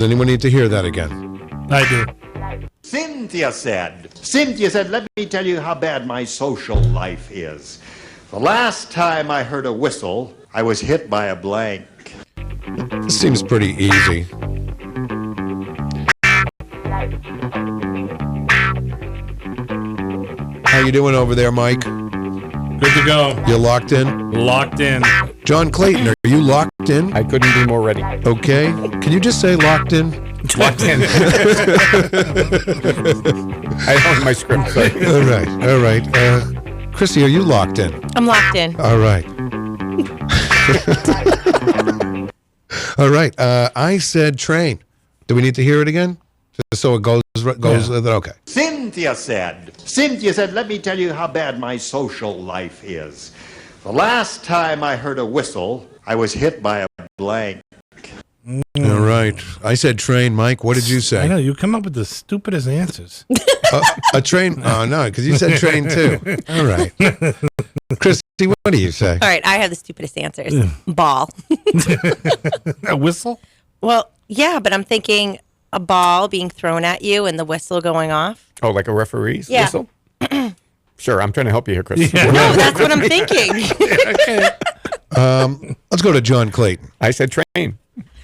anyone need to hear that again? I do. Cynthia said, let me tell you how bad my social life is. The last time I heard a whistle, I was hit by a blank. This seems pretty easy. How you doing over there, Mike? Good to go. You locked in? Locked in. John Clayton, are you locked in? I couldn't be more ready. Okay. Can you just say locked in? Locked in. I don't have my script. Sorry. All right. Chrissy, are you locked in? I'm locked in. All right. All right. I said train. Do we need to hear it again? Just so it goes with it? Okay. Cynthia said, let me tell you how bad my social life is. The last time I heard a whistle, I was hit by a blank. All right. I said train. Mike, what did you say? I know. You come up with the stupidest answers. A train? Oh, no, because you said train too. All right. Christy, what do you say? All right. I have the stupidest answers. Ball. A whistle? Well, yeah, but I'm thinking a ball being thrown at you and the whistle going off. Oh, like a referee's Yeah. whistle? Sure, I'm trying to help you here, Chris. No, that's what I'm thinking. Okay. Let's go to John Clayton. I said train.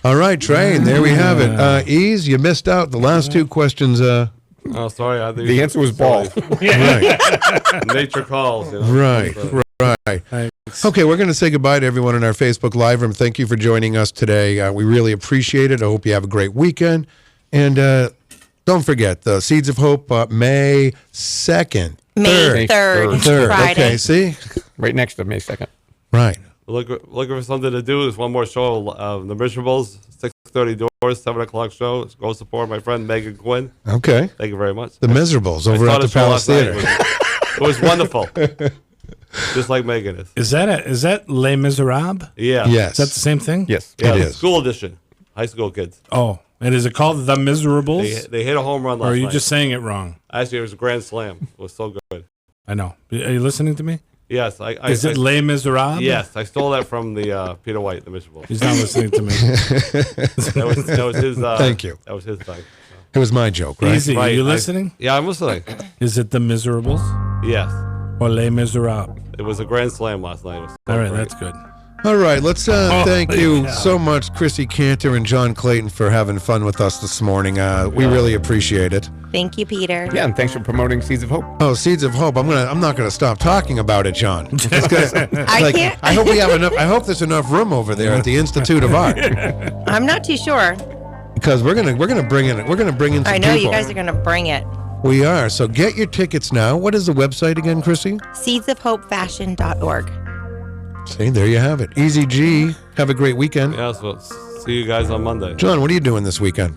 All right, train. There we have it. Ease, you missed out the last two questions. Oh, sorry. The answer was ball. Right. Nature calls. You know? Right. Okay, we're going to say goodbye to everyone in our Facebook Live room. Thank you for joining us today. We really appreciate it. I hope you have a great weekend. And don't forget, the Seeds of Hope, May 2nd. May 3rd. Friday. Okay, see? Right next to May 2nd. Right. Looking for something to do. There's one more show of The Miserables, 6:30 doors, 7 o'clock show. Go support my friend Megan Quinn. Okay. Thank you very much. The Miserables over at the Palace Theater. It was wonderful. Just like Megan is. Is that Les Miserables? Yeah. Yes. Is that the same thing? Yes. Yeah, It the is. School edition. High school kids. Oh, and is it called The Miserables? They hit a home run last Or are you night. just saying it wrong? Actually, it was a grand slam. It was so good. I know. Are you listening to me? Yes. Is it Les Miserables? Yes. I stole that from the Peter White, The Miserables. He's not listening to me. That was his. Thank you. That was his thing. It was my joke, right? Easy. Are you listening? Yeah, I'm listening. Is it The Miserables Yes. or Les Miserables? It was a grand slam last night. It was so All right, great. that's good. All right, let's thank you yeah. so much, Chrissy Cantor and John Clayton, for having fun with us this morning. We really appreciate it. Thank you, Peter. Yeah, and thanks for promoting Seeds of Hope. Oh, Seeds of Hope! I'm not gonna stop talking about it, John. It's gonna, I can't. I hope we have enough. I hope there's enough room over there at the Institute of Art I'm not too sure. because we're gonna bring in some I know people. you guys are going to bring it. We are. So get your tickets now. What is the website again, Chrissy? Seedsofhopefashion.org. See, there you have it. Easy G. Have a great weekend. Yeah, so see you guys on Monday. John, what are you doing this weekend?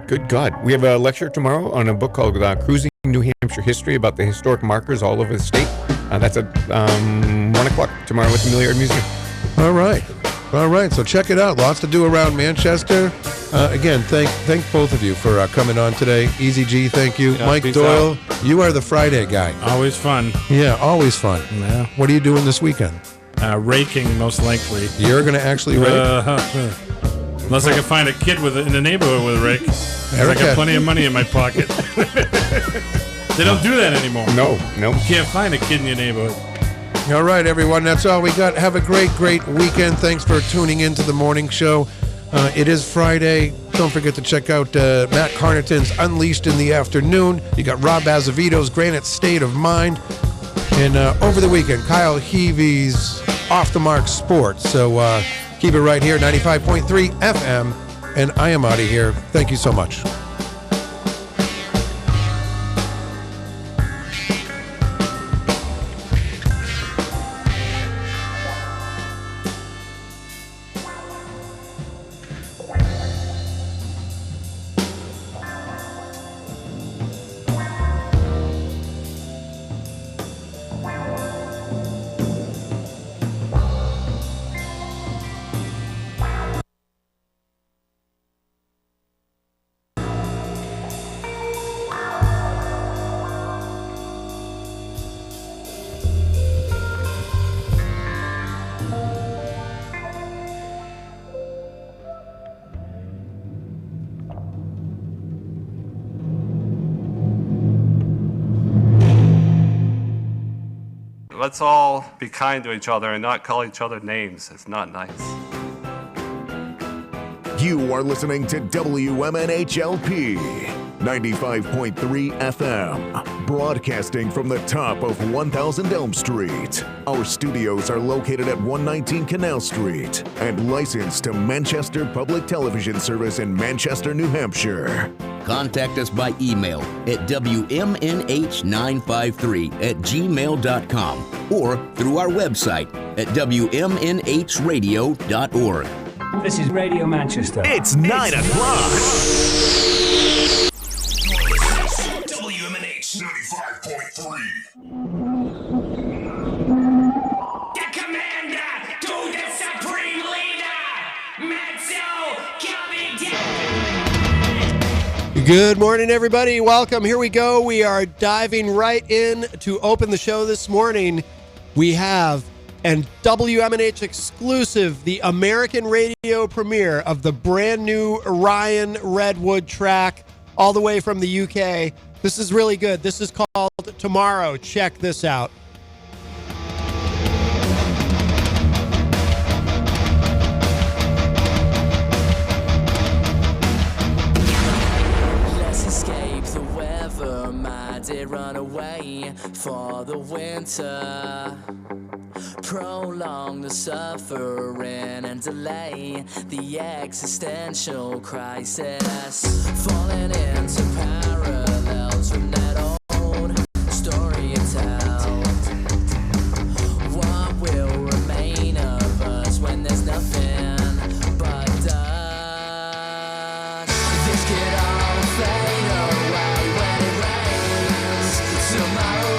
Good God. We have a lecture tomorrow on a book called Cruising New Hampshire History about the historic markers all over the state. That's at 1 o'clock tomorrow at the Milliard Museum. All right. So check it out. Lots to do around Manchester. Again, thank both of you for coming on today. Easy G, thank you. Yeah, Mike peace Doyle, you are the Friday guy. Always fun. Yeah, always fun. Yeah. What are you doing this weekend? Raking, most likely. You're going to actually rake? Unless I can find a kid in the neighborhood with a rake. 'Cause I got plenty of money in my pocket. They don't do that anymore. No. You can't find a kid in your neighborhood. All right, everyone. That's all we got. Have a great weekend. Thanks for tuning in to the morning show. It is Friday. Don't forget to check out Matt Connarton's Unleashed in the afternoon. You got Rob Azevedo's Granite State of Mind. And over the weekend, Kyle Heavey's Off the Mark Sports. So keep it right here, 95.3 FM. And I am out of here. Thank you so much. let's all be kind to each other and not call each other names. It's not nice. You are listening to WMNHLP 95.3 FM, broadcasting from the top of 1000 Elm Street. Our studios are located at 119 Canal Street and licensed to Manchester Public Television Service in Manchester, New Hampshire. Contact us by email at WMNH953@gmail.com or through our website at WMNHradio.org. This is Radio Manchester. It's 9 o'clock. WMNH 95.3. The commander to the supreme leader, Matzo Coming. Good morning, everybody. Welcome. Here we go. We are diving right in to open the show this morning. We have and WMNH exclusive, the American radio premiere of the brand new Ryan Redwood track, all the way from the UK. This is really good. This is called Tomorrow. Check this out. Let's escape the weather, my dear, run away for the winter. Prolong the suffering and delay the existential crisis. Falling into parallels from that old story you tell. What will remain of us when there's nothing but dust? This could all fade away when it rains tomorrow.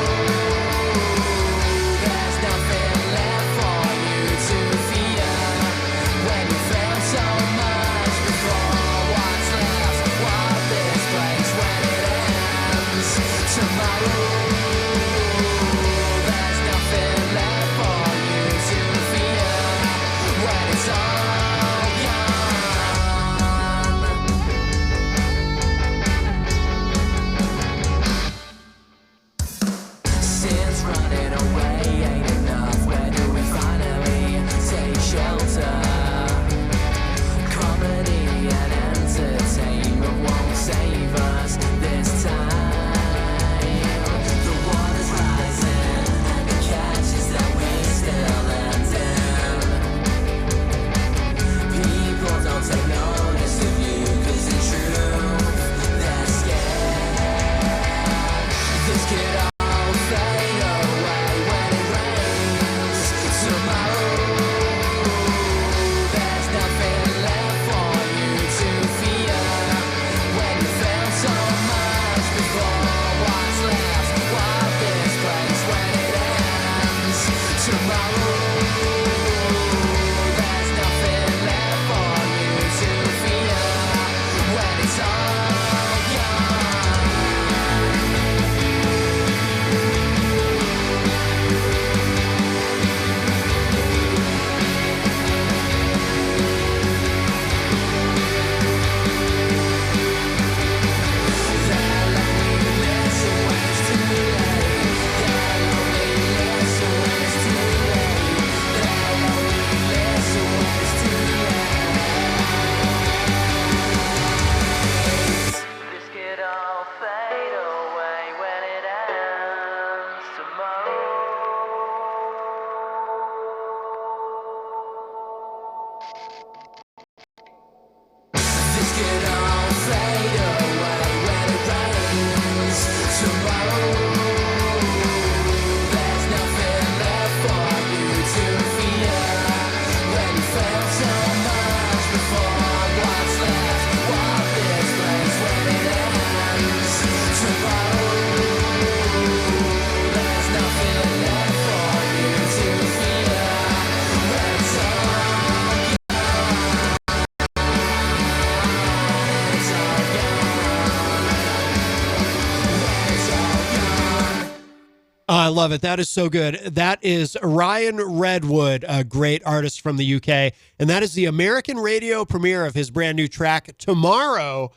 I love it. That is so good. That is Ryan Redwood, a great artist from the UK. And that is the American radio premiere of his brand new track, Tomorrow,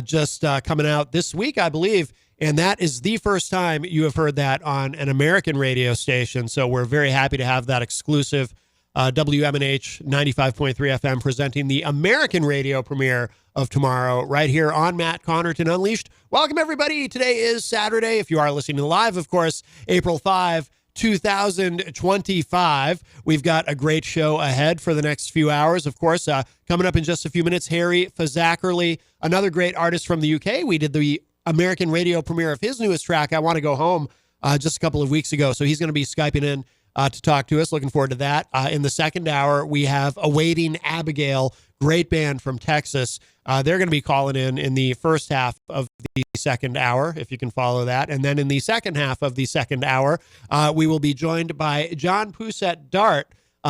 just coming out this week, I believe. And that is the first time you have heard that on an American radio station. So we're very happy to have that exclusive WMNH 95.3 FM presenting the American radio premiere of tomorrow right here on Matt Connarton Unleashed. Welcome, everybody. Today is Saturday. If you are listening live, of course, April 5, 2025. We've got a great show ahead for the next few hours. Of course, coming up in just a few minutes, Harry Fazzackerly, another great artist from the UK. We did the American radio premiere of his newest track, I Want to Go Home, just a couple of weeks ago. So he's going to be Skyping in to talk to us. Looking forward to that. In the second hour, we have Awating, Abigail, great band from Texas. They're going to be calling in the first half of the second hour, if you can follow that. And then in the second half of the second hour, we will be joined by John Poussette Dart.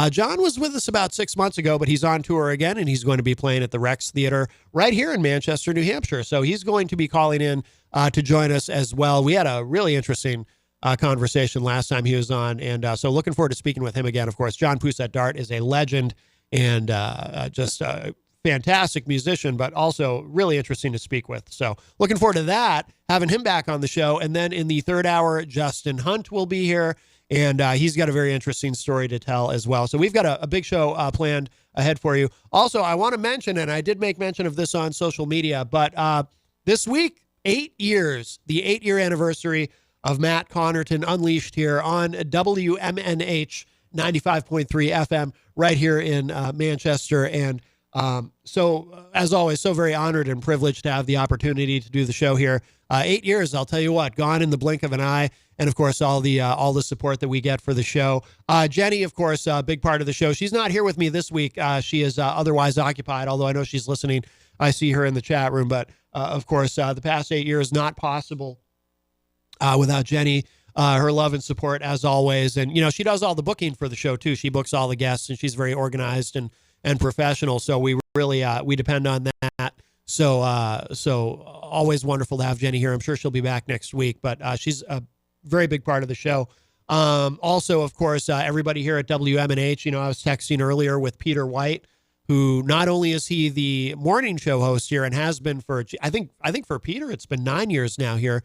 John was with us about 6 months ago, but he's on tour again, and he's going to be playing at the Rex Theater right here in Manchester, New Hampshire. So he's going to be calling in to join us as well. We had a really interesting conversation last time he was on, and so looking forward to speaking with him again. Of course, John Poussette Dart is a legend and just a fantastic musician, but also really interesting to speak with. So looking forward to that, having him back on the show. And then in the third hour, Justin Hunt will be here. And he's got a very interesting story to tell as well. So we've got a big show planned ahead for you. Also, I want to mention, and I did make mention of this on social media, but this week, 8 years, the 8-year anniversary of Matt Connarton Unleashed here on WMNH 95.3 FM right here in Manchester. And so, as always, so very honored and privileged to have the opportunity to do the show here. 8 years, I'll tell you what, gone in the blink of an eye. And of course, all the support that we get for the show. Jenny, of course, a big part of the show. She's not here with me this week. She is otherwise occupied, although I know she's listening. I see her in the chat room. But of course, the past 8 years not possible without Jenny. Her love and support as always. And, you know, she does all the booking for the show too. She books all the guests, and she's very organized and professional. So we really, we depend on that. So always wonderful to have Jenny here. I'm sure she'll be back next week, but she's a very big part of the show. Also, of course, everybody here at WMNH, you know, I was texting earlier with Peter White, who not only is he the morning show host here and has been for, I think for Peter, it's been 9 years now here.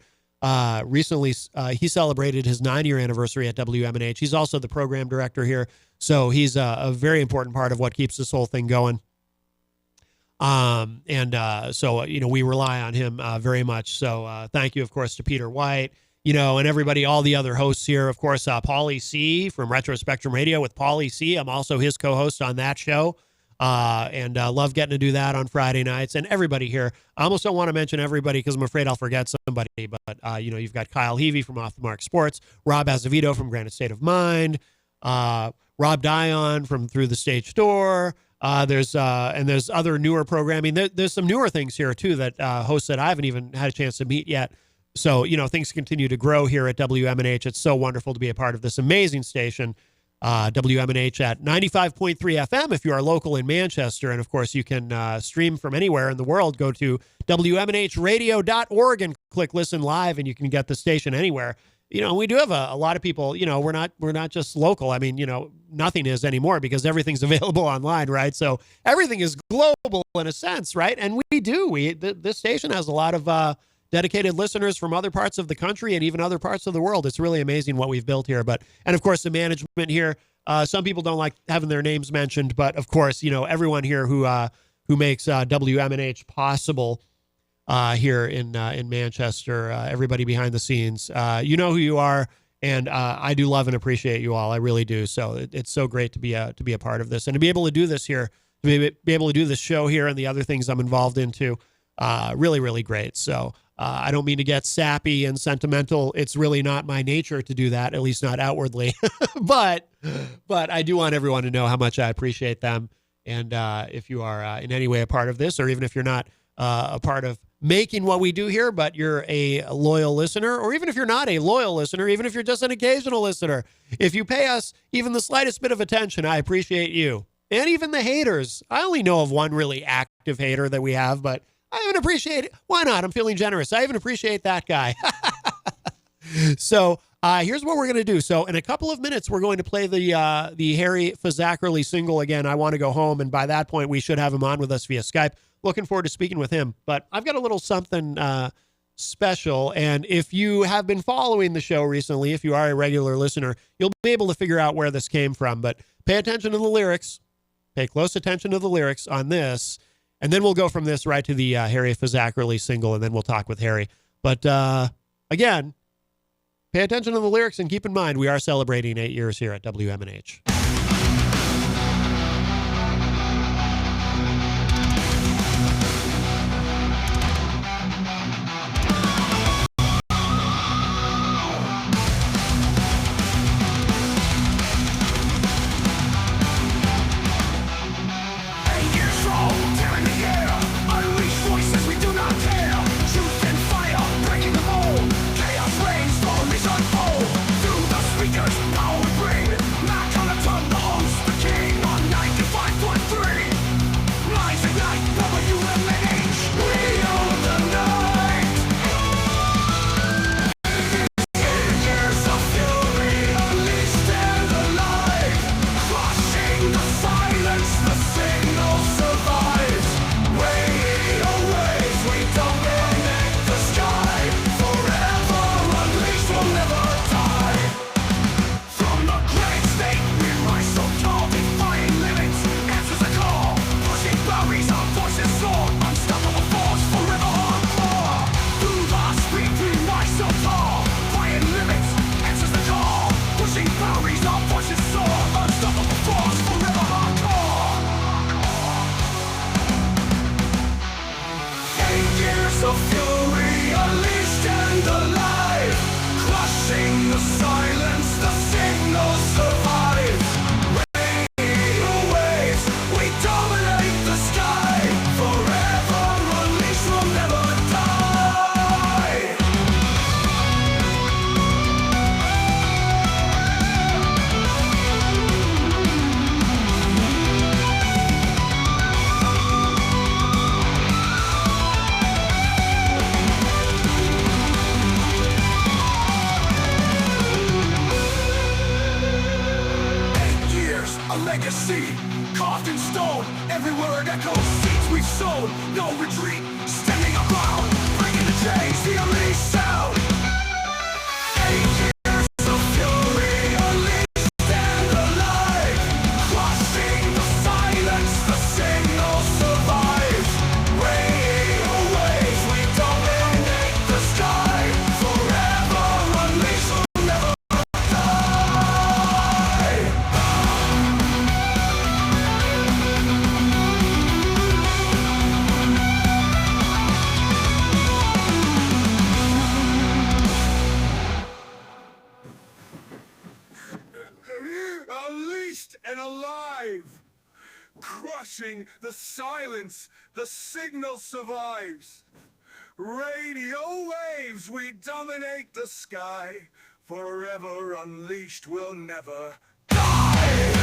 Recently, he celebrated his 9-year anniversary at WMNH. He's also the program director here. So he's a very important part of what keeps this whole thing going. So, you know, we rely on him very much. So thank you, of course, to Peter White, you know, and everybody, all the other hosts here. Of course, Paulie C from Retro Spectrum Radio with Paulie C. I'm also his co-host on that show. And love getting to do that on Friday nights. And everybody here, I almost don't want to mention everybody because I'm afraid I'll forget somebody. But, you know, you've got Kyle Heavey from Off the Mark Sports, Rob Azevedo from Granite State of Mind, Rob Dion from Through the Stage Door. There's other newer programming. There's some newer things here, too, that hosts that I haven't even had a chance to meet yet. So, you know, things continue to grow here at WMNH. It's so wonderful to be a part of this amazing station. WMNH at 95.3 FM if you are local in Manchester. And, of course, you can stream from anywhere in the world. Go to WMNHradio.org and click Listen Live, and you can get the station anywhere. You know, we do have a lot of people, you know, we're not just local. I mean, you know, nothing is anymore because everything's available online, right? So everything is global in a sense, right? And we do. This station has a lot of dedicated listeners from other parts of the country and even other parts of the world. It's really amazing what we've built here. And of course, the management here, some people don't like having their names mentioned, but of course, you know, everyone here who makes WMNH possible here in Manchester, everybody behind the scenes, you know who you are. And I do love and appreciate you all. I really do. So it's so great to be a part of this and to be able to do this here, to be able to do this show here and the other things I'm involved in too. Really, really great. So I don't mean to get sappy and sentimental. It's really not my nature to do that, at least not outwardly. but I do want everyone to know how much I appreciate them. And if you are in any way a part of this, or even if you're not a part of making what we do here, but you're a loyal listener, or even if you're not a loyal listener, even if you're just an occasional listener, if you pay us even the slightest bit of attention, I appreciate you. And even the haters. I only know of one really active hater that we have, but I even appreciate it. Why not? I'm feeling generous. I even appreciate that guy. So here's what we're going to do. So in a couple of minutes, we're going to play the Harry Fazzackerly single again, I Want to Go Home. And by that point, we should have him on with us via Skype. Looking forward to speaking with him. But I've got a little something special. And if you have been following the show recently, if you are a regular listener, you'll be able to figure out where this came from. But pay attention to the lyrics. Pay close attention to the lyrics on this. And then we'll go from this right to the Harry Fazakerly single, and then we'll talk with Harry. But again, pay attention to the lyrics and keep in mind we are celebrating 8 years here at WMNH. The silence, the signal survives. Radio waves, we dominate the sky. Forever unleashed, we'll never die.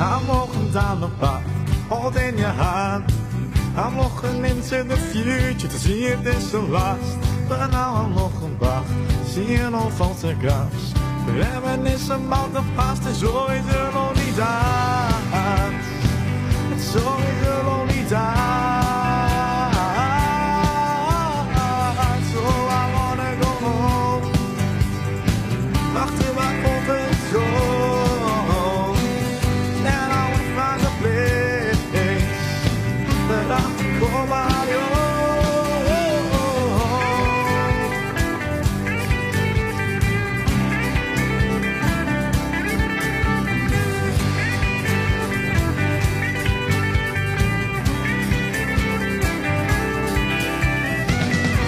I'm walking down the path, holding your hand. I'm looking into the future to see if this will last. But now I'm looking back, seeing all photographs. Reminiscing about the past is always a lonely dance. It's always a lonely dance. So I wanna go home, back to my comfort zone. That I can call my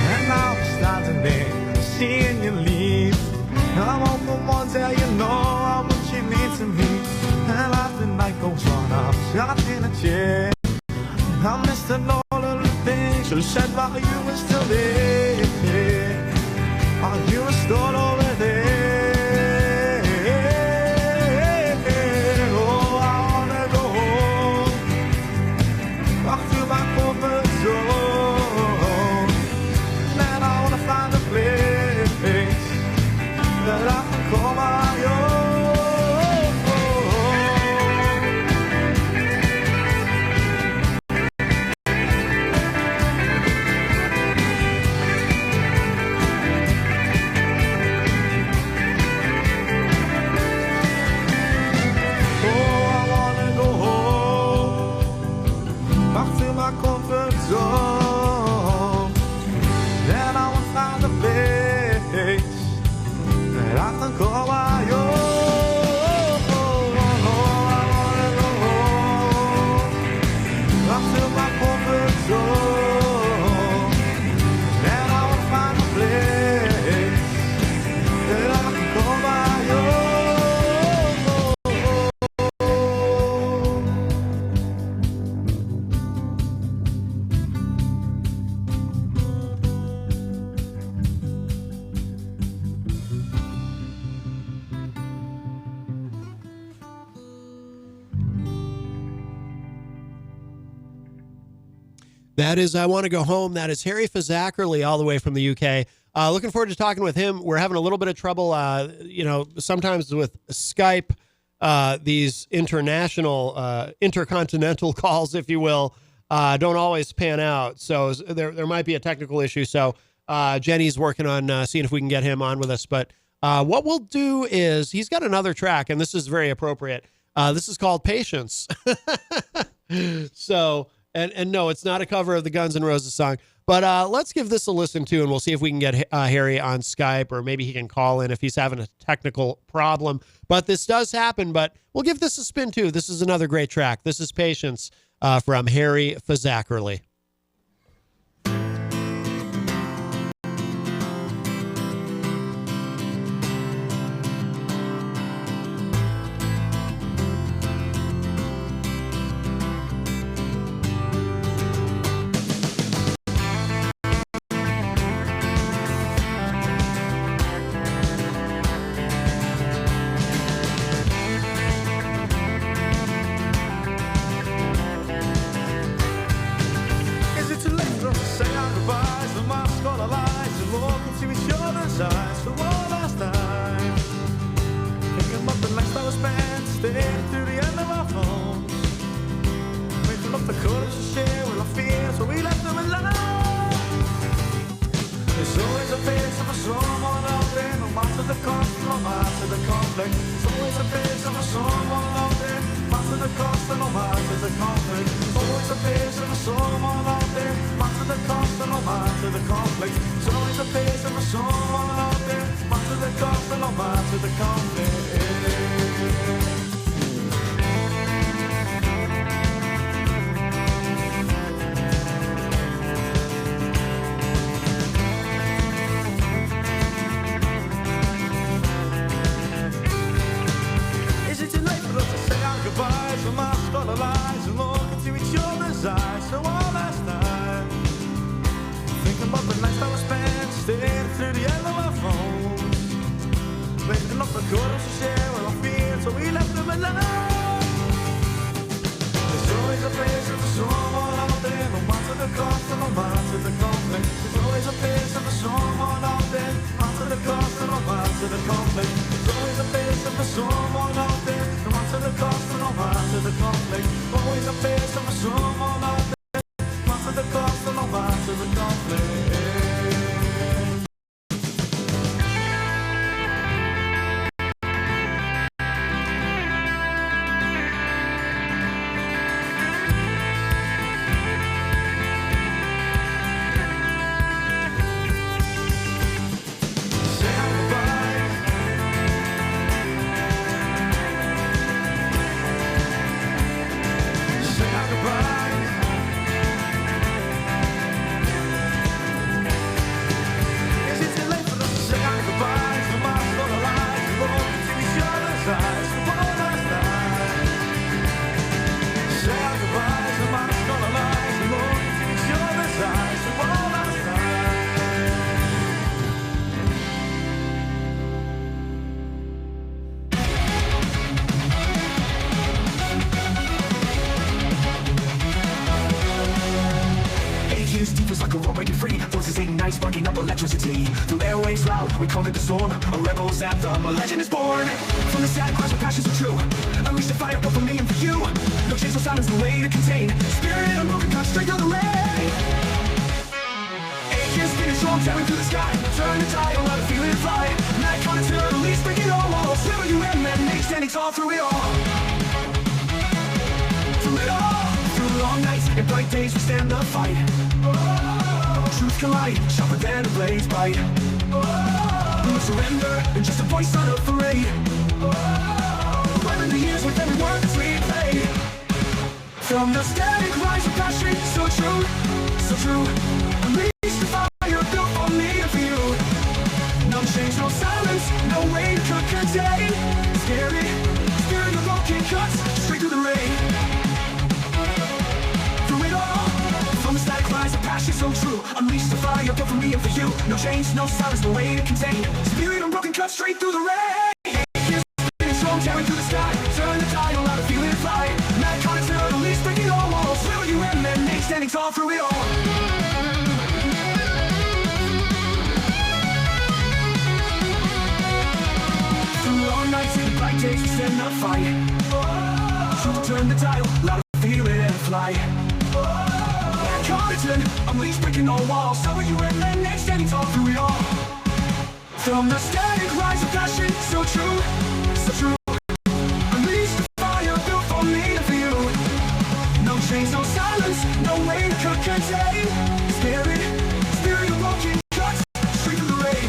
And now I'm standing there, seeing you leave. I'm hoping one day you know how much you mean to me. shot in a chair. I missed all of the things you said while you were still there. While you were still over there. Oh, I wanna go home, back to my comfort zone. And I wanna find a place that I can call my own. Zone. Then I will find a place that I can call my own. I wanna go home, back to my comfort zone. Then I will find a place that I can call my own. That is I Want to Go Home. That is Harry Fazakerly all the way from the UK. Looking forward to talking with him. We're having a little bit of trouble, sometimes with Skype, these international, intercontinental calls, if you will, don't always pan out. So there might be a technical issue. So Jenny's working on seeing if we can get him on with us. But what we'll do is he's got another track, and this is very appropriate. This is called Patience. So... And no, it's not a cover of the Guns N' Roses song, but let's give this a listen to, and we'll see if we can get Harry on Skype, or maybe he can call in if he's having a technical problem. But this does happen, but we'll give this a spin too. This is another great track. This is Patience from Harry Fazakerly. mind, sparking up electricity. Through airwaves loud, we call it the storm. A rebel's anthem, a legend is born. From the static cries, our passions are true. Unleash the fire, both for me and for you. No chance, no silence, no way to contain. Spirit and broken cut straight through the rain. 8 years spinning strong, tearing through the sky. Turn the tide, let it feel it fly. Mad Connarton Unleashed, breaking all walls. WMNH, standing tall through it all. Through it all. Through long nights and bright days, we stand the fight. Truth collide, sharper than a blade's bite. We will surrender, and just a voice on a parade. Rhyming the years with every word that's replayed. From the static rise of passion, so true, so true. Unleash the fire built for me and for you. No change, no silence, no way to contain. Scary, spirit of broken cuts, straight through the rain. Through it all, from the static rise of passion, so true. Unleash the fire built for me and for you. No change, no silence, no way to contain. Spirit of broken cuts, straight through the rain. Tearing through the sky, turn the tide, allow to feel it fly. Mad Connarton Unleashed, breaking all walls. WMNH, standing tall through it all. Through long nights and bright days, we stand the fight. Truth turn the dial, allow to feel it and fly. Mad Connarton Unleashed, breaking all walls. WMNH, standing tall through it all. From the static rise of passion, so true, so true. No silence, no way to contain. Spirit of broken cuts, straight through the rain.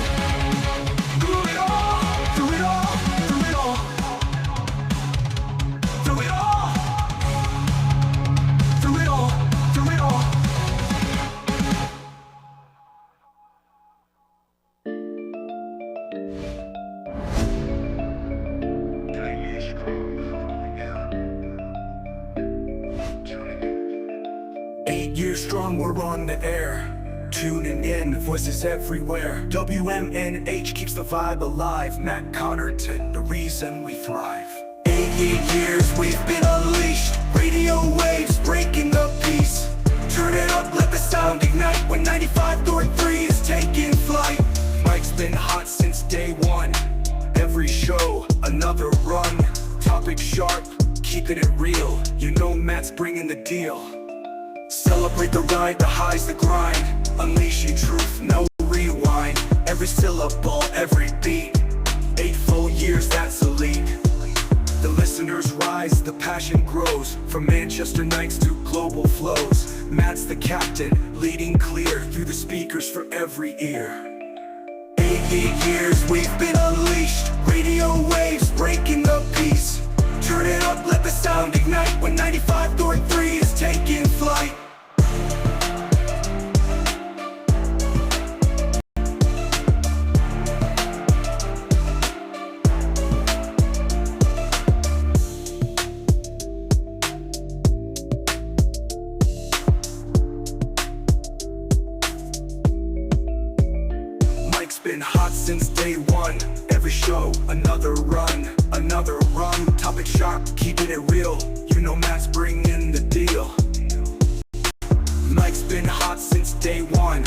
Through it all, through it all, through it all. Through it all. Through it all, through it all. Strong, we're on the air. Tuning in, voices everywhere. WMNH keeps the vibe alive. Matt Connarton, the reason we thrive. 8 years we've been unleashed. Radio waves breaking the peace. Turn it up, let the sound ignite. When 95.3 is taking flight. Mike's been hot since day one. Every show, another run. Topic sharp, keeping it real. You know Matt's bringing the deal. Celebrate the ride, the highs, the grind. Unleashing truth, no rewind. Every syllable, every beat. 8 full years, that's elite. The listeners rise, the passion grows. From Manchester nights to global flows. Matt's the captain, leading clear. Through the speakers for every ear. 8 years, we've been unleashed. Radio waves breaking the peace. Turn it up, let the sound ignite. When 95.3 is taking flight. Been hot since day one. Every show, another run. Topic sharp, keeping it real. You know Matt's bringing the deal. Mike's been hot since day one.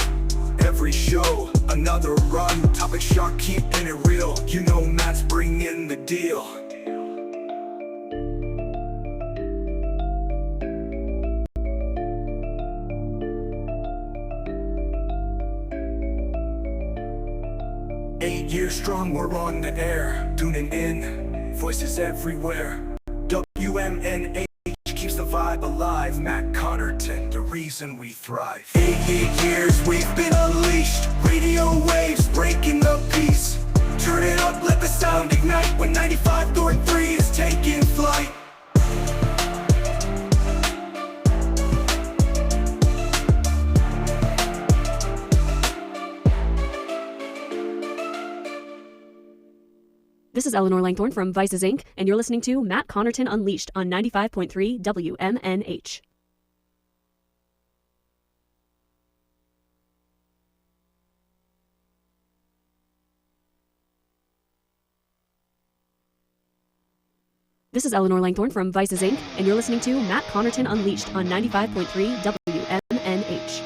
Every show, another run. Topic sharp, keeping it real. You know Matt's bringing the deal. Years strong, we're on the air. Tuning in, voices everywhere. WMNH keeps the vibe alive. Matt Connarton, the reason we thrive. 8 years we've been unleashed. Radio waves breaking the peace. Turn it up, let the sound ignite. When 95.3 is taking flight. This is Eleanor Langthorne from Vices Inc., and you're listening to Matt Connarton Unleashed on 95.3 WMNH. This is Eleanor Langthorne from Vices Inc., and you're listening to Matt Connarton Unleashed on 95.3 WMNH.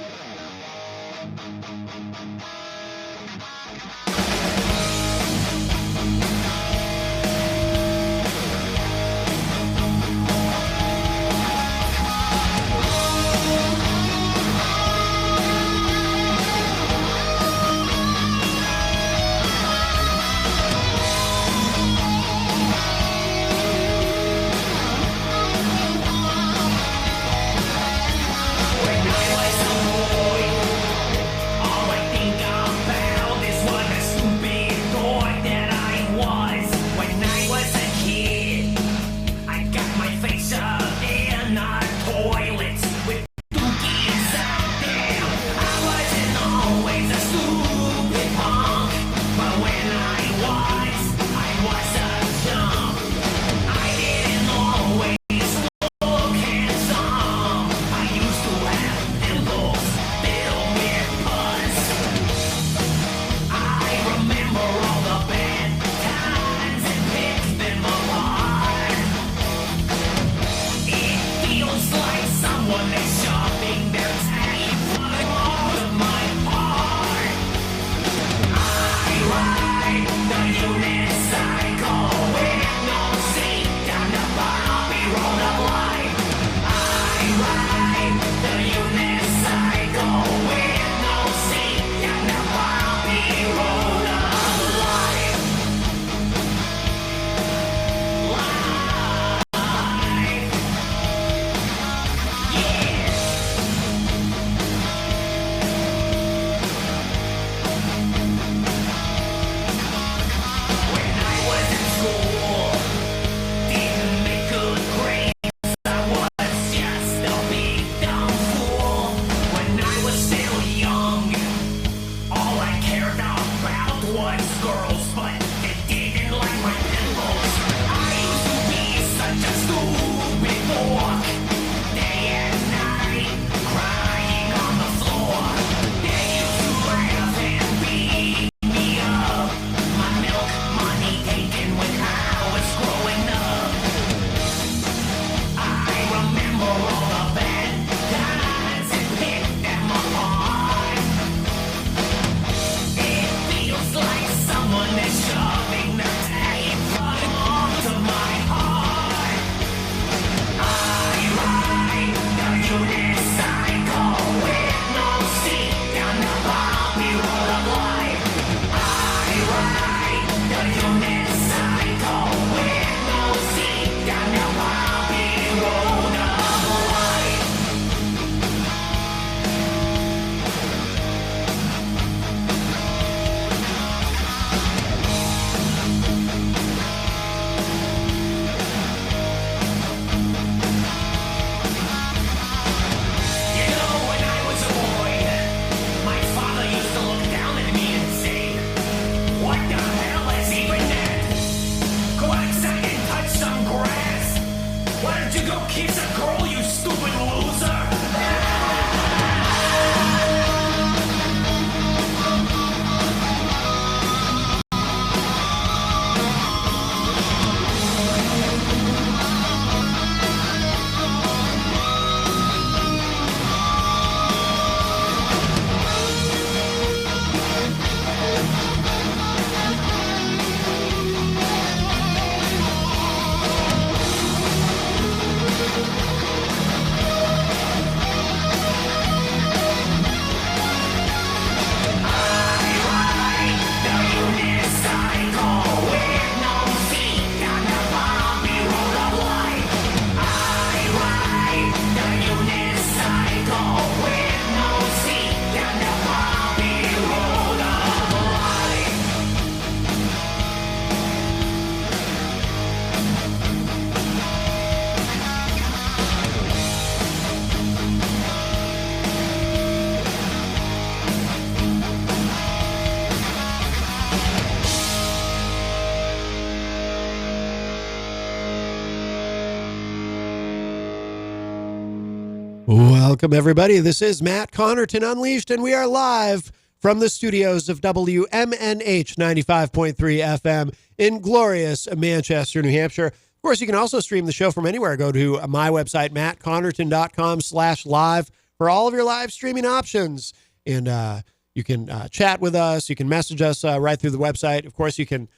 Welcome, everybody. This is Matt Connarton Unleashed, and we are live from the studios of WMNH 95.3 FM in glorious Manchester, New Hampshire. Of course, you can also stream the show from anywhere. Go to my website, mattconnerton.com/live for all of your live streaming options. And you can chat with us. You can message us right through the website. Of course, you can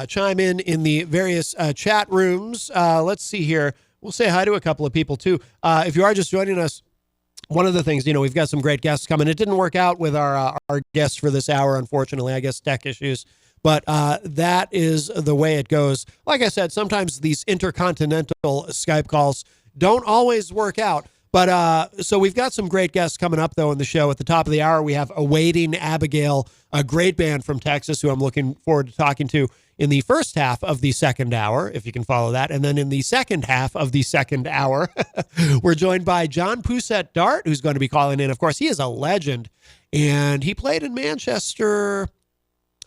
chime in the various chat rooms. Let's see here. We'll say hi to a couple of people, too. If you are just joining us, one of the things, we've got some great guests coming. It didn't work out with our guests for this hour, unfortunately. I guess tech issues. But that is the way it goes. Like I said, sometimes these intercontinental Skype calls don't always work out. But so we've got some great guests coming up, though, in the show. At the top of the hour, we have Awating, Abigail, a great band from Texas who I'm looking forward to talking to in the first half of the second hour, if you can follow that. And then in the second half of the second hour, we're joined by John Poussette Dart, who's going to be calling in. Of course, he is a legend, and he played in Manchester,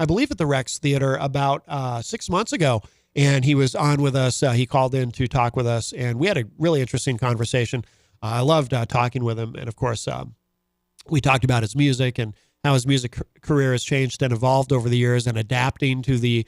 I believe at the Rex Theater about 6 months ago, and he was on with us. He called in to talk with us, and we had a really interesting conversation. I loved talking with him, and of course, we talked about his music and how his music career has changed and evolved over the years and adapting to the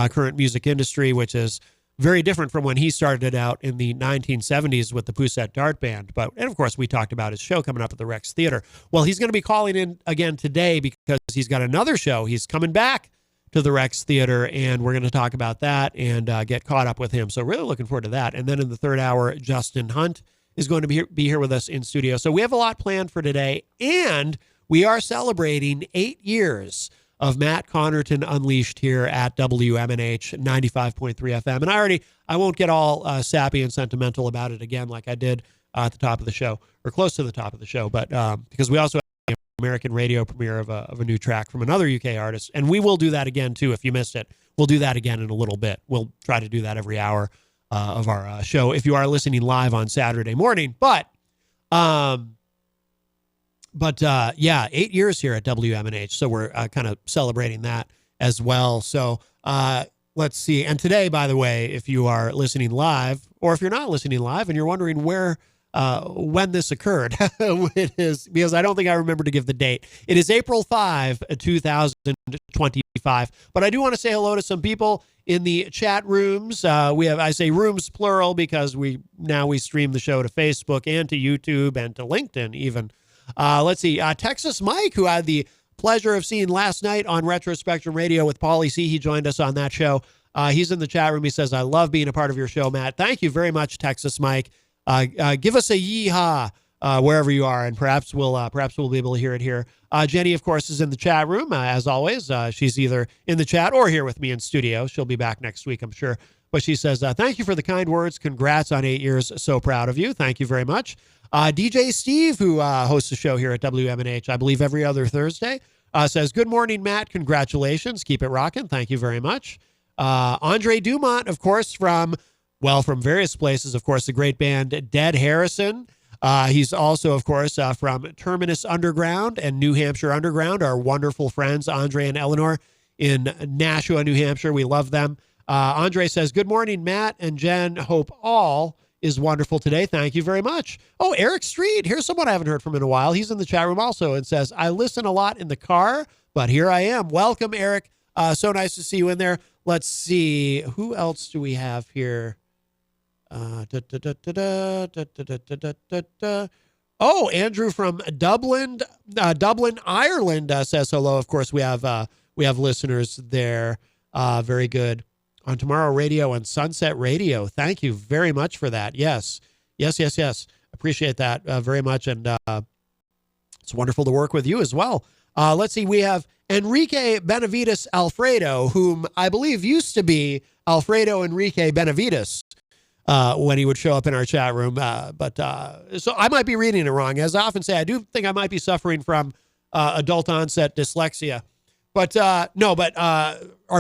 current music industry, which is very different from when he started out in the 1970s with the Poussette Dart Band. And of course, we talked about his show coming up at the Rex Theater. Well, he's going to be calling in again today because he's got another show. He's coming back to the Rex Theater, and we're going to talk about that and get caught up with him. So really looking forward to that. And then in the third hour, Justin Hunt is going to be here with us in studio. So we have a lot planned for today, and we are celebrating 8 years of Matt Connarton Unleashed here at WMNH 95.3 FM. And I won't get all sappy and sentimental about it again like I did at the top of the show, or close to the top of the show, but because we also have the American radio premiere of a new track from another UK artist. And we will do that again, too, if you missed it. We'll do that again in a little bit. We'll try to do that every hour of our show if you are listening live on Saturday morning. But 8 years here at WMNH. So we're kind of celebrating that as well. So let's see. And today, by the way, if you are listening live, or if you're not listening live and you're wondering when this occurred, it is because I don't think I remember to give the date. It is April 5, 2025. But I do want to say hello to some people in the chat rooms. I say rooms plural because we stream the show to Facebook and to YouTube and to LinkedIn even. Let's see. Texas Mike, who I had the pleasure of seeing last night on Retro Spectrum Radio with Paulie C. He joined us on that show. He's in the chat room. He says, I love being a part of your show, Matt. Thank you very much, Texas Mike. Give us a yeehaw wherever you are, and perhaps we'll be able to hear it here. Jenny, of course, is in the chat room, as always. She's either in the chat or here with me in studio. She'll be back next week, I'm sure. But she says, thank you for the kind words. Congrats on 8 years. So proud of you. Thank you very much. DJ Steve, who hosts the show here at WMNH, I believe every other Thursday, says, good morning, Matt. Congratulations. Keep it rocking. Thank you very much. Andre Dumont, of course, from various places, of course, the great band Dead Harrison. He's also, of course, from Terminus Underground and New Hampshire Underground, our wonderful friends, Andre and Eleanor in Nashua, New Hampshire. We love them. Andre says, good morning, Matt and Jen. Hope all is wonderful today. Thank you very much. Oh, Eric Street. Here's someone I haven't heard from in a while. He's in the chat room also and says, I listen a lot in the car, but here I am. Welcome, Eric. So nice to see you in there. Let's see. Who else do we have here? Oh, Andrew from Dublin, Ireland says hello. Of course, we have listeners there. Very good. On Tomorrow Radio and Sunset Radio. Thank you very much for that. Yes. Appreciate that very much. And it's wonderful to work with you as well. Let's see. We have Enrique Benavides Alfredo, whom I believe used to be Alfredo Enrique Benavides when he would show up in our chat room. So I might be reading it wrong. As I often say, I do think I might be suffering from adult onset dyslexia. But our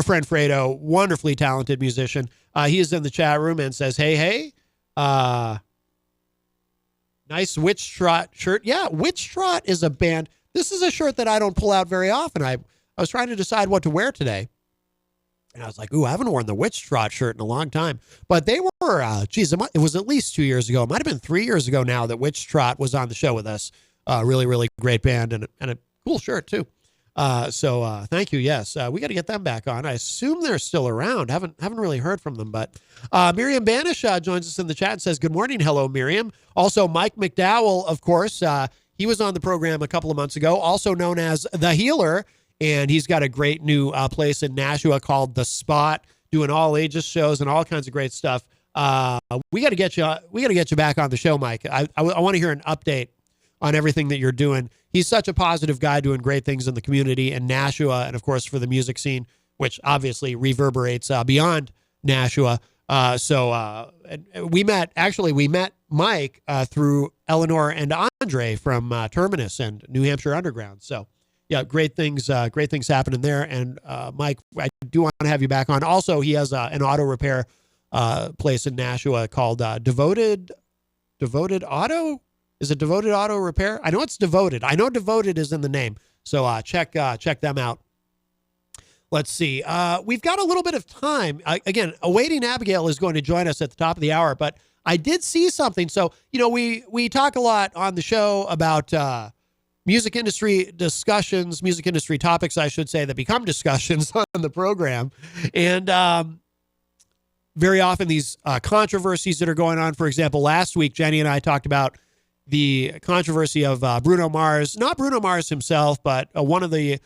friend Fredo, wonderfully talented musician, he is in the chat room and says, hey, nice Witch Trot shirt. Yeah, Witch Trot is a band. This is a shirt that I don't pull out very often. I was trying to decide what to wear today. And I was like, ooh, I haven't worn the Witch Trot shirt in a long time. But they were, it was at least 2 years ago. It might have been 3 years ago now that Witch Trot was on the show with us. Really, really great band and a cool shirt, too. So thank you. Yes, we got to get them back on. I assume they're still around. Haven't really heard from them. But Miriam Banish joins us in the chat and says, good morning. Hello, Miriam. Also, Mike McDowell, of course. He was on the program a couple of months ago, also known as The Healer. And he's got a great new place in Nashua called The Spot, doing all ages shows and all kinds of great stuff. We got to get you back on the show, Mike. I want to hear an update on everything that you're doing. He's such a positive guy doing great things in the community in Nashua and, of course, for the music scene, which obviously reverberates beyond Nashua. We met Mike through Eleanor and Andre from Terminus and New Hampshire Underground. So, yeah, great things happening there. And Mike, I do want to have you back on. Also, he has an auto repair place in Nashua called Devoted Auto. Is it Devoted Auto Repair? I know it's Devoted. I know Devoted is in the name. So check them out. Let's see. We've got a little bit of time. Again, Awating Abigail is going to join us at the top of the hour, but I did see something. So, we talk a lot on the show about music industry discussions, music industry topics, I should say, that become discussions on the program. And very often these controversies that are going on. For example, last week, Jenny and I talked about the controversy of Bruno Mars, not Bruno Mars himself, but one of the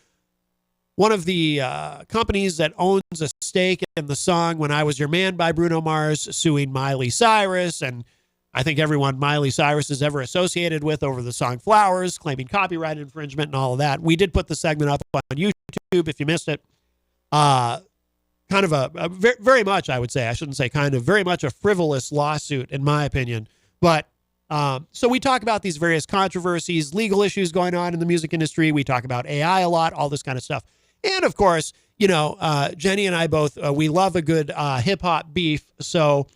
companies that owns a stake in the song When I Was Your Man by Bruno Mars suing Miley Cyrus, and I think everyone Miley Cyrus is ever associated with over the song Flowers, claiming copyright infringement and all of that. We did put the segment up on YouTube if you missed it. Kind of a very much, I would say, I shouldn't say kind of, very much a frivolous lawsuit, in my opinion. But so we talk about these various controversies, legal issues going on in the music industry. We talk about AI a lot, all this kind of stuff. And of course, Jenny and I both, we love a good hip hop beef. So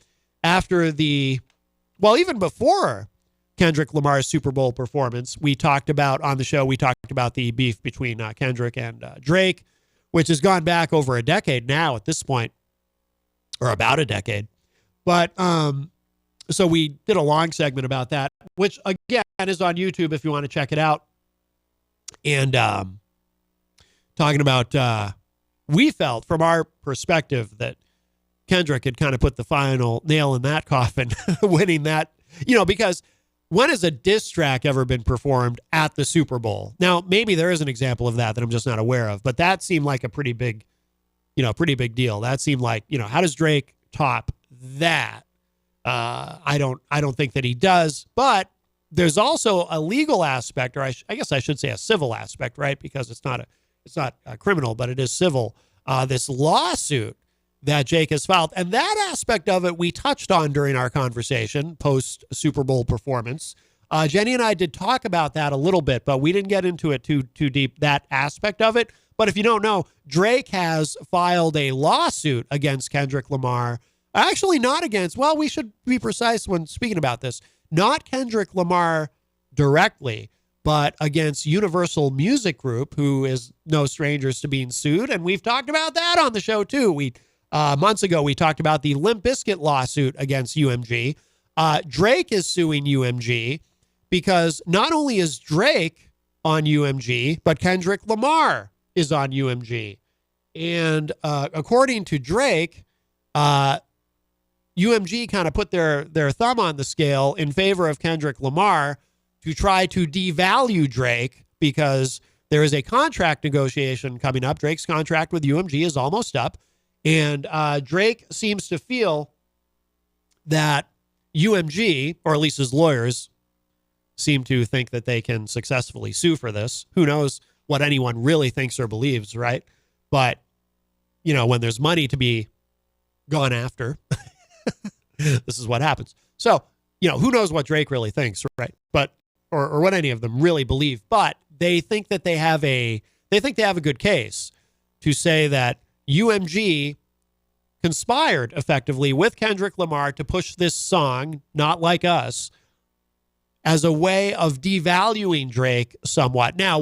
after even before Kendrick Lamar's Super Bowl performance, we talked about the beef between Kendrick and Drake, which has gone back over a decade now at this point, or about a decade. But so we did a long segment about that, which again is on YouTube if you want to check it out. And talking about, we felt from our perspective that Kendrick had kind of put the final nail in that coffin, winning that, because when has a diss track ever been performed at the Super Bowl? Now, maybe there is an example of that I'm just not aware of, but that seemed like a pretty big deal. That seemed like, how does Drake top that? I don't think that he does, but there's also a legal aspect, or I guess I should say a civil aspect, right? Because it's not a criminal, but it is civil. This lawsuit that Jake has filed, and that aspect of it we touched on during our conversation post Super Bowl performance. Jenny and I did talk about that a little bit, but we didn't get into it too deep, that aspect of it. But if you don't know, Drake has filed a lawsuit against Kendrick Lamar. Actually, not against, well, we should be precise when speaking about this. Not Kendrick Lamar directly, but against Universal Music Group, who is no strangers to being sued. And we've talked about that on the show, too. Months ago, we talked about the Limp Bizkit lawsuit against UMG. Drake is suing UMG because not only is Drake on UMG, but Kendrick Lamar is on UMG. And according to Drake, UMG kind of put their thumb on the scale in favor of Kendrick Lamar to try to devalue Drake because there is a contract negotiation coming up. Drake's contract with UMG is almost up. And Drake seems to feel that UMG, or at least his lawyers, seem to think that they can successfully sue for this. Who knows what anyone really thinks or believes, right? But, when there's money to be gone after, this is what happens. So, who knows what Drake really thinks, right? But, or what any of them really believe. But they think that they have a good case to say that UMG conspired effectively with Kendrick Lamar to push this song, Not Like Us, as a way of devaluing Drake somewhat. Now,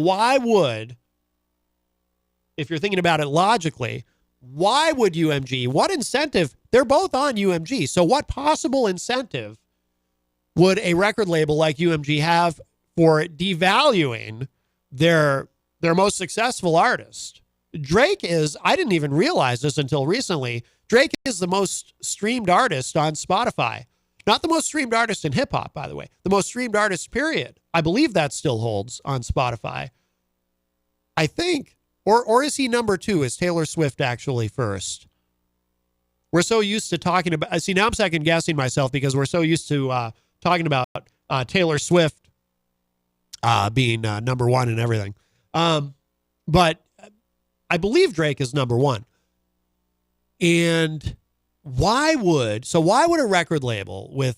if you're thinking about it logically, Why would UMG? What incentive? They're both on UMG. So what possible incentive would a record label like UMG have for devaluing their most successful artist? Drake is, I didn't even realize this until recently, Drake is the most streamed artist on Spotify. Not the most streamed artist in hip hop, by the way. The most streamed artist, period. I believe that still holds on Spotify. I think. Or is he number 2? Is Taylor Swift actually first? We're so used to talking about... See, now I'm second guessing myself because we're so used to talking about Taylor Swift being number 1 and everything. But I believe Drake is number 1. And why would a record label with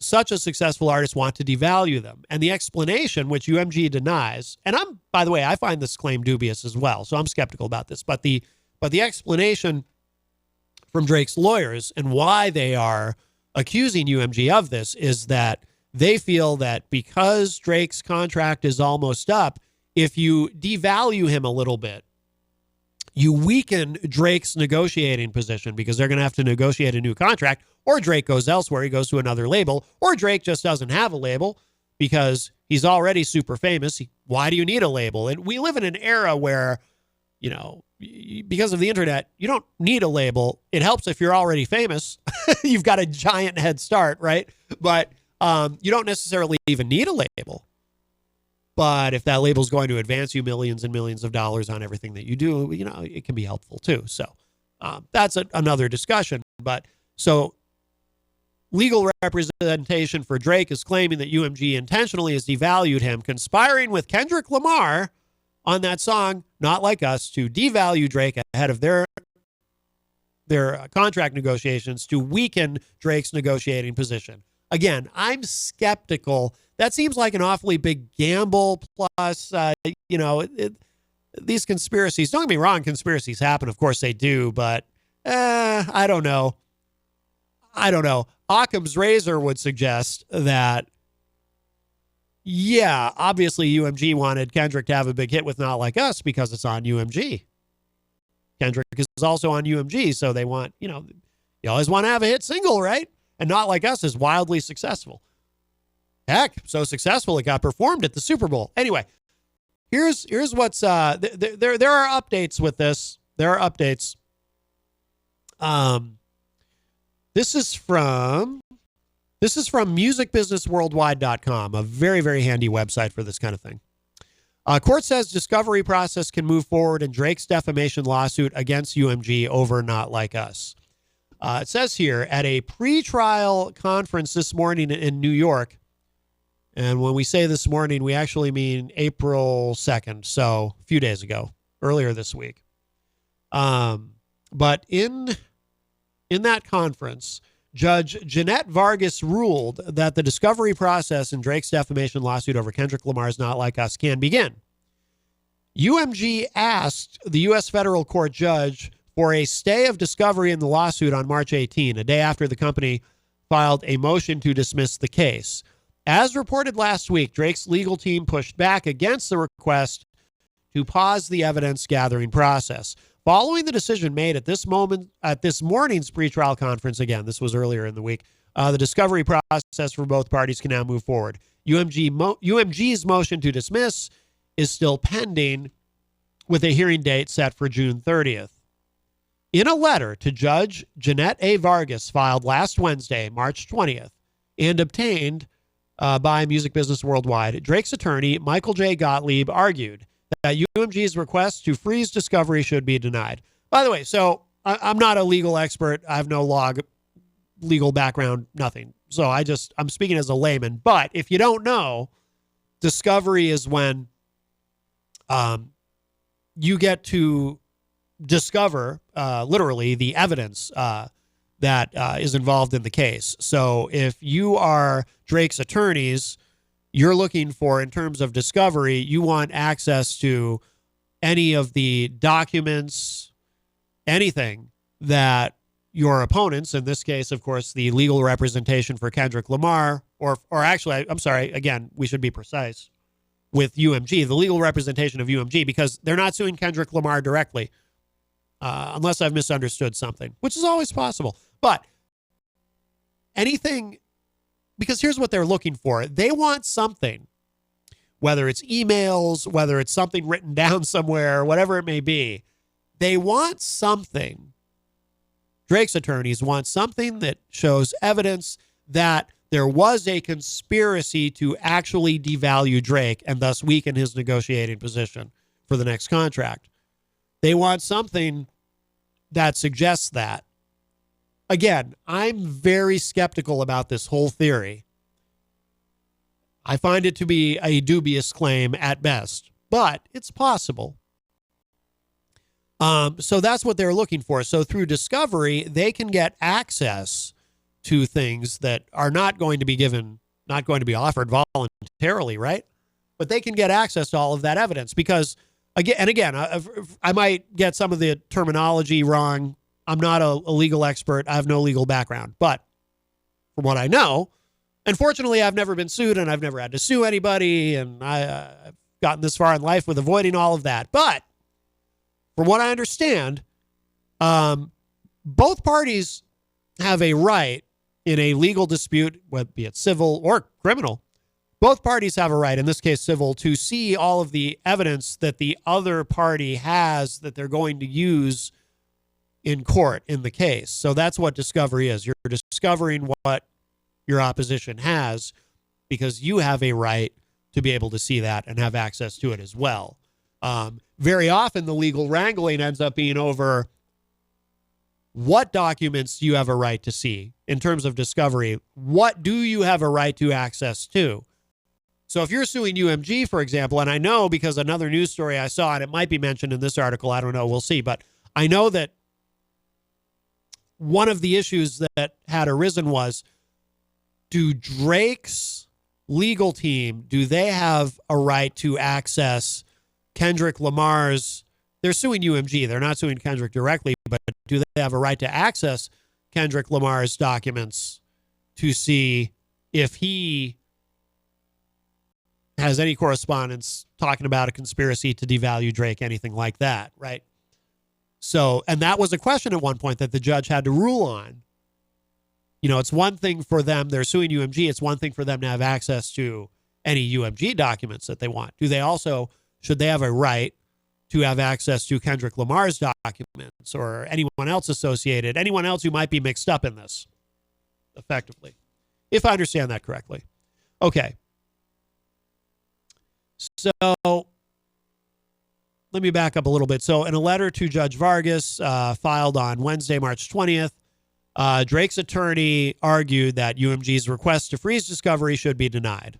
such a successful artist want to devalue them? And the explanation, which UMG denies, and by the way, I find this claim dubious as well, so I'm skeptical about this, but the explanation from Drake's lawyers and why they are accusing UMG of this is that they feel that because Drake's contract is almost up, if you devalue him a little bit, you weaken Drake's negotiating position because they're going to have to negotiate a new contract, or Drake goes elsewhere, he goes to another label, or Drake just doesn't have a label because he's already super famous. Why do you need a label? And we live in an era where, because of the internet, you don't need a label. It helps if you're already famous. You've got a giant head start, right? But you don't necessarily even need a label. But if that label is going to advance you millions and millions of dollars on everything that you do, it can be helpful too. So that's another discussion. But so legal representation for Drake is claiming that UMG intentionally has devalued him, conspiring with Kendrick Lamar on that song, Not Like Us, to devalue Drake ahead of their contract negotiations to weaken Drake's negotiating position. Again, I'm skeptical. That seems like an awfully big gamble. Plus, these conspiracies, don't get me wrong, conspiracies happen. Of course they do, but I don't know. Occam's razor would suggest that, yeah, obviously UMG wanted Kendrick to have a big hit with Not Like Us because it's on UMG. Kendrick is also on UMG, so they want, you always want to have a hit single, right? And Not Like Us is wildly successful. Heck, so successful it got performed at the Super Bowl. Anyway, here's what's there are updates with this. There are updates. This is from musicbusinessworldwide.com, a very, very handy website for this kind of thing. Court says discovery process can move forward in Drake's defamation lawsuit against UMG over Not Like Us. It says here, at a pre-trial conference this morning in New York, and when we say this morning, we actually mean April 2nd, so a few days ago, earlier this week. But in that conference, Judge Jeanette Vargas ruled that the discovery process in Drake's defamation lawsuit over Kendrick Lamar's Not Like Us can begin. UMG asked the U.S. federal court judge for a stay of discovery in the lawsuit on March 18, a day after the company filed a motion to dismiss the case. As reported last week, Drake's legal team pushed back against the request to pause the evidence gathering process. Following the decision made at this morning's pretrial conference, again, this was earlier in the week, the discovery process for both parties can now move forward. UMG's motion to dismiss is still pending, with a hearing date set for June 30th. In a letter to Judge Jeanette A. Vargas filed last Wednesday, March 20th, and obtained by Music Business Worldwide, Drake's attorney, Michael J. Gottlieb, argued that UMG's request to freeze discovery should be denied. By the way, so I'm not a legal expert. I have no legal background, nothing. So I'm speaking as a layman. But if you don't know, discovery is when you get to discover, literally, the evidence that is involved in the case. So if you are Drake's attorneys, you're looking for, in terms of discovery, you want access to any of the documents, anything that your opponents, in this case, of course, the legal representation for Kendrick Lamar, or actually, I'm sorry, again, we should be precise, with UMG, the legal representation of UMG, because they're not suing Kendrick Lamar directly. unless I've misunderstood something, which is always possible. But anything, because here's what they're looking for. They want something, whether it's emails, whether it's something written down somewhere, whatever it may be. They want something. Drake's attorneys want something that shows evidence that there was a conspiracy to actually devalue Drake and thus weaken his negotiating position for the next contract. They want something that suggests that. Again, I'm very skeptical about this whole theory. I find it to be a dubious claim at best, but it's possible. So that's what they're looking for. So through discovery, they can get access to things that are not going to be given, not going to be offered voluntarily, right? But they can get access to all of that evidence because, again, I might get some of the terminology wrong. I'm not a legal expert. I have no legal background. But from what I know, and fortunately, I've never been sued and I've never had to sue anybody. And I've gotten this far in life with avoiding all of that. But from what I understand, both parties have a right in a legal dispute, whether be it civil or criminal. Both parties have a right, in this case civil, to see all of the evidence that the other party has that they're going to use in court in the case. So that's what discovery is. You're discovering what your opposition has because you have a right to be able to see that and have access to it as well. Very often the legal wrangling ends up being over what documents do you have a right to see in terms of discovery. What do you have a right to access to? So if you're suing UMG, for example, and I know because another news story I saw, and it might be mentioned in this article, I don't know, we'll see, but I know that one of the issues that had arisen was, do Drake's legal team, do they have a right to access Kendrick Lamar's, they're suing UMG, they're not suing Kendrick directly, but do they have a right to access Kendrick Lamar's documents to see if he has any correspondence talking about a conspiracy to devalue Drake, anything like that, right? So, and that was a question at one point that the judge had to rule on. You know, it's one thing for them, they're suing UMG, it's one thing for them to have access to any UMG documents that they want. Do they also, should they have a right to have access to Kendrick Lamar's documents or anyone else associated, anyone else who might be mixed up in this, effectively, if I understand that correctly. Okay. So let me back up a little bit. So in a letter to Judge Vargas filed on Wednesday, March 20th, Drake's attorney argued that UMG's request to freeze discovery should be denied.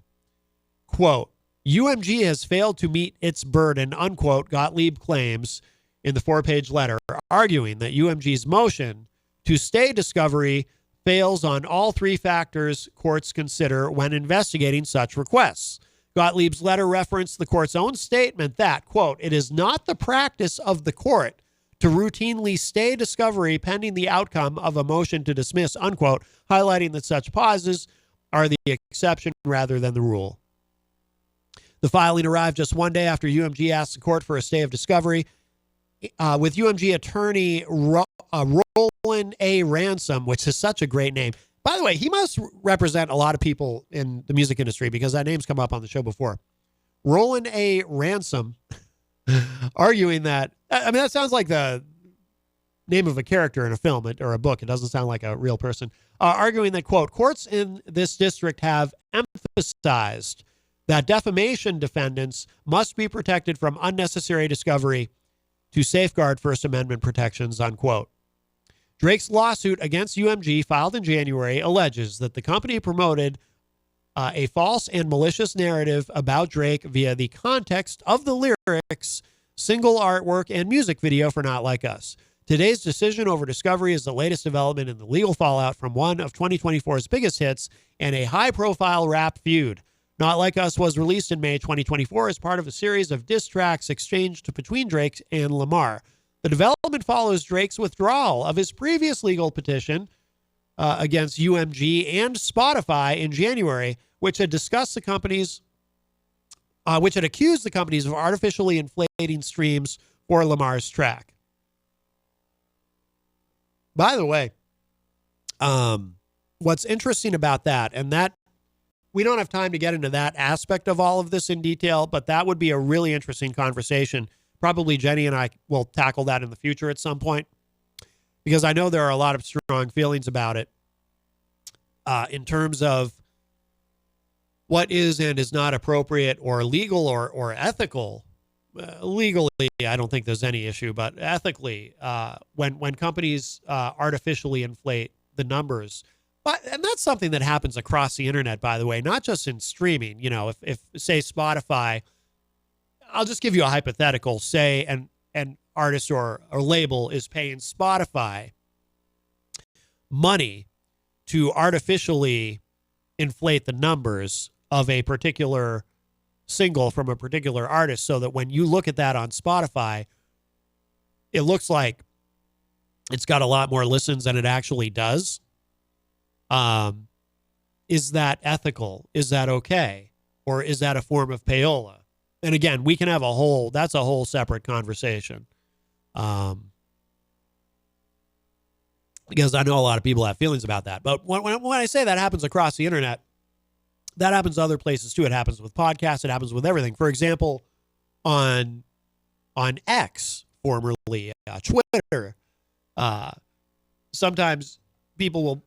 Quote, UMG has failed to meet its burden, unquote, Gottlieb claims in the 4-page letter, arguing that UMG's motion to stay discovery fails on all three factors courts consider when investigating such requests. Gottlieb's letter referenced the court's own statement that, quote, it is not the practice of the court to routinely stay discovery pending the outcome of a motion to dismiss, unquote, highlighting that such pauses are the exception rather than the rule. The filing arrived just one day after UMG asked the court for a stay of discovery. With UMG attorney Roland A. Ransom, which is such a great name. By the way, he must represent a lot of people in the music industry because that name's come up on the show before. Roland A. Ransom arguing that, I mean, that sounds like the name of a character in a film or a book. It doesn't sound like a real person. Arguing that, quote, courts in this district have emphasized that defamation defendants must be protected from unnecessary discovery to safeguard First Amendment protections, unquote. Drake's lawsuit against UMG, filed in January, alleges that the company promoted a false and malicious narrative about Drake via the context of the lyrics, single artwork, and music video for Not Like Us. Today's decision over discovery is the latest development in the legal fallout from one of 2024's biggest hits and a high-profile rap feud. Not Like Us was released in May 2024 as part of a series of diss tracks exchanged between Drake and Lamar. The development follows Drake's withdrawal of his previous legal petition against UMG and Spotify in January, which had discussed the companies, which had accused the companies of artificially inflating streams for Lamar's track. By the way, what's interesting about that, and that we don't have time to get into that aspect of all of this in detail, but that would be a really interesting conversation. Probably Jenny and I will tackle that in the future at some point, because I know there are a lot of strong feelings about it in terms of what is and is not appropriate or legal or ethical. Legally, I don't think there's any issue, but ethically, when companies artificially inflate the numbers. And that's something that happens across the internet, by the way, not just in streaming. You know, if say Spotify, I'll just give you a hypothetical, say an artist or label is paying Spotify money to artificially inflate the numbers of a particular single from a particular artist, so that when you look at that on Spotify, it looks like it's got a lot more listens than it actually does. Is that ethical? Is that okay? Or is that a form of payola? And again, we can have that's a whole separate conversation. Because I know a lot of people have feelings about that. But when I say that happens across the internet, that happens other places too. It happens with podcasts. It happens with everything. For example, on X, formerly Twitter, sometimes people will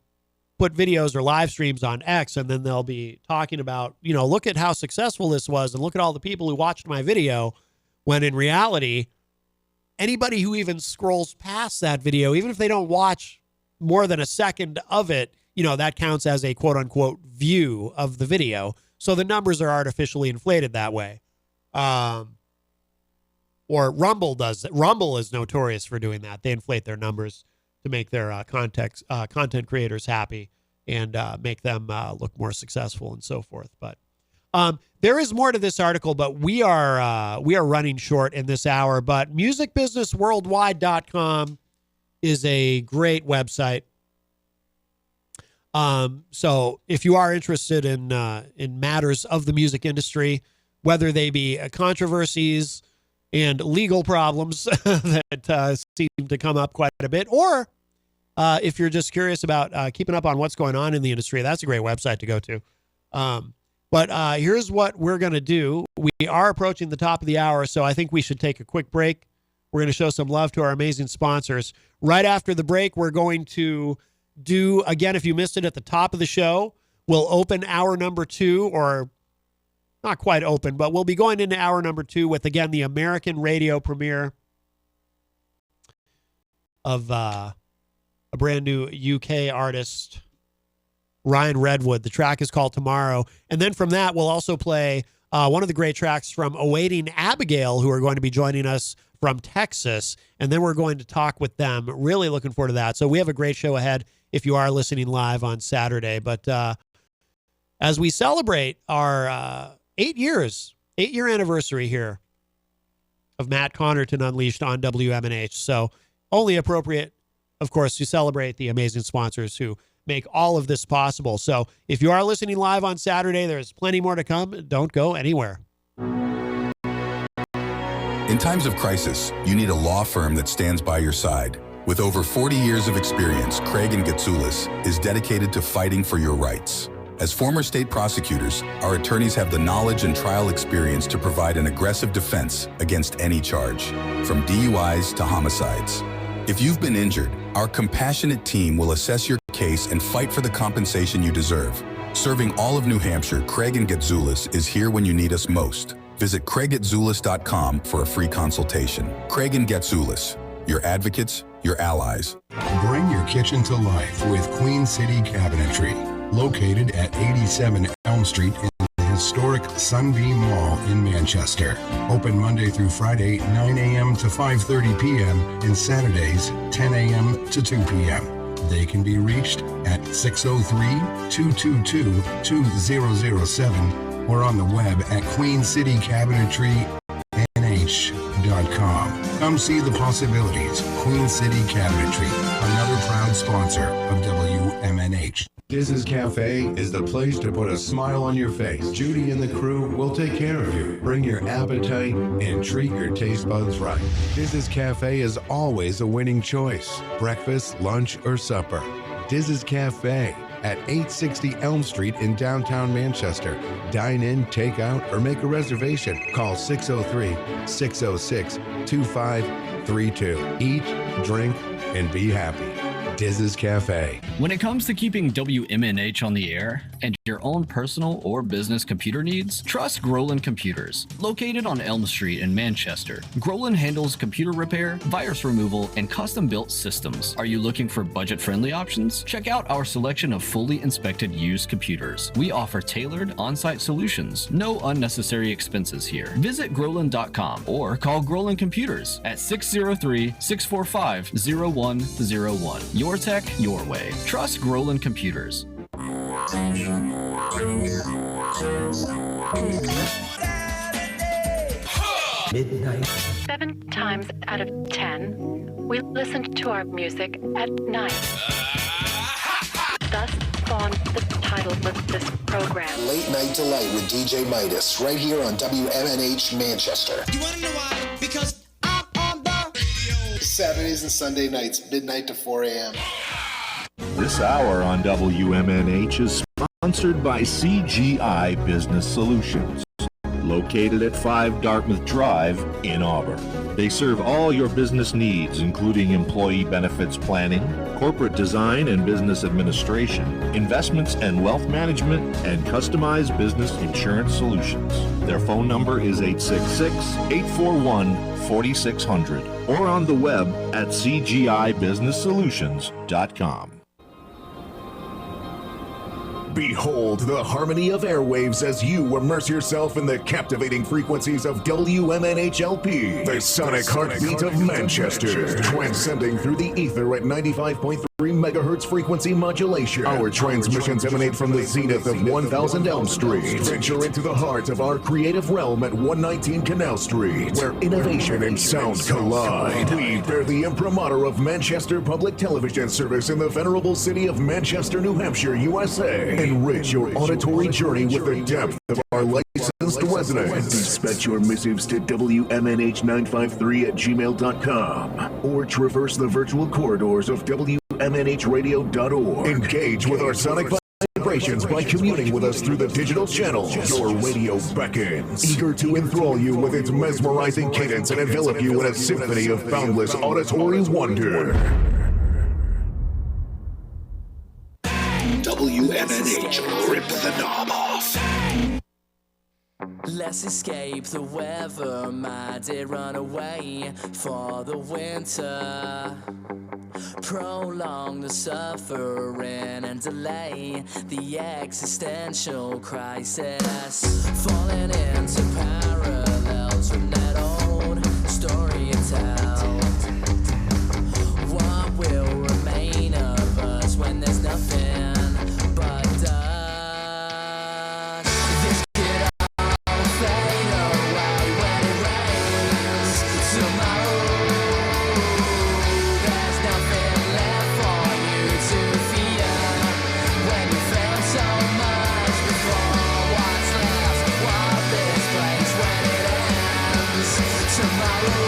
put videos or live streams on X, and then they'll be talking about, look at how successful this was, and look at all the people who watched my video, when in reality, anybody who even scrolls past that video, even if they don't watch more than a second of it, that counts as a quote unquote view of the video. So the numbers are artificially inflated that way. Or Rumble does that. Rumble is notorious for doing that. They inflate their numbers to make their content creators happy and make them look more successful and so forth. But there is more to this article, but we are running short in this hour. But musicbusinessworldwide.com is a great website. So if you are interested in matters of the music industry, whether they be controversies and legal problems that seem to come up quite a bit, or if you're just curious about keeping up on what's going on in the industry, that's a great website to go to. But here's what we're going to do. We are approaching the top of the hour, so I think we should take a quick break. We're going to show some love to our amazing sponsors. Right after the break, we're going to do, again, if you missed it at the top of the show, we'll open hour number 2, or not quite open, but we'll be going into hour number 2 with, again, the American radio premiere of a brand new UK artist, Ryan Redwood. The track is called Tomorrow. And then from that, we'll also play one of the great tracks from Awating, Abigail, who are going to be joining us from Texas. And then we're going to talk with them. Really looking forward to that. So we have a great show ahead if you are listening live on Saturday. But as we celebrate our 8-year anniversary here of Matt Connarton Unleashed on WMNH. So only appropriate, of course, to celebrate the amazing sponsors who make all of this possible. So if you are listening live on Saturday, there's plenty more to come. Don't go anywhere. In times of crisis, you need a law firm that stands by your side. With over 40 years of experience, Craig & Getsoulis is dedicated to fighting for your rights. As former state prosecutors, our attorneys have the knowledge and trial experience to provide an aggressive defense against any charge, from DUIs to homicides. If you've been injured, our compassionate team will assess your case and fight for the compensation you deserve. Serving all of New Hampshire, Craig & Getsoulis is here when you need us most. Visit CraigGetsoulis.com for a free consultation. Craig & Getsoulis, your advocates, your allies. Bring your kitchen to life with Queen City Cabinetry, located at 87 Elm Street in the historic Sunbeam Mall in Manchester. Open Monday through Friday, 9 a.m. to 5:30 p.m. and Saturdays, 10 a.m. to 2 p.m. They can be reached at 603-222-2007 or on the web at queencitycabinetrynh.com. Come see the possibilities. Queen City Cabinetry, another proud sponsor of WMNH. Diz's Cafe is the place to put a smile on your face. Judy and the crew will take care of you. Bring your appetite and treat your taste buds right. Diz's Cafe is always a winning choice. Breakfast, lunch, or supper. Diz's Cafe at 860 Elm Street in downtown Manchester. Dine in, take out, or make a reservation. Call 603-606-2532. Eat, drink, and be happy. Diz's Cafe. When it comes to keeping WMNH on the air and your own personal or business computer needs, trust Groland Computers. Located on Elm Street in Manchester, Groland handles computer repair, virus removal, and custom-built systems. Are you looking for budget-friendly options? Check out our selection of fully inspected used computers. We offer tailored on-site solutions. No unnecessary expenses here. Visit Groland.com or call Groland Computers at 603-645-0101. Your tech, your way. Trust Groland Computers. Midnight. 7 times out of 10, we listen to our music at night. Thus formed the title of this program. Late Night Delight with DJ Midas, right here on WMNH Manchester. You wanna know why? Because I'm on the radio. Saturdays and Sunday nights, midnight to 4 a.m. This hour on WMNH is sponsored by CGI Business Solutions, located at 5 Dartmouth Drive in Auburn. They serve all your business needs, including employee benefits planning, corporate design and business administration, investments and wealth management, and customized business insurance solutions. Their phone number is 866-841-4600 or on the web at cgibusinesssolutions.com. Behold the harmony of airwaves as you immerse yourself in the captivating frequencies of WMNHLP, the sonic heartbeat of Manchester, transcending through the ether at 95.3 megahertz frequency modulation. Our transmissions emanate from the zenith of 1000 Elm Street. Venture into the heart of our creative realm at 119 Canal Street, where innovation and sound collide. We bear the imprimatur of Manchester Public Television Service in the venerable city of Manchester, New Hampshire, USA. Enrich your auditory journey with the depth of our licensed residents. Dispatch your missives to WMNH953@gmail.com or traverse the virtual corridors of WMNHradio.org. Engage with our sonic vibrations by communing with us through the digital channels. Your radio beckons, eager to enthrall you with its mesmerizing cadence and envelop you in a symphony of boundless auditory wonder. WMNH, rip the knob off. Let's escape the weather, my dear, run away for the winter. Prolong the suffering and delay the existential crisis. Falling into parallels from that old story you tell. What will remain of us when there's nothing but dust? This could all fade away when it rains tomorrow. There's nothing left for you to fear when you felt so much before. What's left of this place when it ends tomorrow?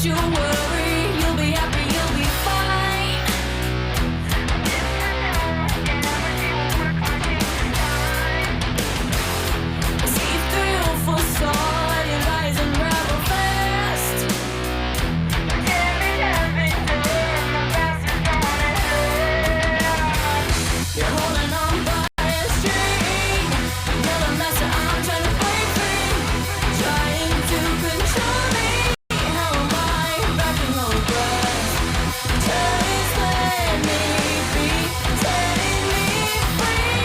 you worry, you'll be happy, you'll be fine. See through facade, you rise and rebel fast. You're holding on by a string. You're the master, I'm trying to break free. Trying to control me. How am I backing all breath? Just let me be, setting me free.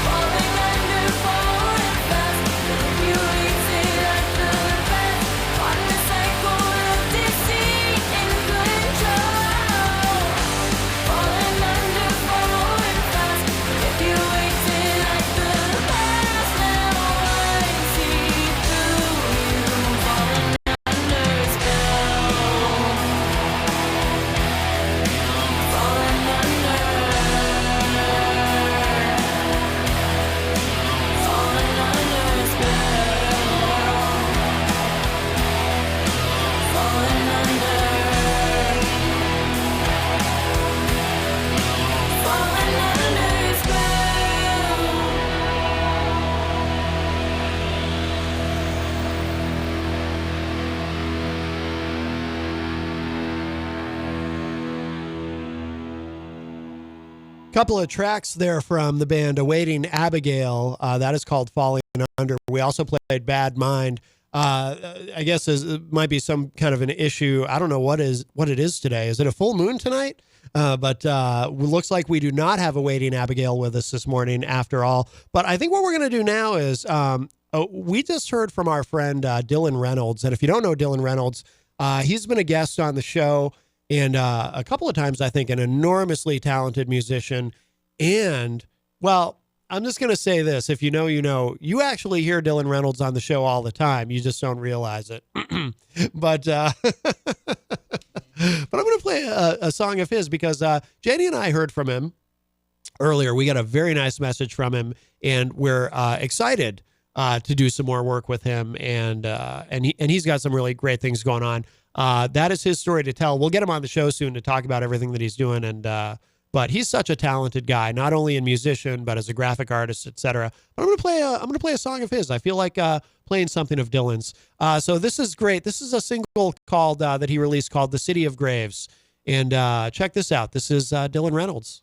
Falling under, falling fast. If you exit at the best, on the cycle of deceit and control. Falling under, falling fast. If you exit at the best, now I see through you. Falling under spell. Falling under. Falling under spell. Falling under. Falling under spell. Couple of tracks there from the band Awating, Abigail. That is called Falling Under. We also played Bad Mind. I guess it might be some kind of an issue. I don't know what it is today. Is it a full moon tonight? But it looks like we do not have Awating, Abigail with us this morning after all. But I think what we're going to do now is we just heard from our friend Dylan Reynolds. And if you don't know Dylan Reynolds, he's been a guest on the show. And a couple of times, I think, an enormously talented musician. And, well, I'm just going to say this. If you know, you know. You actually hear Dylan Reynolds on the show all the time. You just don't realize it. But I'm going to play a song of his because Jenny and I heard from him earlier. We got a very nice message from him, and we're excited to do some more work with him. And he's got some really great things going on. That is his story to tell. We'll get him on the show soon to talk about everything that he's doing. But he's such a talented guy, not only a musician, but as a graphic artist, etc. But I'm going to play a song of his. I feel like playing something of Dylan's. So this is great. This is a single called that he released called "The City of Graves." And check this out. This is Dylan Reynolds.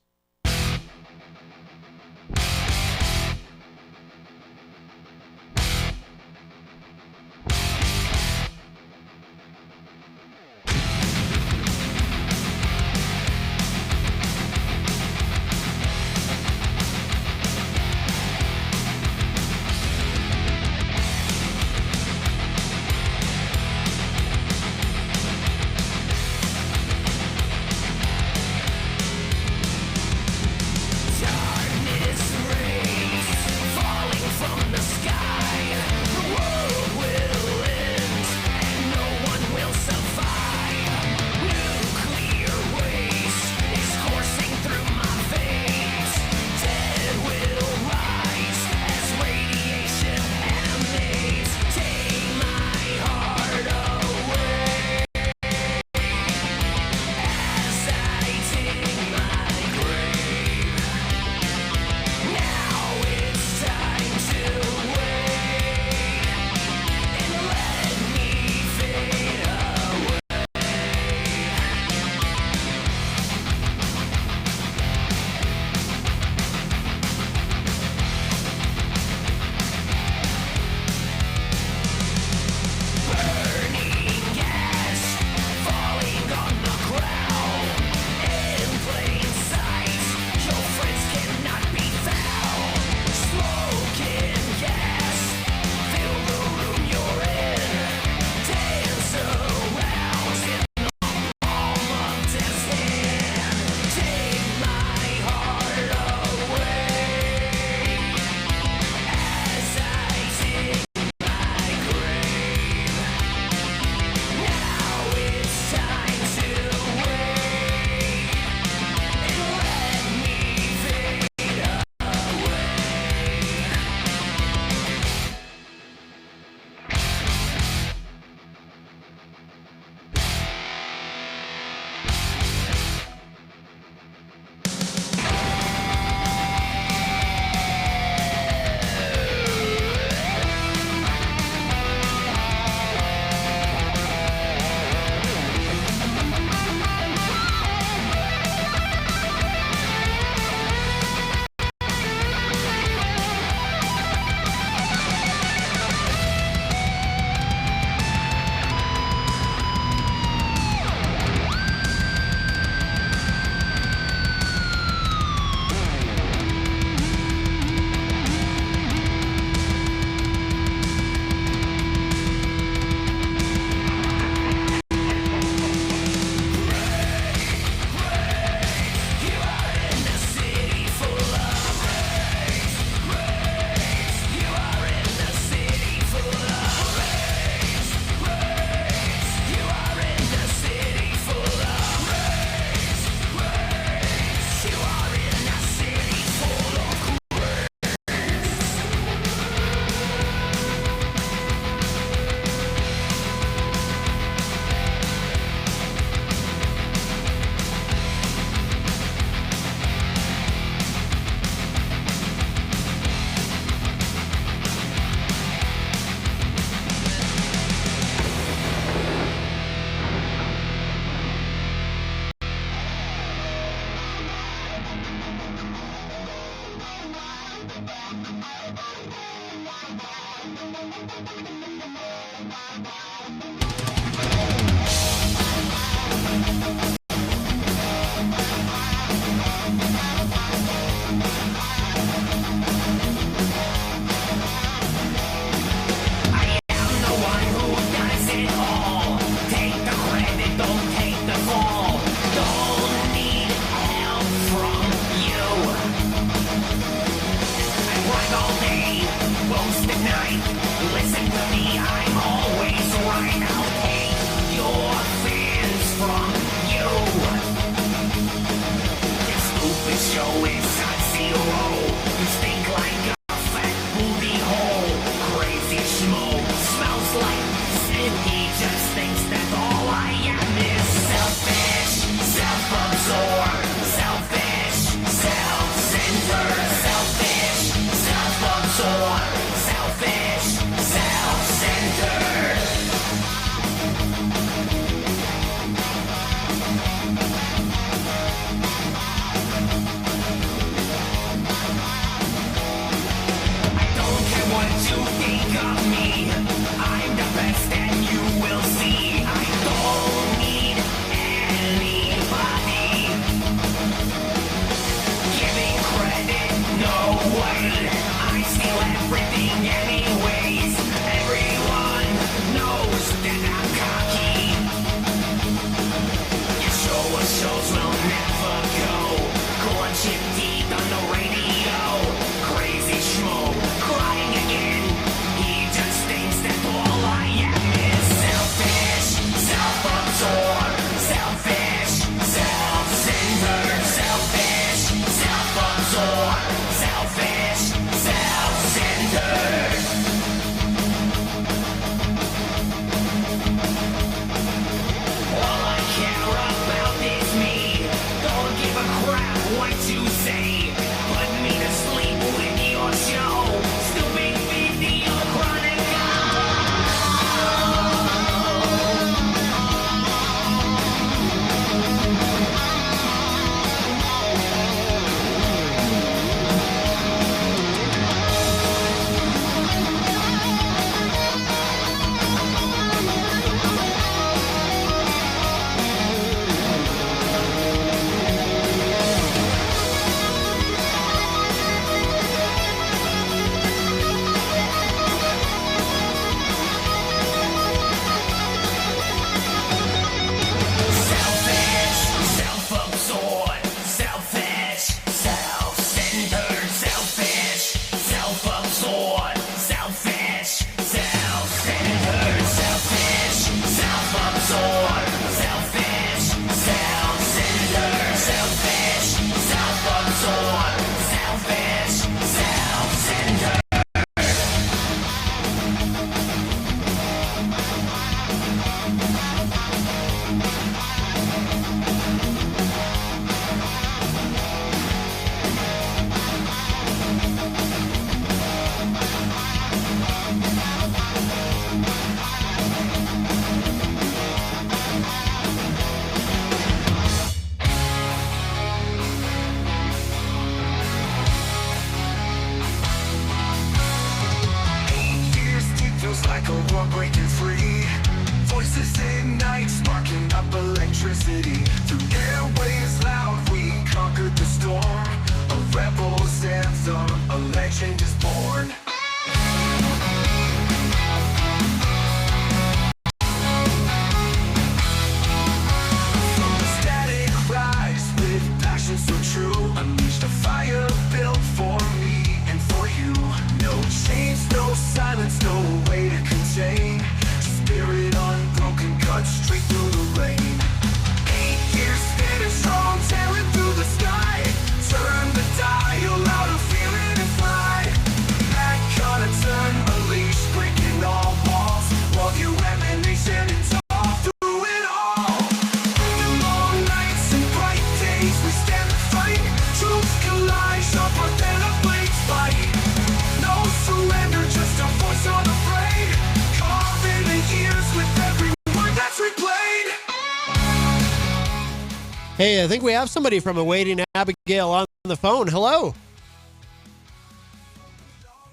Hey, I think we have somebody from Awating, Abigail, on the phone. Hello.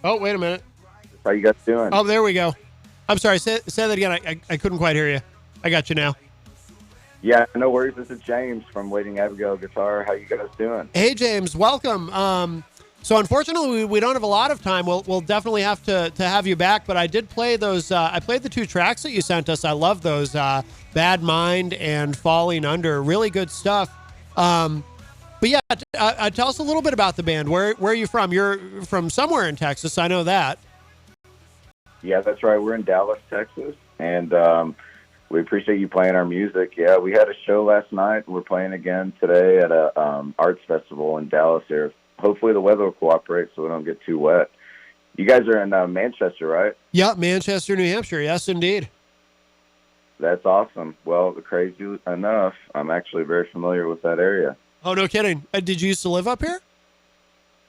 Oh, wait a minute. How you guys doing? Oh, there we go. I'm sorry. Say that again. I couldn't quite hear you. I got you now. Yeah, no worries. This is James from Waiting Abigail Guitar. How you guys doing? Hey, James. Welcome. So unfortunately, we don't have a lot of time. We'll definitely have to have you back. But I did play those. I played the 2 tracks that you sent us. I love those. Bad Mind and Falling Under. Really good stuff. But yeah, tell us a little bit about the band. Where are you from? You're from somewhere in Texas. I know that. Yeah, that's right. We're in Dallas, Texas, and we appreciate you playing our music. Yeah, we had a show last night. We're playing again today at a arts festival in Dallas here. Hopefully the weather will cooperate so we don't get too wet. You guys are in Manchester, right? Yeah, Manchester, New Hampshire. Yes, indeed. That's awesome. Well, crazy enough, I'm actually very familiar with that area. Oh, no kidding. Did you used to live up here?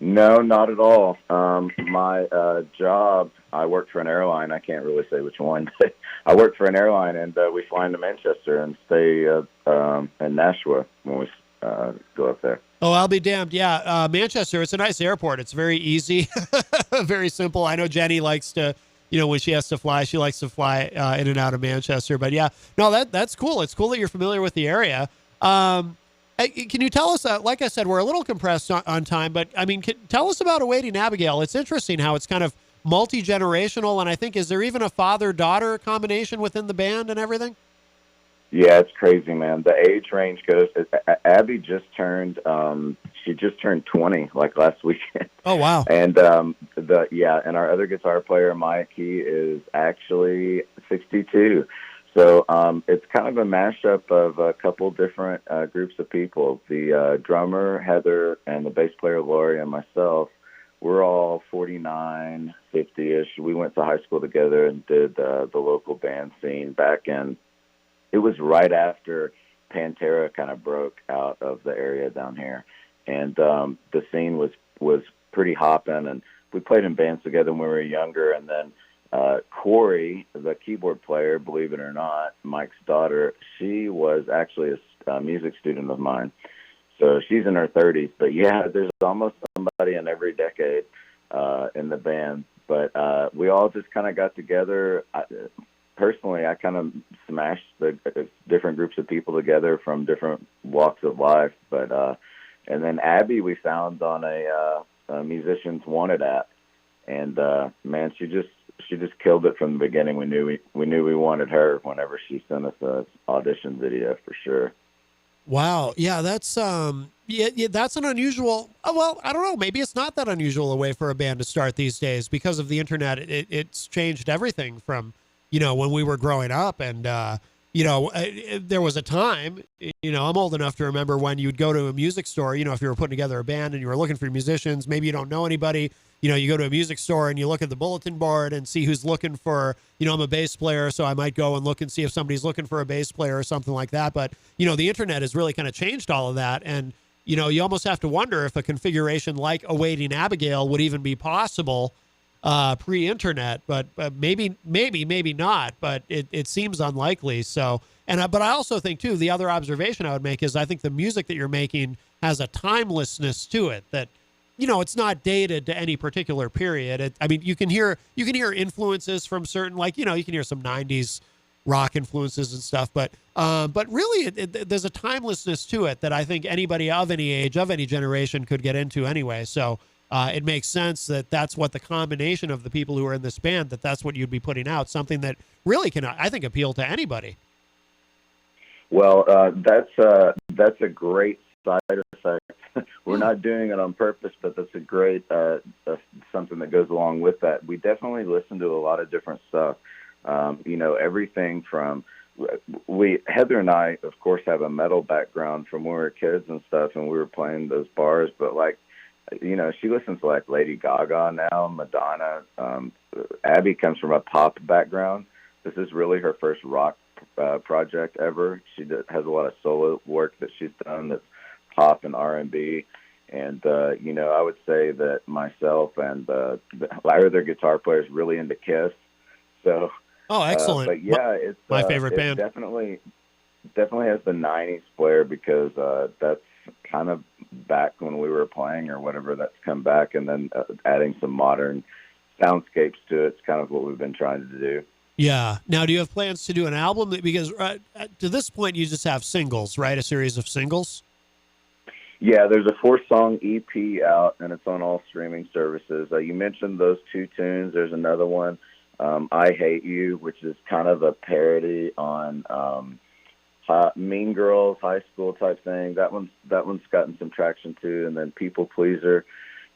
No, not at all. My job, I worked for an airline. I can't really say which one. I worked for an airline, and we fly into Manchester and stay in Nashua when we go up there. Oh, I'll be damned. Yeah, Manchester, it's a nice airport. It's very easy, very simple. I know Jenny likes to, when she has to fly, she likes to fly in and out of Manchester. But yeah, no, that's cool. It's cool that you're familiar with the area. Can you tell us, like I said, we're a little compressed on time, but I mean, tell us about Awating Abigail. It's interesting how it's kind of multi-generational, and I think, is there even a father-daughter combination within the band and everything? Yeah, it's crazy, man. The age range goes. Abby just turned. She just turned 20, like last weekend. Oh wow! And and our other guitar player, Mike, he is actually 62. So it's kind of a mashup of a couple different groups of people. The drummer Heather and the bass player Lori and myself. We're all 49, 50-ish. We went to high school together and did the local band scene back in. It was right after Pantera kind of broke out of the area down here, and the scene was pretty hopping. And we played in bands together when we were younger. And then Corey, the keyboard player, believe it or not, Mike's daughter, she was actually a music student of mine. So she's in her 30s. But yeah, there's almost somebody in every decade in the band. But we all just kind of got together. Personally, I kind of smashed the different groups of people together from different walks of life. But and then Abby we found on a Musicians Wanted app, and man, she just killed it from the beginning. We knew we wanted her whenever she sent us an audition video for sure. Wow, yeah, that's that's an unusual. Well, I don't know. Maybe it's not that unusual a way for a band to start these days because of the internet. It's changed everything from. When we were growing up, and, there was a time, I'm old enough to remember when you'd go to a music store, if you were putting together a band and you were looking for musicians, maybe you don't know anybody, you go to a music store and you look at the bulletin board and see who's looking for, I'm a bass player, so I might go and look and see if somebody's looking for a bass player or something like that. But, the internet has really kind of changed all of that. And, you almost have to wonder if a configuration like Awating Abigail would even be possible pre-internet, but maybe not, but it seems unlikely. So, but I also think too, the other observation I would make is I think the music that you're making has a timelessness to it that, it's not dated to any particular period. I mean, you can hear influences from certain, like, you can hear some 90s rock influences and stuff, but really there's a timelessness to it that I think anybody of any age, of any generation could get into anyway. So, it makes sense that that's what the combination of the people who are in this band, that's what you'd be putting out, something that really can, I think, appeal to anybody. Well, that's a great side effect. We're not doing it on purpose, but that's a great something that goes along with that. We definitely listen to a lot of different stuff. Everything from Heather and I, of course, have a metal background from when we were kids and stuff, and we were playing those bars, but like. She listens to like Lady Gaga now, Madonna. Abby comes from a pop background. This is really her first rock project ever. She has a lot of solo work that she's done that's pop and R&B. And, I would say that myself and our other guitar players really into Kiss. So, oh, excellent. But yeah, it's my favorite band. Definitely has the 90s flair because that's kind of back when we were playing or whatever, that's come back, and then adding some modern soundscapes to it's kind of what we've been trying to do. Yeah. Now, do you have plans to do an album? Because to this point, you just have singles, right? A series of singles. Yeah, there's a 4-song EP out, and it's on all streaming services. You mentioned those 2 tunes. There's another one, I Hate You, which is kind of a parody on Mean Girls, high school type thing. That one's gotten some traction too. And then People Pleaser.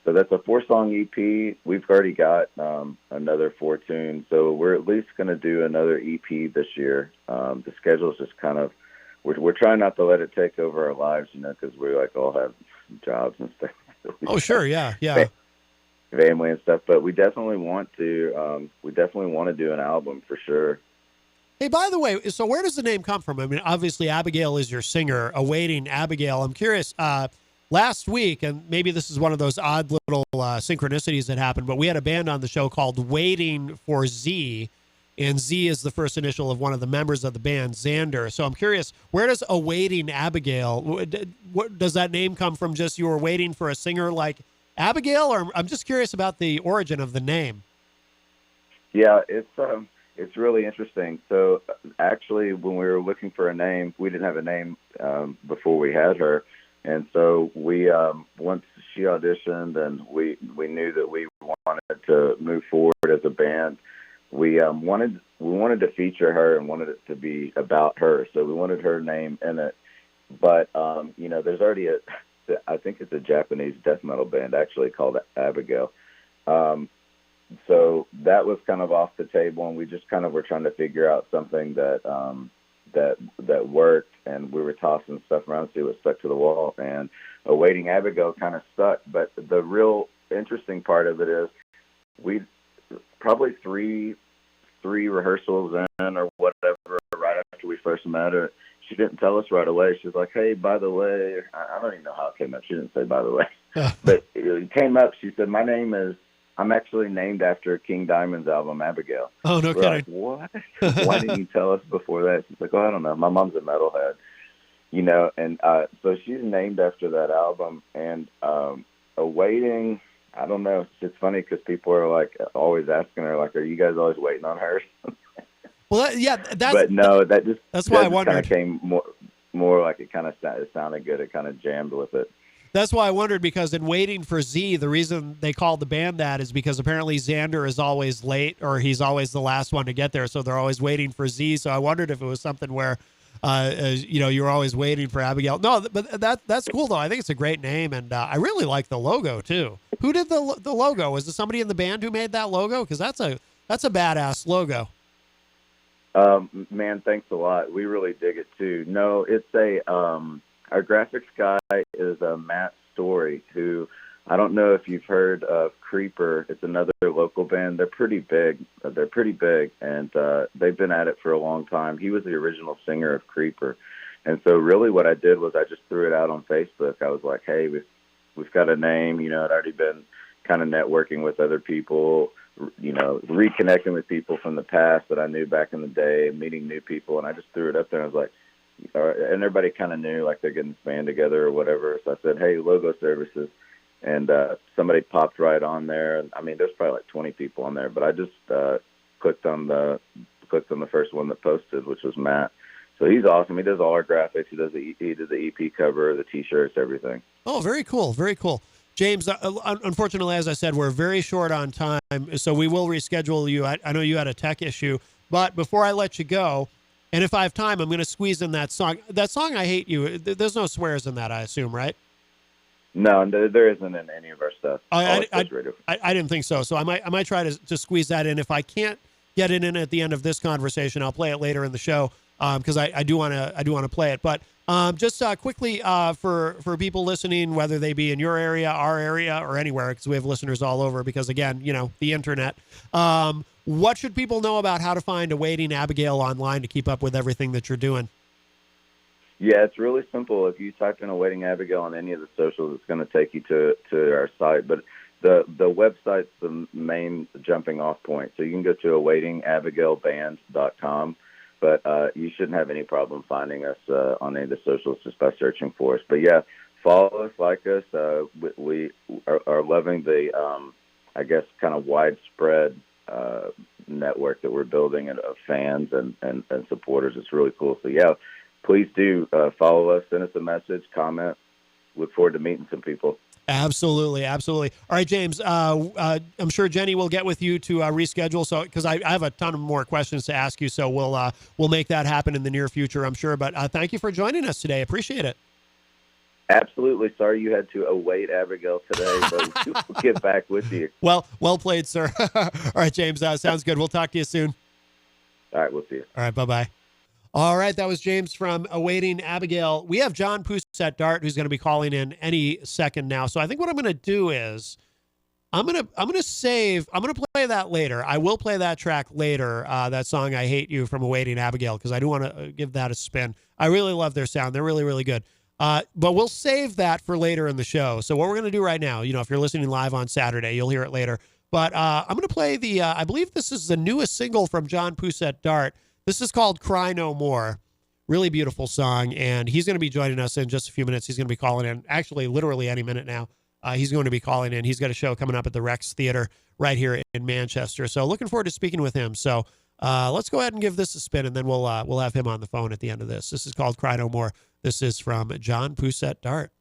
So that's a 4-song EP. We've already got another 4 tunes. So we're at least going to do another EP this year. The schedule's just kind of, we're trying not to let it take over our lives, because we all have jobs and stuff. Oh, sure. Yeah. Family and stuff. But we definitely want to do an album for sure. Hey, by the way, so where does the name come from? I mean, obviously Abigail is your singer, Awating Abigail. I'm curious, last week, and maybe this is one of those odd little synchronicities that happened, but we had a band on the show called Waiting for Z, and Z is the first initial of one of the members of the band, Xander. So I'm curious, where does Awating Abigail, what does that name come from? Just you were waiting for a singer like Abigail, or I'm just curious about the origin of the name. Yeah, it's really interesting. So actually, when we were looking for a name, we didn't have a name before we had her. And so we, once she auditioned and we knew that we wanted to move forward as a band, we wanted to feature her and wanted it to be about her. So we wanted her name in it. But, there's already I think it's a Japanese death metal band actually called Abigail. So that was kind of off the table, and we just kind of were trying to figure out something that worked, and we were tossing stuff around to see what stuck to the wall, and Awating Abigail kind of stuck. But the real interesting part of it is we probably three rehearsals in or whatever right after we first met her, she didn't tell us right away. She was like, hey, by the way, I don't even know how it came up. She didn't say by the way. But it came up. She said, I'm actually named after King Diamond's album, Abigail. Oh, no kidding. kidding. Like, what? Why didn't you tell us before that? She's like, I don't know. My mom's a metalhead, and so she's named after that album. And Awaiting, I don't know. It's funny because people are like always asking her, like, are you guys always waiting on her? Well, but no, that's why I wondered. Kind of came more like it kind of sounded good. It kind of jammed with it. That's why I wondered, because in Waiting for Z, the reason they called the band that is because apparently Xander is always late, or he's always the last one to get there, so they're always waiting for Z. So I wondered if it was something where, you're always waiting for Abigail. No, but that's cool though. I think it's a great name, and I really like the logo too. Who did the logo? Was there somebody in the band who made that logo? Because that's a badass logo. Man, thanks a lot. We really dig it too. No, it's our graphics guy is Matt Story, who I don't know if you've heard of Creeper. It's another local band. They're pretty big. And they've been at it for a long time. He was the original singer of Creeper. And so really what I did was I just threw it out on Facebook. I was like, hey, we've got a name. I'd already been kind of networking with other people, reconnecting with people from the past that I knew back in the day, meeting new people. And I just threw it up there. And I was like, and everybody kind of knew, like, they're getting this band together or whatever. So I said, hey, logo services. And somebody popped right on there. I mean, there's probably like 20 people on there, but I just clicked on the first one that posted, which was Matt. So he's awesome. He does all our graphics. He did the EP cover, the T-shirts, everything. Oh, very cool. Very cool. James, unfortunately, as I said, we're very short on time, so we will reschedule you. I know you had a tech issue, but before I let you go, and if I have time, I'm going to squeeze in that song. That song, I Hate You, there's no swears in that, I assume, right? No, there isn't in any of our stuff. I didn't think so. So I might try to squeeze that in. If I can't get it in at the end of this conversation, I'll play it later in the show, because I do want to play it. But just quickly, for people listening, whether they be in your area, our area, or anywhere, because we have listeners all over, because again, the internet. What should people know about how to find Awating Abigail online to keep up with everything that you're doing? Yeah, it's really simple. If you type in Awating Abigail on any of the socials, it's going to take you to our site. But the website's the main jumping off point. So you can go to awaitingabigailband.com. But you shouldn't have any problem finding us on any of the socials just by searching for us. But yeah, follow us, like us. We are loving the, kind of widespread network that we're building and of fans and supporters. It's really cool. So yeah, please do follow us, send us a message, comment. Look forward to meeting some people. Absolutely. All right, James, I'm sure Jenny will get with you to reschedule. So, because I have a ton of more questions to ask you, so we'll make that happen in the near future, I'm sure. But thank you for joining us today. Appreciate it. Absolutely. Sorry you had to await Abigail today, but we'll get back with you. Well played, sir. All right, James, sounds good. We'll talk to you soon. All right, we'll see you. All right, bye-bye. All right, that was James from Awating, Abigail. We have John Pousset Dart, who's going to be calling in any second now. So I think what I'm going to do is I'm going to play that later. I will play that track later, that song I Hate You from Awating, Abigail, because I do want to give that a spin. I really love their sound. They're really, really good. But we'll save that for later in the show. So what we're going to do right now, if you're listening live on Saturday, you'll hear it later. But I'm going to play I believe this is the newest single from John Pousset Dart. This is called Cry No More. Really beautiful song. And he's going to be joining us in just a few minutes. He's going to be calling in, actually, literally any minute now. He's going to be calling in. He's got a show coming up at the Rex Theater right here in Manchester. So looking forward to speaking with him. So let's go ahead and give this a spin, and then we'll have him on the phone at the end of this. This is called Cry No More. This is from John Pousset Dart.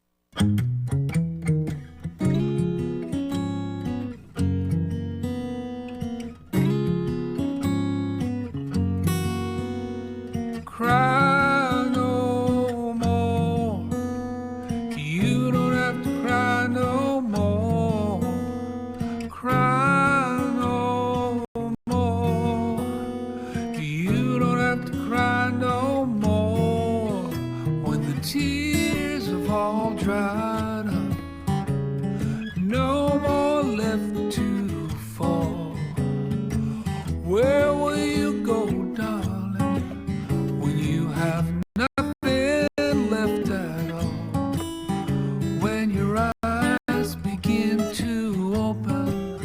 Cry no more. You don't have to cry no more. Cry no more. You don't have to cry no more. When the tears have all dried up, no more left to fall. Where will you go, darling, when you have nothing left at all? When your eyes begin to open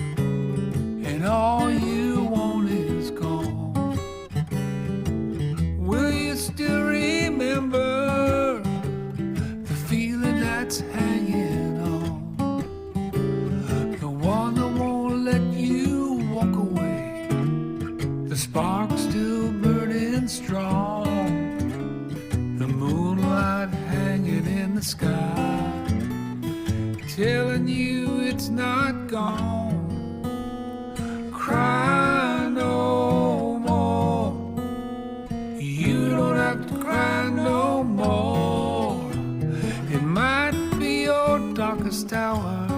and all you want is gone, will you still remember the feeling that's hanging on? The one that won't let you walk away, the spark still burning strong, the moonlight hanging in the sky, telling you it's not gone. Cry no more. You don't have to cry no more. It might be your darkest hour,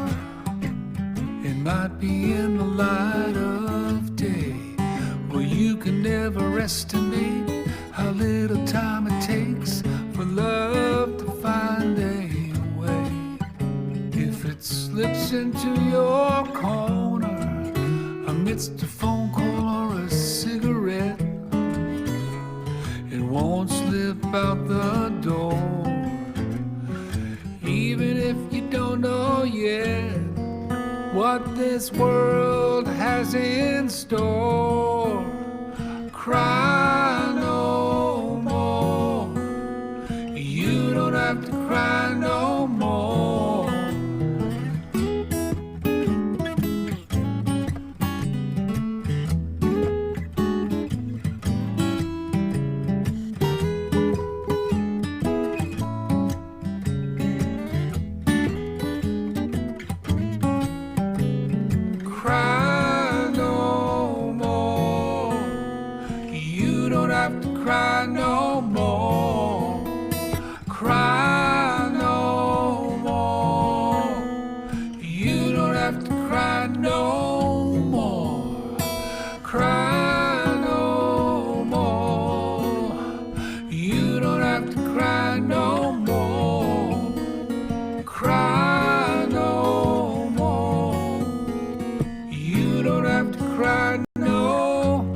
it might be in the light of day, where you can never estimate how little time it takes for love to find a way. If it slips into your corner amidst a phone call or a cigarette, it won't slip out the door, even if you don't know yet what this world has in store. Cry no more. You don't have to cry no more. Cry no more. You don't have to cry no more. Cry no more. You don't have to cry no more. Cry no more. You don't have to cry no more. Cry no more. You don't have to cry no more.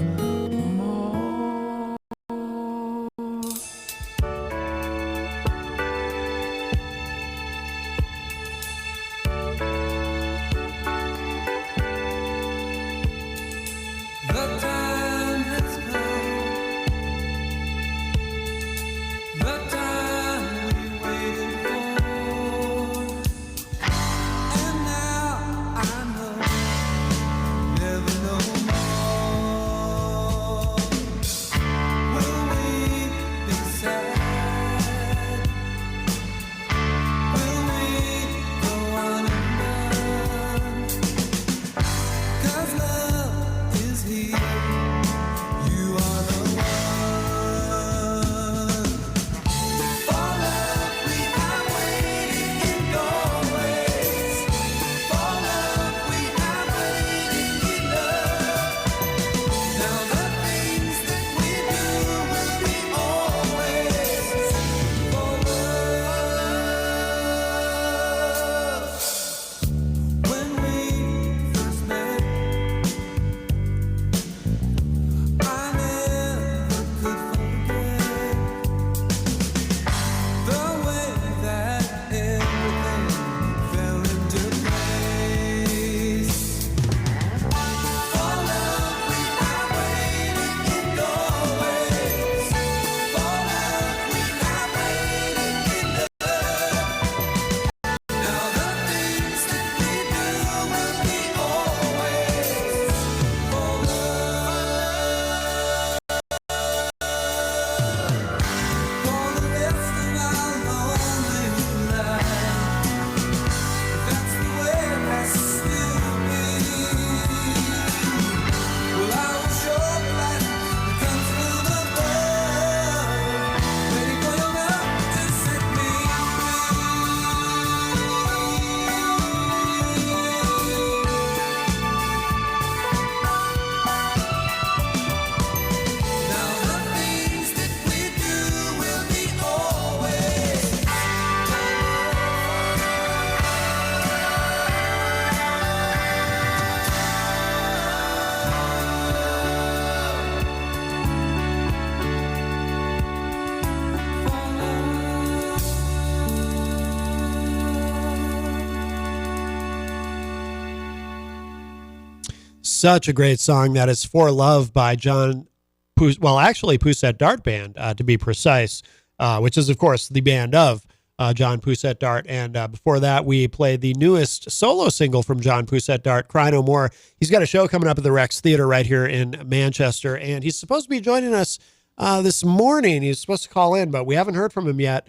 Such a great song. That is For Love by John Poussette Dart Band, to be precise, which is, of course, the band of John Poussette Dart. And before that, we played the newest solo single from John Poussette Dart, Cry No More. He's got a show coming up at the Rex Theater right here in Manchester, and he's supposed to be joining us this morning. He's supposed to call in, but we haven't heard from him yet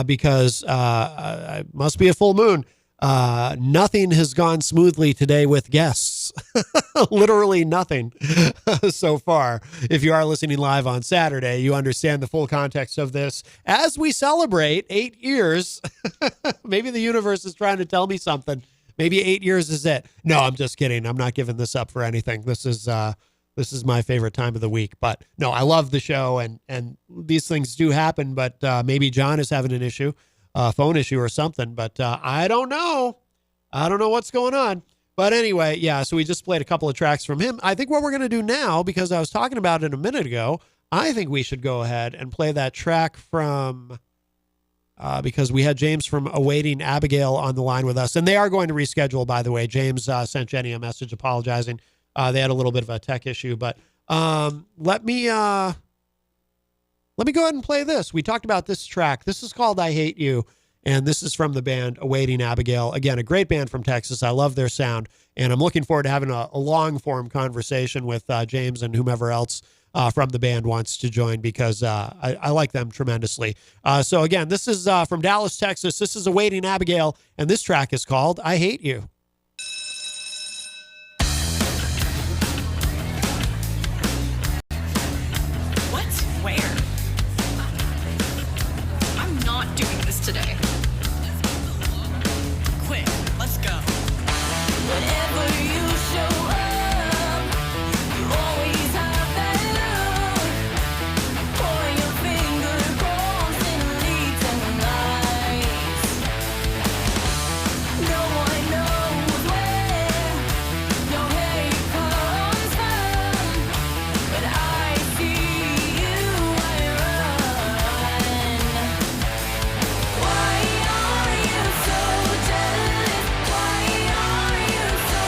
because it must be a full moon. Nothing has gone smoothly today with guests. Literally nothing so far. If you are listening live on Saturday, you understand the full context of this. As we celebrate 8 years, maybe the universe is trying to tell me something. Maybe 8 years is it. No, I'm just kidding. I'm not giving this up for anything. This is my favorite time of the week. But no, I love the show, and these things do happen, but maybe John is having an issue. Phone issue or something, but I don't know. I don't know what's going on. But anyway, yeah, so we just played a couple of tracks from him. I think what we're going to do now, because I was talking about it a minute ago, I think we should go ahead and play that track from, because we had James from Awating Abigail on the line with us, and they are going to reschedule, by the way. James sent Jenny a message apologizing. They had a little bit of a tech issue, but let me go ahead and play this. We talked about this track. This is called I Hate You, and this is from the band Awating Abigail. Again, a great band from Texas. I love their sound, and I'm looking forward to having a long-form conversation with James and whomever else from the band wants to join, because I like them tremendously. So again, this is from Dallas, Texas. This is Awating Abigail, and this track is called I Hate You. Today. Quick, let's go. Whenever you show up, you always have that look. Point your finger, constantly telling lies. No one knows where your hate comes from, but I see you, I run. Why are you so jealous? Why are you so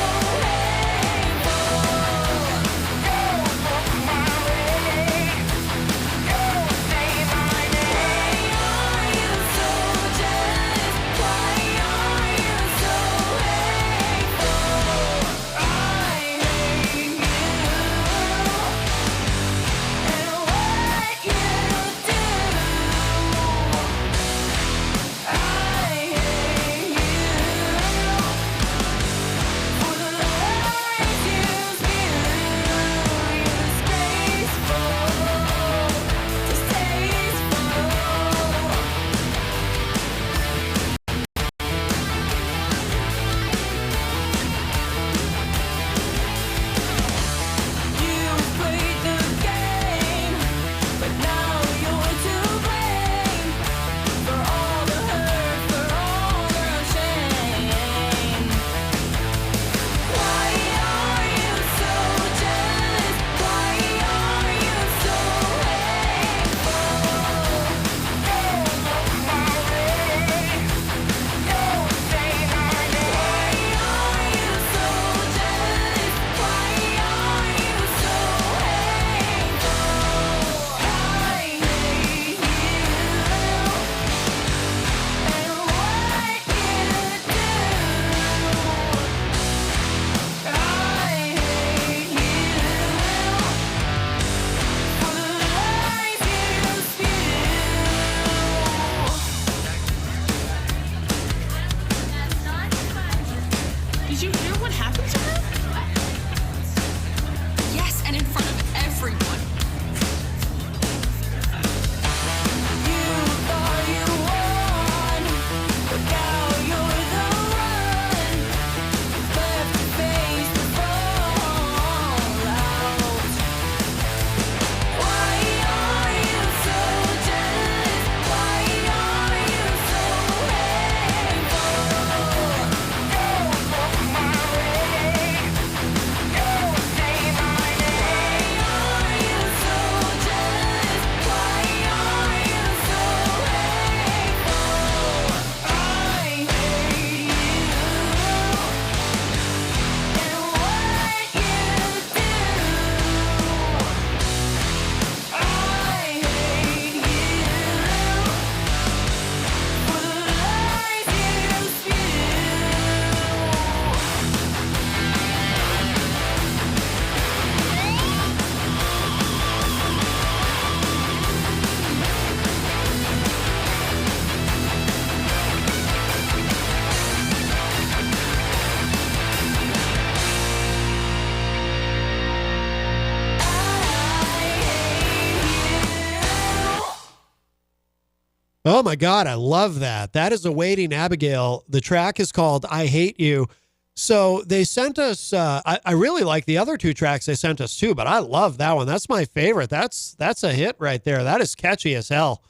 Oh my God, I love that. That is Awating, Abigail. The track is called I Hate You. So they sent us, I really like the other two tracks they sent us too, but I love that one. That's my favorite. That's a hit right there. That is catchy as hell.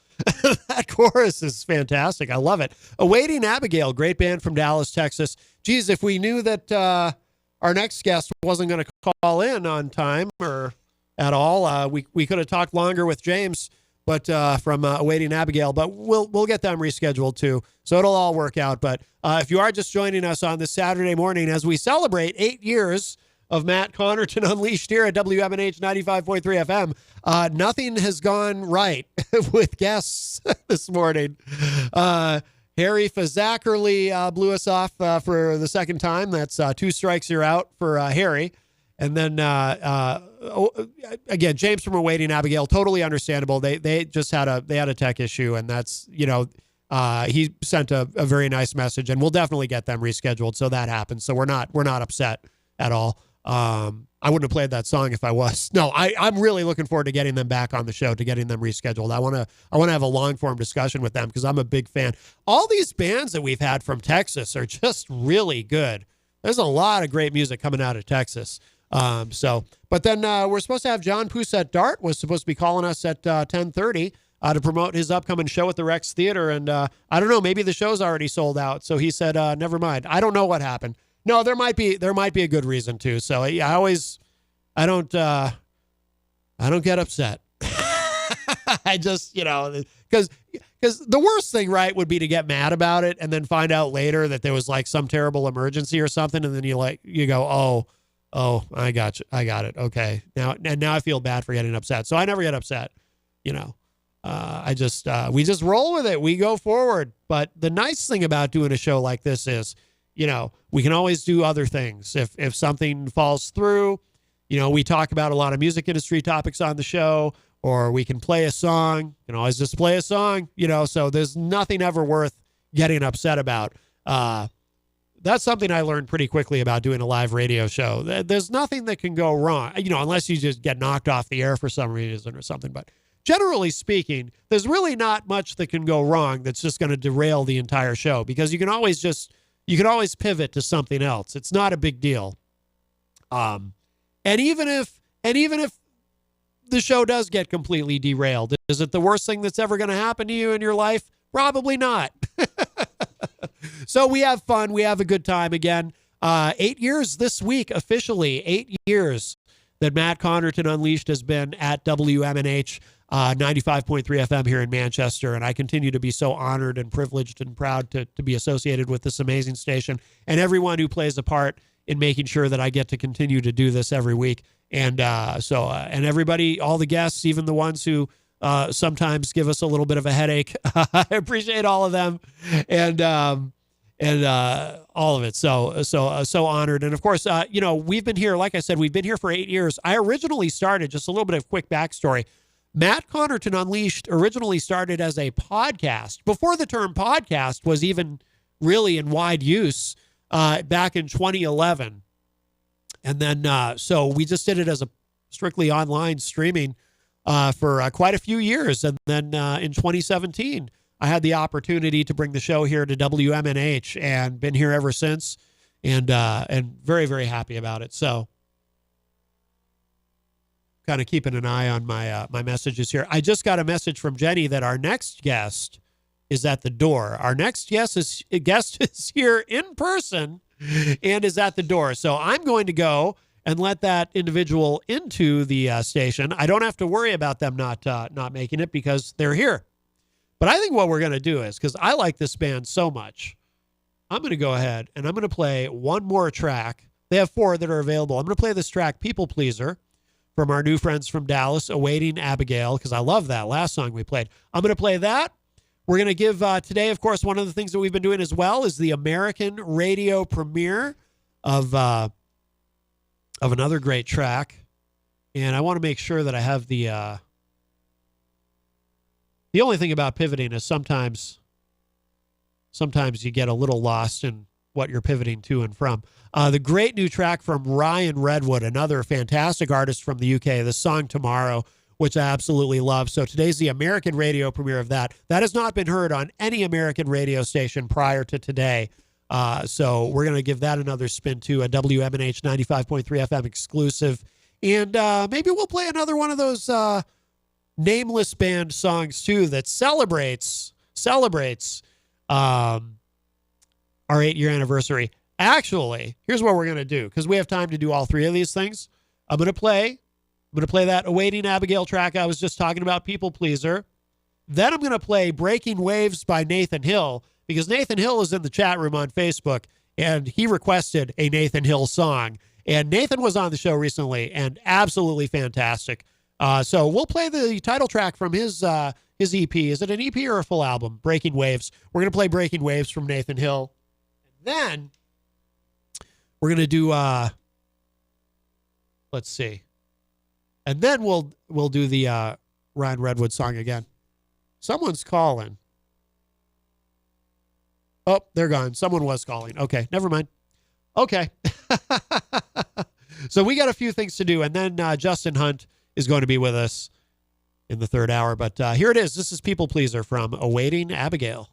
That chorus is fantastic. I love it. Awating, Abigail, great band from Dallas, Texas. Geez, if we knew that our next guest wasn't going to call in on time or at all, we could have talked longer with James, but from Awating, Abigail, but we'll get them rescheduled too. So it'll all work out. But if you are just joining us on this Saturday morning as we celebrate 8 years of Matt Connarton Unleashed here at WMNH 95.3 FM, nothing has gone right with guests this morning. Harry Fazakerly blew us off for the second time. That's 2 strikes, you're out for Harry. And then, again, James from Awating, Abigail, totally understandable. They just had a tech issue, and that's, he sent a very nice message, and we'll definitely get them rescheduled. So that happens. So we're not upset at all. I wouldn't have played that song if I was. No, I'm really looking forward to getting them back on the show, to getting them rescheduled. I want to have a long form discussion with them because I'm a big fan. All these bands that we've had from Texas are just really good. There's a lot of great music coming out of Texas. But then we're supposed to have John Poussette Dart was supposed to be calling us at 10:30 to promote his upcoming show at the Rex Theater. And I don't know, maybe the show's already sold out. So he said, never mind. I don't know what happened. No, there might be a good reason too. So I don't get upset. I just, because the worst thing, right, would be to get mad about it and then find out later that there was like some terrible emergency or something. And then you go, oh, I got you. I got it. Okay. Now I feel bad for getting upset. So I never get upset. We just roll with it. We go forward. But the nice thing about doing a show like this is, we can always do other things. If something falls through, we talk about a lot of music industry topics on the show, or we can play a song. You can always just play a song, so there's nothing ever worth getting upset about. That's something I learned pretty quickly about doing a live radio show. There's nothing that can go wrong, unless you just get knocked off the air for some reason or something. But generally speaking, there's really not much that can go wrong that's just going to derail the entire show, because you can always pivot to something else. It's not a big deal. And even if the show does get completely derailed, is it the worst thing that's ever going to happen to you in your life? Probably not. So we have fun. We have a good time again. 8 years this week, officially 8 years that Matt Connarton Unleashed has been at WMNH 95.3 FM here in Manchester. And I continue to be so honored and privileged and proud to be associated with this amazing station and everyone who plays a part in making sure that I get to continue to do this every week. And and everybody, all the guests, even the ones who sometimes give us a little bit of a headache. I appreciate all of them and all of it. So honored. And of course, we've been here, like I said, we've been here for 8 years. I originally started, just a little bit of quick backstory. Matt Connarton Unleashed originally started as a podcast before the term podcast was even really in wide use back in 2011. And then, so we just did it as a strictly online streaming for quite a few years. And then in 2017, I had the opportunity to bring the show here to WMNH and been here ever since, and very, very happy about it. So kind of keeping an eye on my messages here. I just got a message from Jenny that our next guest is at the door. Our next guest is here in person and is at the door. So I'm going to go and let that individual into the station. I don't have to worry about them not making it because they're here. But I think what we're going to do is, because I like this band so much, I'm going to go ahead and I'm going to play one more track. They have 4 that are available. I'm going to play this track, People Pleaser, from our new friends from Dallas, Awating, Abigail, because I love that last song we played. I'm going to play that. We're going to give today, of course, one of the things that we've been doing as well is the American radio premiere of another great track. And I want to make sure that I have the only thing about pivoting is sometimes you get a little lost in what you're pivoting to and from. The great new track from Ryan Redwood, another fantastic artist from the UK. The song Tomorrow which I absolutely love. So today's the American radio premiere of that. That has not been heard on any American radio station prior to today. So we're going to give that another spin too, a WMNH 95.3 FM exclusive. And maybe we'll play another one of those nameless band songs too that celebrates our 8-year anniversary. Actually, here's what we're going to do, because we have time to do all three of these things. I'm going to play that Awating Abigail track I was just talking about, People Pleaser. Then I'm going to play Breaking Waves by Nathan Hill, because Nathan Hill is in the chat room on Facebook, and he requested a Nathan Hill song. And Nathan was on the show recently, and absolutely fantastic. So we'll play the title track from his EP. Is it an EP or a full album? Breaking Waves. We're going to play Breaking Waves from Nathan Hill. And then we're going to do, let's see. And then we'll do the Ryan Redwood song again. Someone's calling. Oh, they're gone. Someone was calling. Okay, never mind. Okay. So we got a few things to do. And then Justin Hunt is going to be with us in the third hour. But here it is. This is People Pleaser from Awating Abigail.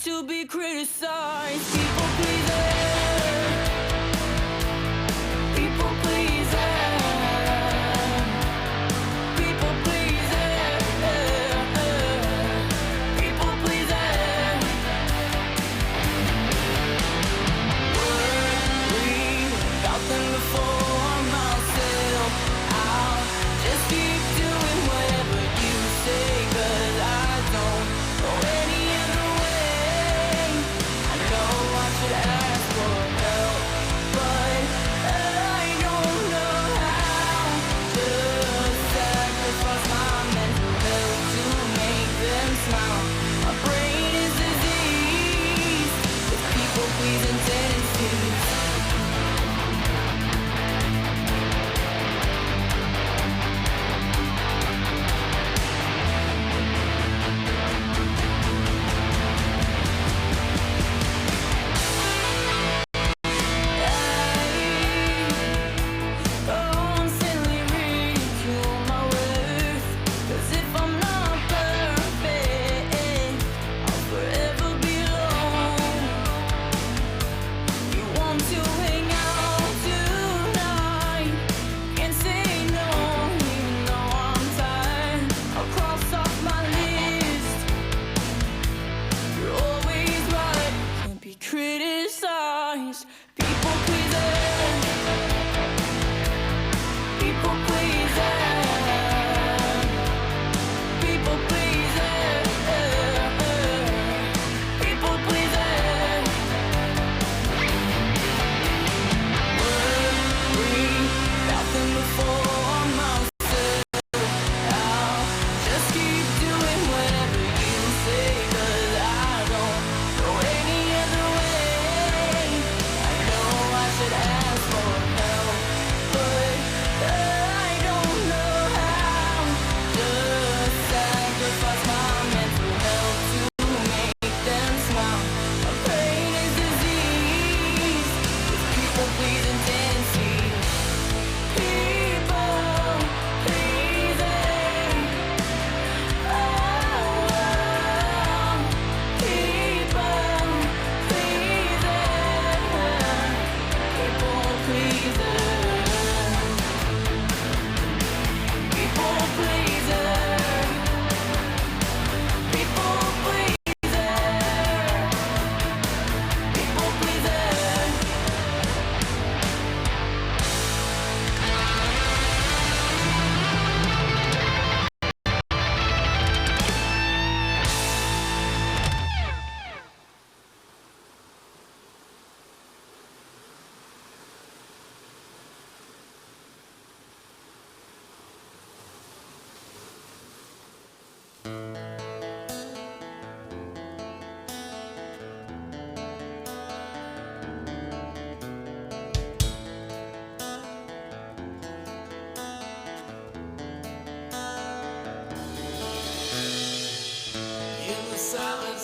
To be criticized, people pleaser, people pleaser, people pleaser, people pleaser. Worry about them before myself. I'll just keep doing whatever you say, 'cause I don't know any other way. I know I should ask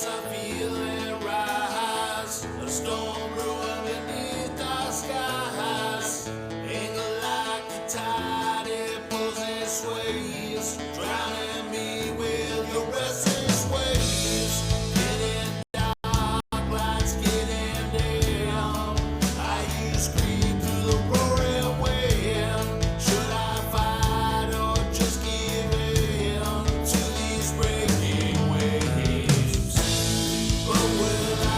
I feel it rise. A storm brewing beneath our skies. Anger like the tide, it pulls and sways, drowning me with your restless waves. Getting dark, lights getting dim. I hear you scream through the roaring wind. Should I fight or just give in to these breaking waves? But will I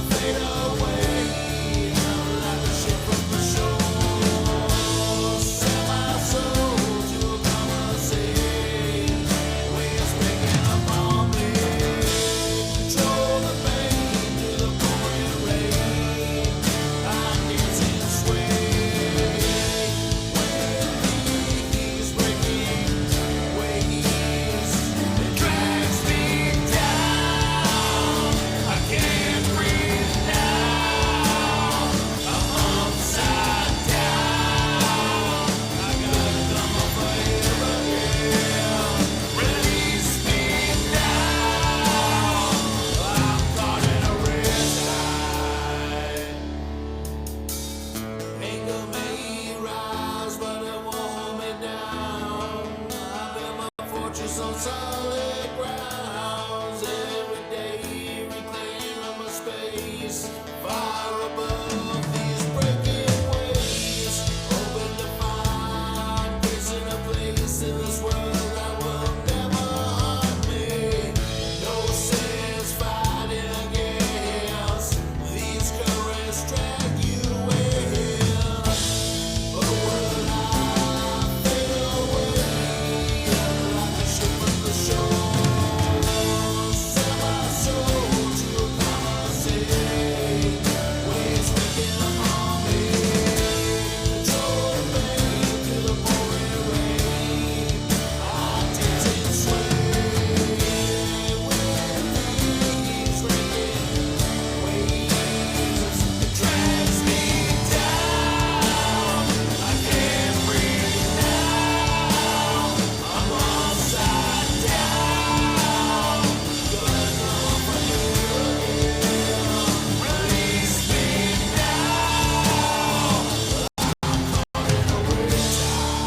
fade away like a ship from the shore? Sell my soul to a common sea. Waves breaking upon me. Control the pain to the pouring rain. I'm dancing sway. Waves breaking waves. It drags me down. I can't breathe now. I'm upside down. I gotta come up for air again. Release me now. I'm caught in a riptide. Anger may rise, but it won't hold me down. I build my fortress on solid grounds. Every day reclaiming my space, far above these breaking waves. Hoping to find grace in a place in this world that will never harm me. No sense fighting against these currents drag you in. But will I fade away like a ship from the shore? Sell my soul to a common sea. Waves breaking upon me. Control the pain to the pouring rain. I'm dancing sway. Waves breaking waves. It drags me down. I can't breathe now. I'm upside down. Gonna come for you again. Release me now. I'm caught in a riptide.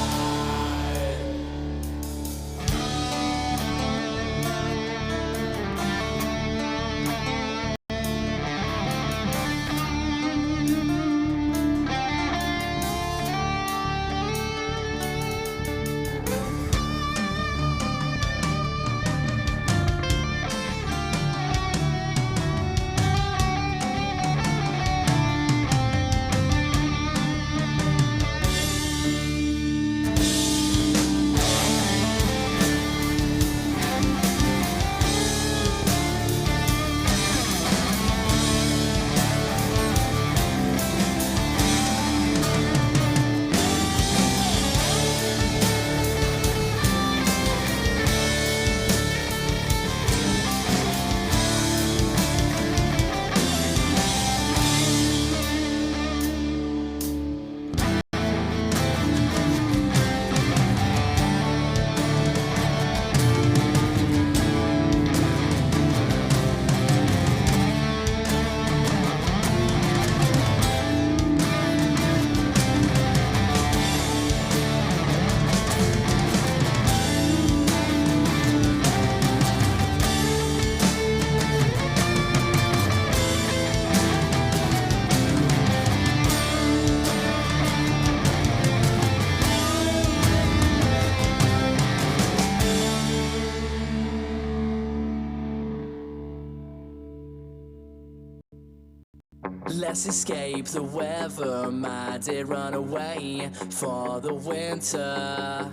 Let's escape the weather, my dear, run away for the winter.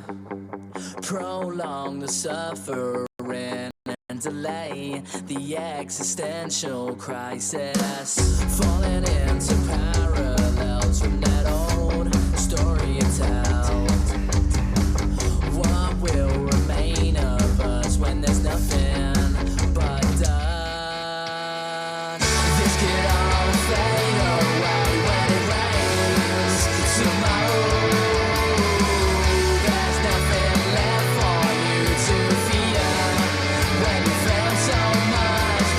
Prolong the suffering and delay the existential crisis. Falling into parallels from that old story you tell. What will remain of us when there's nothing but dust? This could all fade away when it rains tomorrow. There's nothing left for you to fear when you felt so much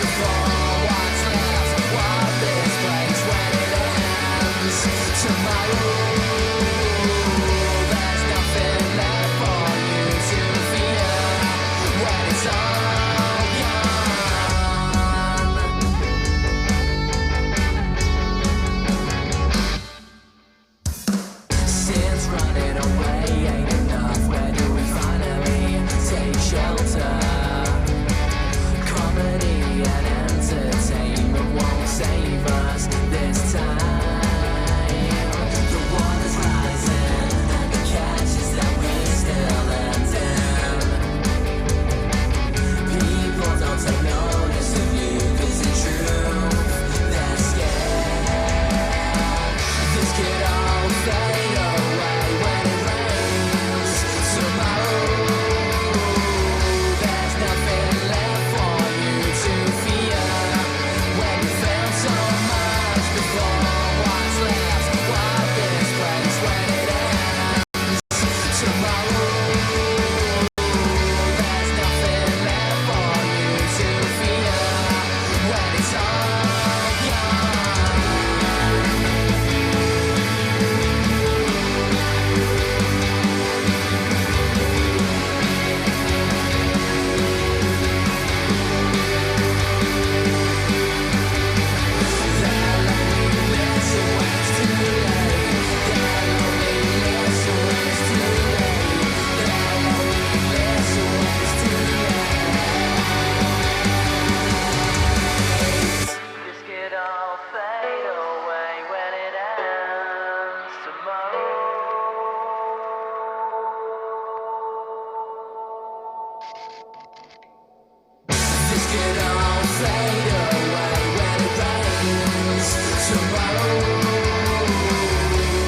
fade away when it rains tomorrow.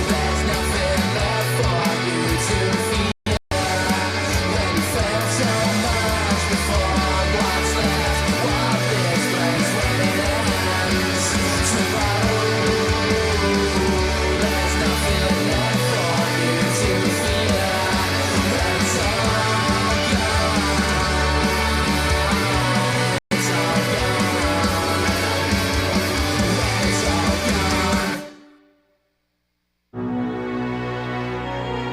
There's nothing left for you to fear when you felt so much before. What's left of this place when it ends tomorrow? There's nothing left for you to fear. It's all gone. It's all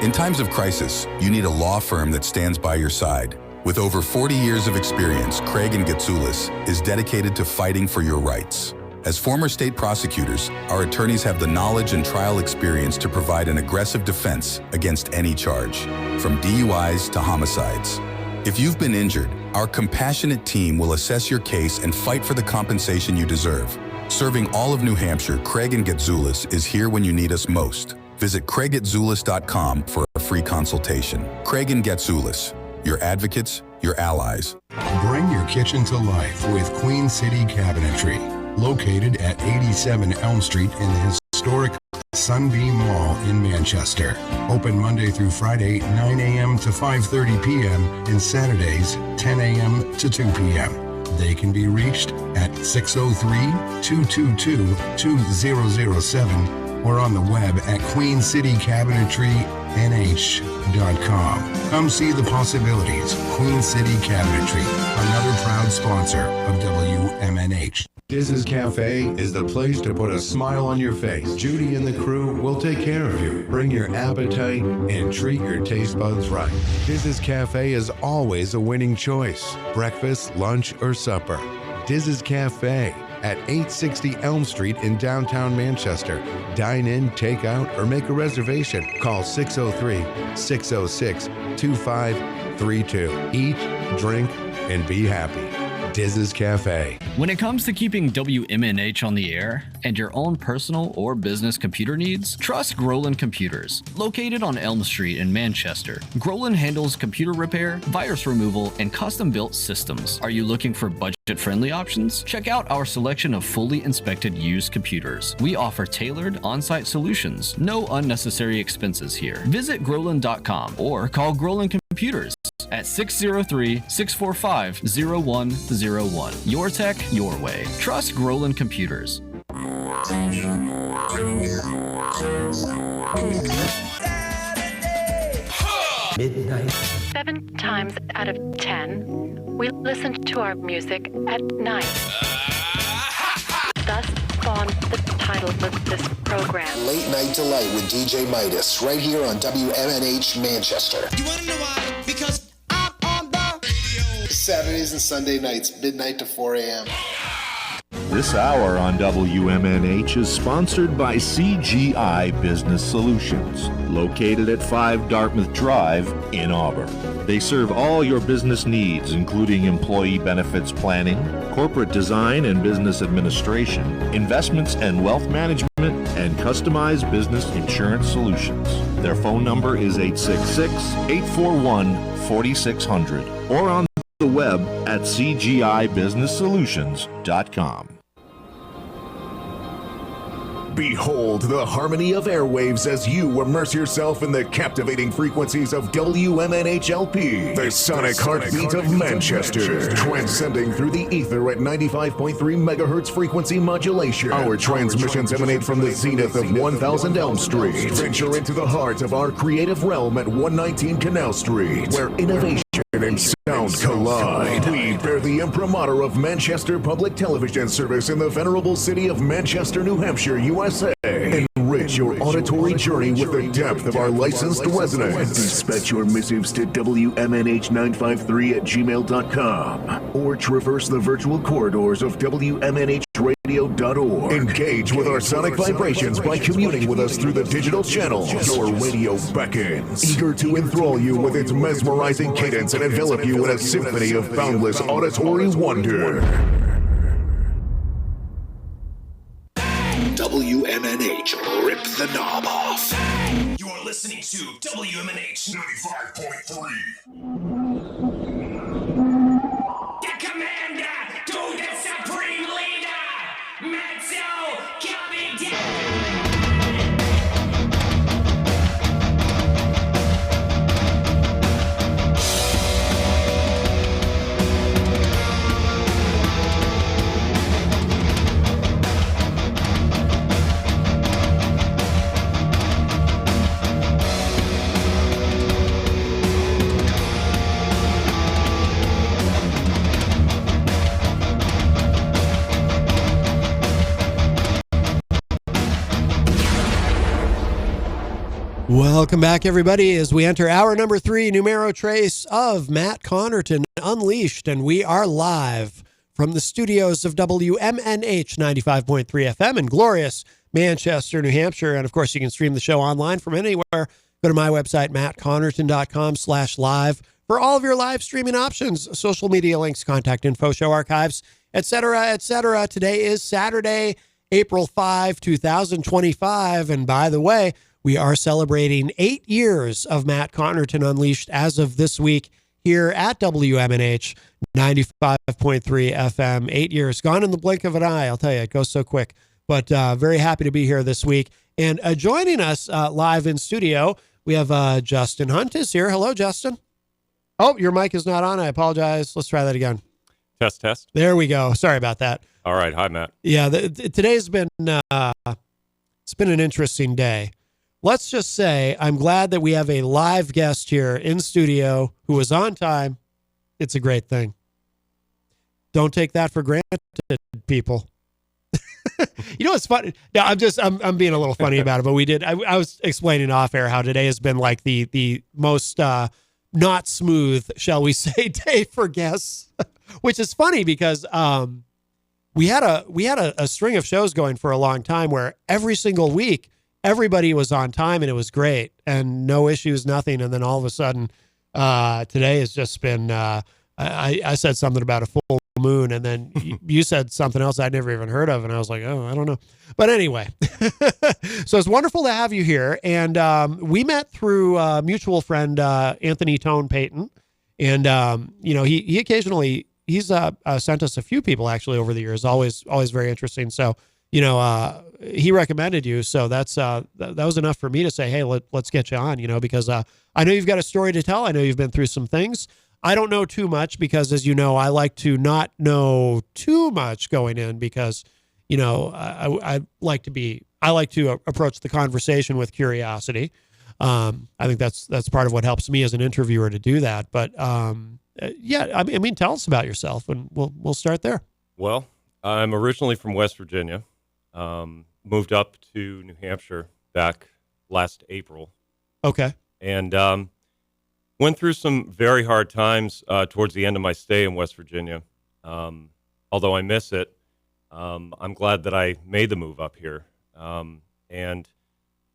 In times of crisis, you need a law firm that stands by your side. With over 40 years of experience, Craig and Getsoulis is dedicated to fighting for your rights. As former state prosecutors, our attorneys have the knowledge and trial experience to provide an aggressive defense against any charge, from DUIs to homicides. If you've been injured, our compassionate team will assess your case and fight for the compensation you deserve. Serving all of New Hampshire, Craig and Getsoulis is here when you need us most. Visit craigatzulis.com for a free consultation. Craig and Getsoulis, your advocates, your allies. Bring your kitchen to life with Queen City Cabinetry, located at 87 Elm Street in the historic Sunbeam Mall in Manchester. Open Monday through Friday, 9 a.m. to 5:30 p.m. and Saturdays, 10 a.m. to 2 p.m. They can be reached at 603-222-2007 or on the web at queencitycabinetrynh.com. Come see the possibilities. Queen City Cabinetry, another proud sponsor of WMNH. Diz's Cafe is the place to put a smile on your face. Judy and the crew will take care of you. Bring your appetite and treat your taste buds right. Diz's Cafe is always a winning choice. Breakfast, lunch, or supper. Diz's Cafe at 860 Elm Street in downtown Manchester. Dine in, take out, or make a reservation. Call 603-606-2532. Eat, drink, and be happy. Diz's Cafe. When it comes to keeping WMNH on the air and your own personal or business computer needs, trust Groland Computers. Located on Elm Street in Manchester, Groland handles computer repair, virus removal, and custom-built systems. Are you looking for budget-friendly options? Check out our selection of fully inspected used computers. We offer tailored on-site solutions. No unnecessary expenses here. Visit Groland.com or call Groland Computers at 603-645-0101. Your tech, your way. Trust Groland Computers. Midnight. 7 times out of 10, we listen to our music at night. Thus spawned the title of this program. Late Night Delight with DJ Midas, right here on WMNH Manchester. You wanna know why? Because I'm on the radio. Saturdays and Sunday nights, midnight to 4 a.m. This hour on WMNH is sponsored by CGI Business Solutions, located at 5 Dartmouth Drive in Auburn. They serve all your business needs, including employee benefits planning, corporate design and business administration, investments and wealth management, and customized business insurance solutions. Their phone number is 866-841-4600 or on the web at cgibusinesssolutions.com. Behold the harmony of airwaves as you immerse yourself in the captivating frequencies of WMNHLP, the sonic heartbeat of Manchester, transcending through the ether at 95.3 megahertz frequency modulation. Our transmissions emanate from the zenith of 1000 Elm Street. Venture into the heart of our creative realm at 119 Canal Street, where innovation and sound collide. We bear the imprimatur of Manchester Public Television Service in the venerable city of Manchester, New Hampshire, USA. Enrich your auditory journey with the depth of our licensed resonance. Dispatch your missives to WMNH953@gmail.com or traverse the virtual corridors of WMNHradio.org. Engage with our sonic vibrations by communing with us through the digital channels. Your radio beckons, eager to enthrall you with its mesmerizing cadence and envelop you in a symphony of boundless auditory wonder. WMNH, rip the knob off. You're listening to WMNH 95.3. The commander to the supreme. Welcome back, everybody, as we enter hour number 3, numero trace of Matt Connarton Unleashed, and we are live from the studios of WMNH 95.3 FM in glorious Manchester, New Hampshire. And, of course, you can stream the show online from anywhere. Go to my website, mattconnerton.com/live for all of your live streaming options, social media links, contact info, show archives, etc., etc. Today is Saturday, April 5, 2025. And by the way, we are celebrating 8 years of Matt Connarton Unleashed as of this week here at WMNH 95.3 FM. 8 years, gone in the blink of an eye. I'll tell you, it goes so quick. But very happy to be here this week. And joining us live in studio, we have Justin Hunt is here. Hello, Justin. Oh, your mic is not on. I apologize. Let's try that again. Test, test. There we go. Sorry about that. All right. Hi, Matt. Yeah, today's been it's been an interesting day. Let's just say I'm glad that we have a live guest here in studio who was on time. It's a great thing. Don't take that for granted, people. You know what's funny? No, I'm being a little funny about it, but we did. I was explaining off air how today has been like the most not smooth, shall we say, day for guests, which is funny because we had a string of shows going for a long time where every single week everybody was on time and it was great and no issues, nothing. And then all of a sudden, today has just been, I said something about a full moon and then you said something else I'd never even heard of. And I was like, oh, I don't know. But anyway, so it's wonderful to have you here. And we met through a mutual friend, Anthony Tone Payton. And, he occasionally, he's sent us a few people actually over the years, always very interesting. So, he recommended you. So that was enough for me to say, hey, let's get you on, because I know you've got a story to tell. I know you've been through some things. I don't know too much because, as you know, I like to not know too much going in because, I like to approach the conversation with curiosity. I think that's part of what helps me as an interviewer to do that. But tell us about yourself and we'll start there. Well, I'm originally from West Virginia. Moved up to New Hampshire back last April. Okay. And went through some very hard times towards the end of my stay in West Virginia. Although I miss it, I'm glad that I made the move up here. And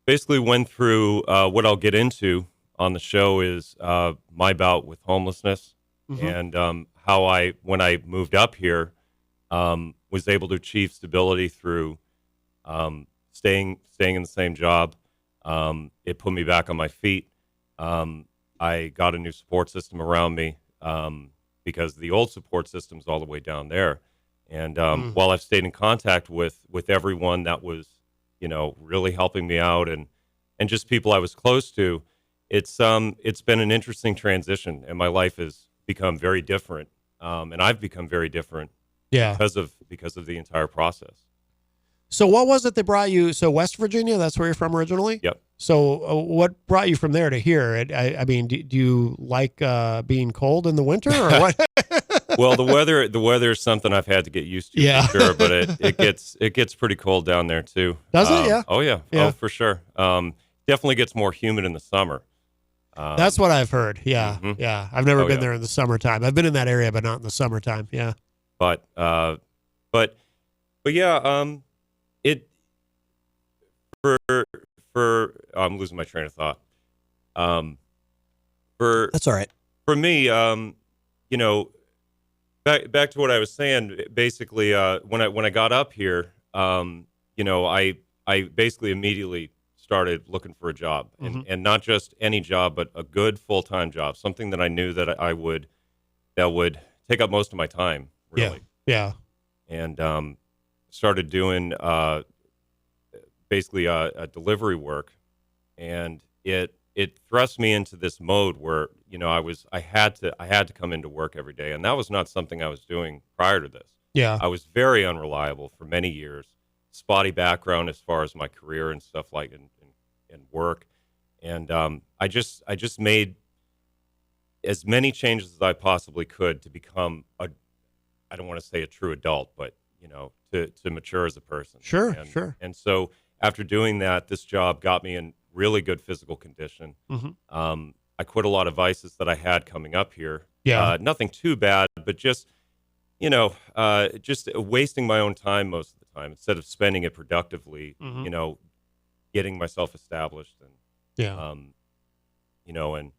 basically went through what I'll get into on the show is my bout with homelessness and how when I moved up here, was able to achieve stability through staying in the same job. It put me back on my feet. I got a new support system around me because the old support system's all the way down there. And while I've stayed in contact with everyone that was, really helping me out and just people I was close to, it's been an interesting transition, and my life has become very different. And I've become very different because of the entire process. So what was it that brought you? So West Virginia, that's where you're from originally? Yep. So what brought you from there to here? I mean, do you like being cold in the winter or what? Well, the weather is something I've had to get used to, for sure, but it gets pretty cold down there too. Does it? Yeah. Oh yeah. Oh, for sure. Definitely gets more humid in the summer. That's what I've heard. Yeah. Yeah. I've never been there in the summertime. I've been in that area, but not in the summertime. Yeah. But yeah, it for I'm losing my train of thought. That's all right. For me, back to what I was saying. Basically, when I got up here, I basically immediately started looking for a job, and not just any job, but a good full-time job, something that I knew that that would take up most of my time, really. Yeah. And started doing basically a delivery work, and it thrust me into this mode where I had to come into work every day, and that was not something I was doing prior to this. Yeah, I was very unreliable for many years, spotty background as far as my career and stuff like and work, and I just made as many changes as I possibly could to become I don't want to say a true adult, but to mature as a person. Sure. And so after doing that, this job got me in really good physical condition. I quit a lot of vices that I had coming up here. Yeah. Nothing too bad, but just, just wasting my own time most of the time instead of spending it productively, getting myself established. And, Yeah. and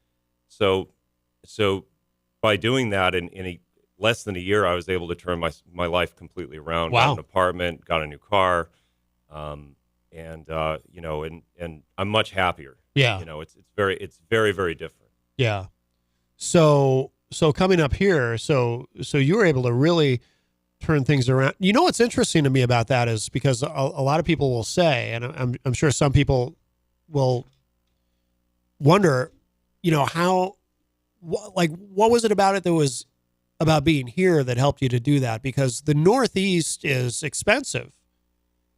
so by doing that in less than a year, I was able to turn my life completely around. Wow. Got an apartment, got a new car, and I'm much happier. Yeah. It's very, very different. Yeah. So coming up here, so you were able to really turn things around. You know what's interesting to me about that is because a lot of people will say, and I'm sure some people will wonder, what was it about it that was about being here that helped you to do that? Because the Northeast is expensive.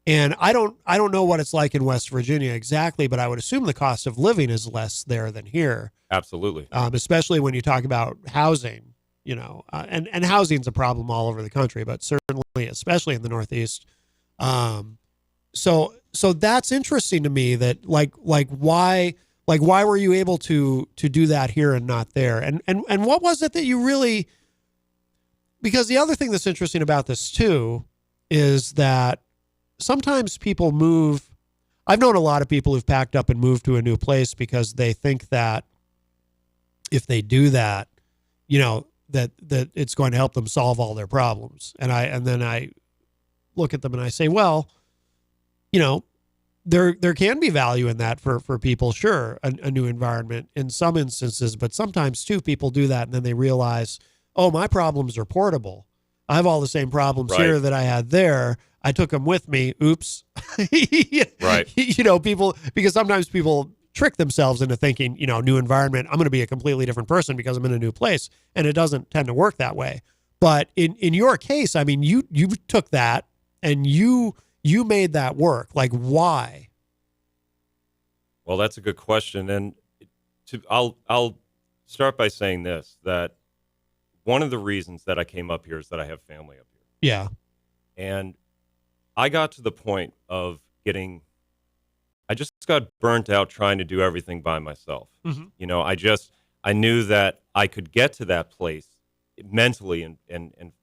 And I don't know what it's like in West Virginia exactly, but I would assume the cost of living is less there than here. Absolutely. Especially when you talk about housing, and housing's a problem all over the country, but certainly, especially in the Northeast. So that's interesting to me that why were you able to do that here and not there? And what was it that you really, because the other thing that's interesting about this too is that sometimes people move. I've known a lot of people who've packed up and moved to a new place because they think that if they do that, that it's going to help them solve all their problems. And then I look at them and I say, well, there can be value in that for people. Sure. A new environment in some instances, but sometimes too, people do that and then they realize, oh, my problems are portable. I have all the same problems here that I had there. I took them with me. Oops. Right. People, because sometimes people trick themselves into thinking, new environment, I'm going to be a completely different person because I'm in a new place. And it doesn't tend to work that way. But in your case, I mean, you took that and you made that work. Like, why? Well, that's a good question. And I'll start by saying this, that one of the reasons that I came up here is that I have family up here. Yeah. And I got to the point of I just got burnt out trying to do everything by myself. I knew that I could get to that place mentally and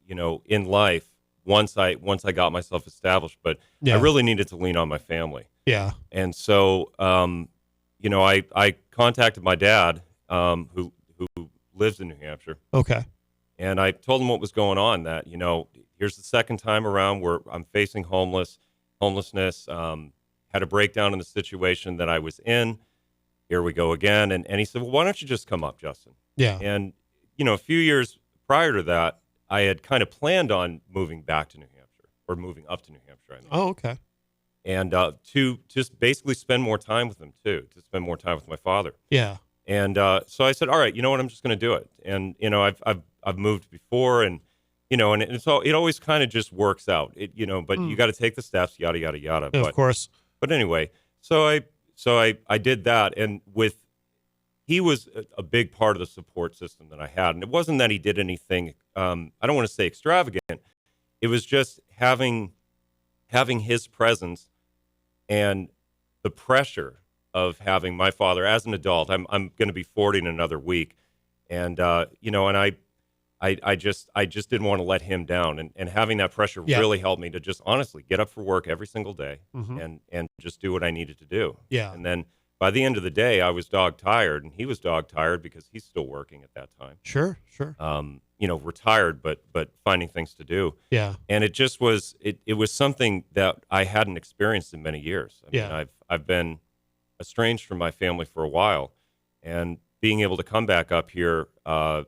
in life once I got myself established, but I really needed to lean on my family. Yeah. And so, I contacted my dad, who lives in New Hampshire. Okay. And I told him what was going on, that, here's the second time around where I'm facing homelessness, had a breakdown in the situation that I was in. Here we go again. And he said, well, why don't you just come up, Justin? Yeah. And, a few years prior to that, I had kind of planned on moving back to New Hampshire, or moving up to New Hampshire, I mean. Oh, okay. And to just basically spend more time with him, too, to spend more time with my father. Yeah. And so I said, all right, you know what, I'm just going to do it. And, I've moved before, and, and it always kind of just works out, but you got to take the steps, yada, yada, yada. Of course. But anyway, so I did that. And he was a big part of the support system that I had. And it wasn't that he did anything, I don't want to say extravagant. It was just having his presence and the pressure of having my father as an adult. I'm going to be 40 in another week. And, and I just didn't want to let him down. And having that pressure really helped me to just honestly get up for work every single day and just do what I needed to do. Yeah. And then by the end of the day, I was dog tired, and he was dog tired because he's still working at that time. Sure. Retired, but finding things to do. Yeah. And it just was, it was something that I hadn't experienced in many years. I mean, I've been estranged from my family for a while, and being able to come back up here and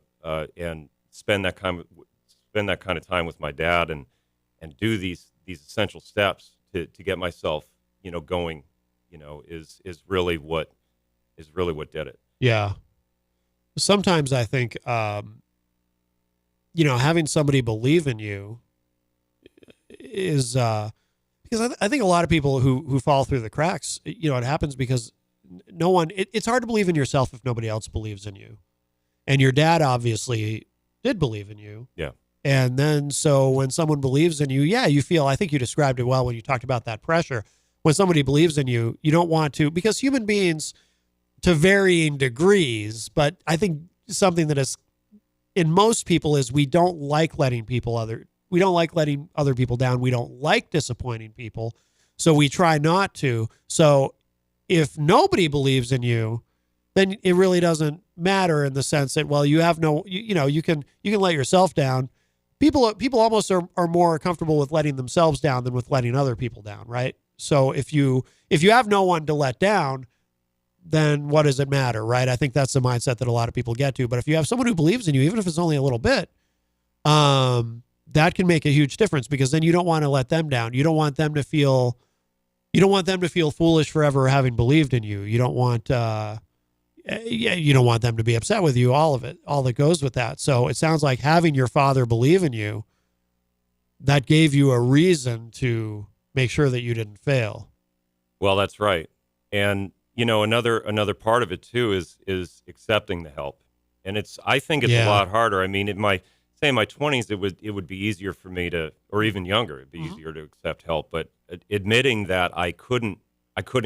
spend that kind of time with my dad and do these essential steps to get myself, going, is really what did it. Yeah. Sometimes I think, having somebody believe in you is, because I think a lot of people who fall through the cracks, it happens because it's hard to believe in yourself if nobody else believes in you. And your dad obviously did believe in you. Yeah. And then, so when someone believes in you, you feel, I think you described it well when you talked about that pressure. when somebody believes in you, you don't want to, because human beings to varying degrees, but I think something that is in most people is we don't like letting other people down. We don't like disappointing people. So we try not to. So if nobody believes in you, then it really doesn't matter in the sense that, well, you have no, you can let yourself down. People almost are more comfortable with letting themselves down than with letting other people down, right? So if you have no one to let down, then what does it matter, right? I think that's the mindset that a lot of people get to. But if you have someone who believes in you, even if it's only a little bit, that can make a huge difference, because then you don't want to let them down. You don't want them to feel foolish for ever having believed in you. You don't want you don't want them to be upset with you, all that goes with that. So it sounds like having your father believe in you, that gave you a reason to make sure that you didn't fail. Well, that's right. And, another part of it too is accepting the help. And I think it's a lot harder. I mean, in my 20s, it would be easier for me to, or even younger, it'd be easier to accept help. But admitting that I couldn't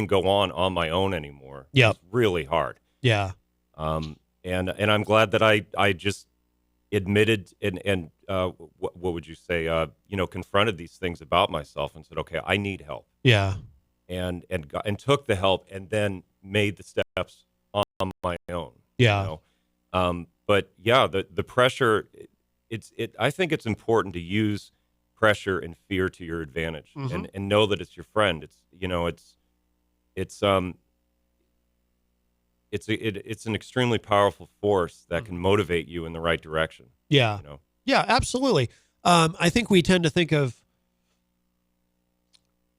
go on my own anymore was really hard. Yeah. And I'm glad that I just admitted and what would you say, confronted these things about myself and said, okay, I need help. Yeah. And took the help and then made the steps on my own. Yeah. But yeah, the pressure, I think it's important to use pressure and fear to your advantage, and know that it's your friend. It's an extremely powerful force that can motivate you in the right direction. Yeah. Yeah, absolutely. I think we tend to think of,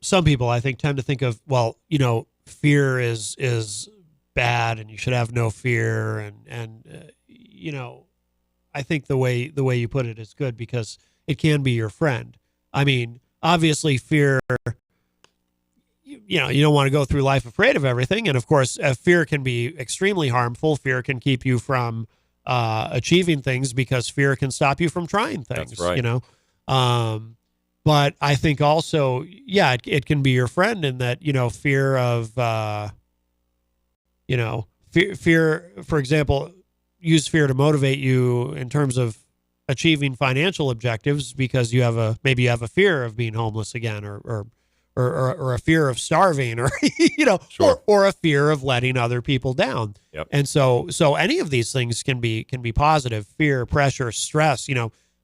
some people I think tend to think of, well, fear is bad and you should have no fear. And I think the way you put it is good, because it can be your friend. I mean, obviously fear, you don't want to go through life afraid of everything. And of course, fear can be extremely harmful. Fear can keep you from achieving things, because fear can stop you from trying things. That's right. But I think also, it can be your friend in that, fear of, fear, for example, use fear to motivate you in terms of achieving financial objectives, because maybe you have a fear of being homeless again, or a fear of starving, or or a fear of letting other people down. Yep. And so any of these things can be positive. Fear, pressure, stress.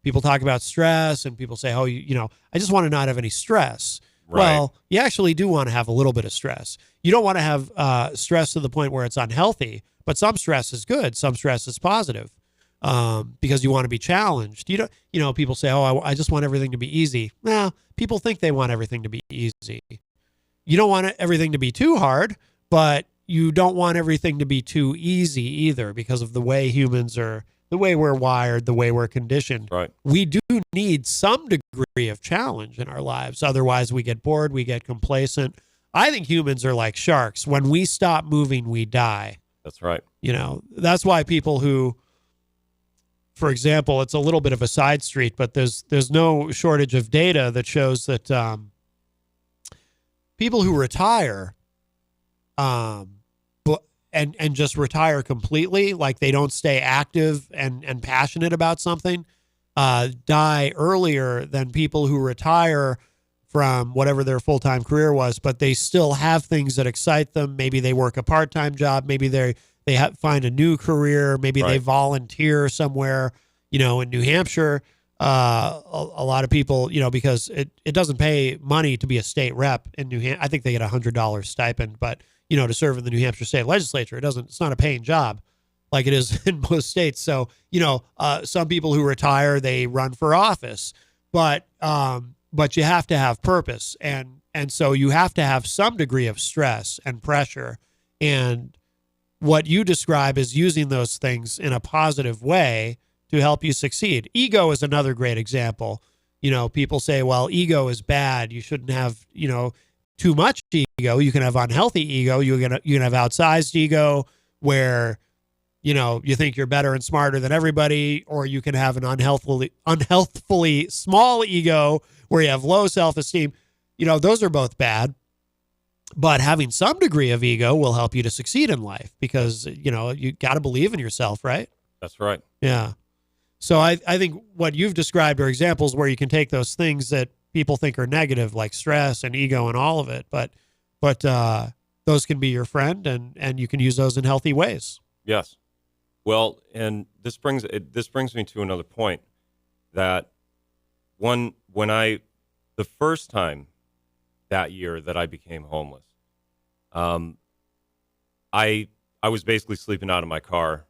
People talk about stress, and people say, "Oh, I just want to not have any stress." Right. Well, you actually do want to have a little bit of stress. You don't want to have stress to the point where it's unhealthy, but some stress is good. Some stress is positive, because you want to be challenged. People say, "Oh, I just want everything to be easy." Well, people think they want everything to be easy. You don't want everything to be too hard, but you don't want everything to be too easy either, because of the way humans are, the way we're wired, the way we're conditioned. Right. We do need some degree of challenge in our lives. Otherwise, we get bored, we get complacent. I think humans are like sharks. When we stop moving, we die. That's right. That's why people who, for example, it's a little bit of a side street, but there's no shortage of data that shows that people who retire, and just retire completely, like they don't stay active and passionate about something, die earlier than people who retire from whatever their full-time career was, but they still have things that excite them. Maybe they work a part-time job. Maybe they find a new career. Maybe they volunteer somewhere, in New Hampshire. A lot of people, because it doesn't pay money to be a state rep in New Hampshire. I think they get $100 stipend, but to serve in the New Hampshire state legislature, it's not a paying job like it is in most states. So, some people who retire, they run for office, but you have to have purpose. And so you have to have some degree of stress and pressure. And what you describe is using those things in a positive way to help you succeed. Ego is another great example. People say, well, ego is bad. You shouldn't have, too much ego. You can have unhealthy ego. You can have outsized ego where, you think you're better and smarter than everybody, or you can have an unhealthfully small ego where you have low self-esteem. Those are both bad. But having some degree of ego will help you to succeed in life because, you got to believe in yourself, right? That's right. Yeah. So I think what you've described are examples where you can take those things that people think are negative, like stress and ego and all of it, but those can be your friend and you can use those in healthy ways. Yes. Well, and this brings me to another point that the first time that year that I became homeless, I was basically sleeping out of my car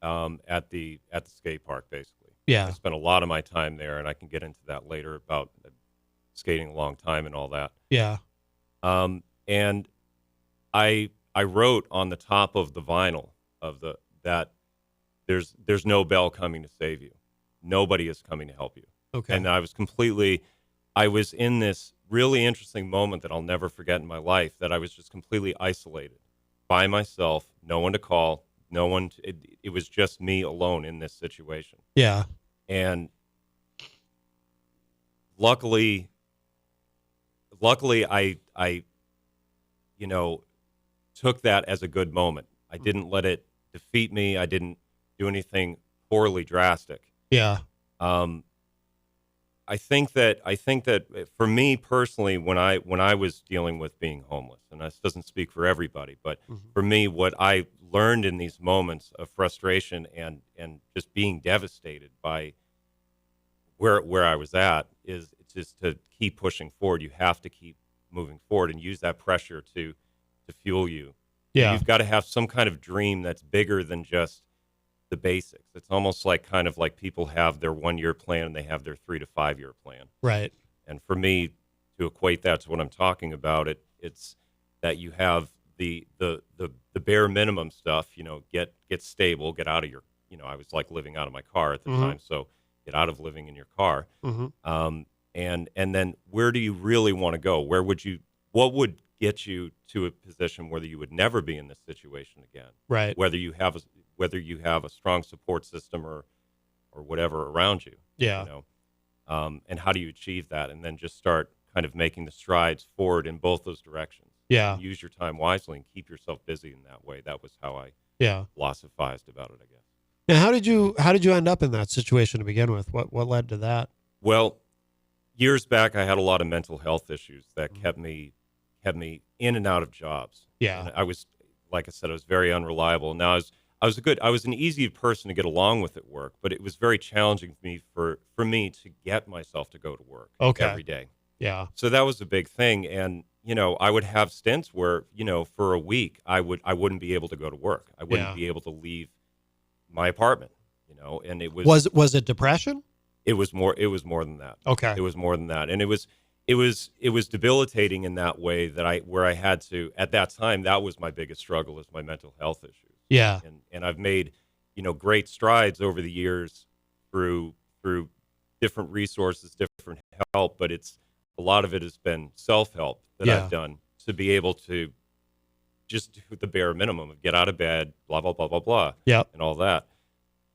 at the skate park, basically. Yeah. I spent a lot of my time there, and I can get into that later about skating a long time and all that. Yeah. And I wrote on the top of the vinyl that there's no bell coming to save you. Nobody is coming to help you. Okay. And I was in this really interesting moment that I'll never forget in my life, that I was just completely isolated by myself, no one to call, no one, it was just me alone in this situation. Yeah. And luckily I took that as a good moment. I didn't let it defeat me. I didn't do anything poorly drastic. Yeah. I think that for me personally, when I was dealing with being homeless, and this doesn't speak for everybody, but for me, what I learned in these moments of frustration and just being devastated by where I was at is just to keep pushing forward. You have to keep moving forward and use that pressure to fuel you. Yeah. You've got to have some kind of dream that's bigger than just the basics. It's almost like people have their 1-year plan and they have their 3 to 5 year plan. Right. And for me to equate that to what I'm talking about, it's that you have the bare minimum stuff, get stable, get out of your, I was like living out of my car at the time. So get out of living in your car. And then where do you really want to go? What would get you to a position where you would never be in this situation again? Right. Whether you have a strong support system or whatever around you. Yeah. And how do you achieve that? And then just start kind of making the strides forward in both those directions. Yeah. Use your time wisely and keep yourself busy in that way. That was how I philosophized about it, I guess. Now, how did you end up in that situation to begin with? What led to that? Well, years back, I had a lot of mental health issues that kept me in and out of jobs. Yeah. And I was, like I said, I was very unreliable. Now I was an easy person to get along with at work, but it was very challenging for me to get myself to go to work every day. Yeah. So that was a big thing. And, I would have stints where, for a week I wouldn't be able to go to work. I wouldn't be able to leave my apartment, and it was it depression? It was more than that. Okay. It was more than that. And it was debilitating in that way where I had to, at that time, that was my biggest struggle, is my mental health issues. Yeah. And I've made, great strides over the years through different resources, different help, but a lot of it has been self-help that I've done to be able to just do the bare minimum of get out of bed, blah, blah, blah, blah, blah, and all that.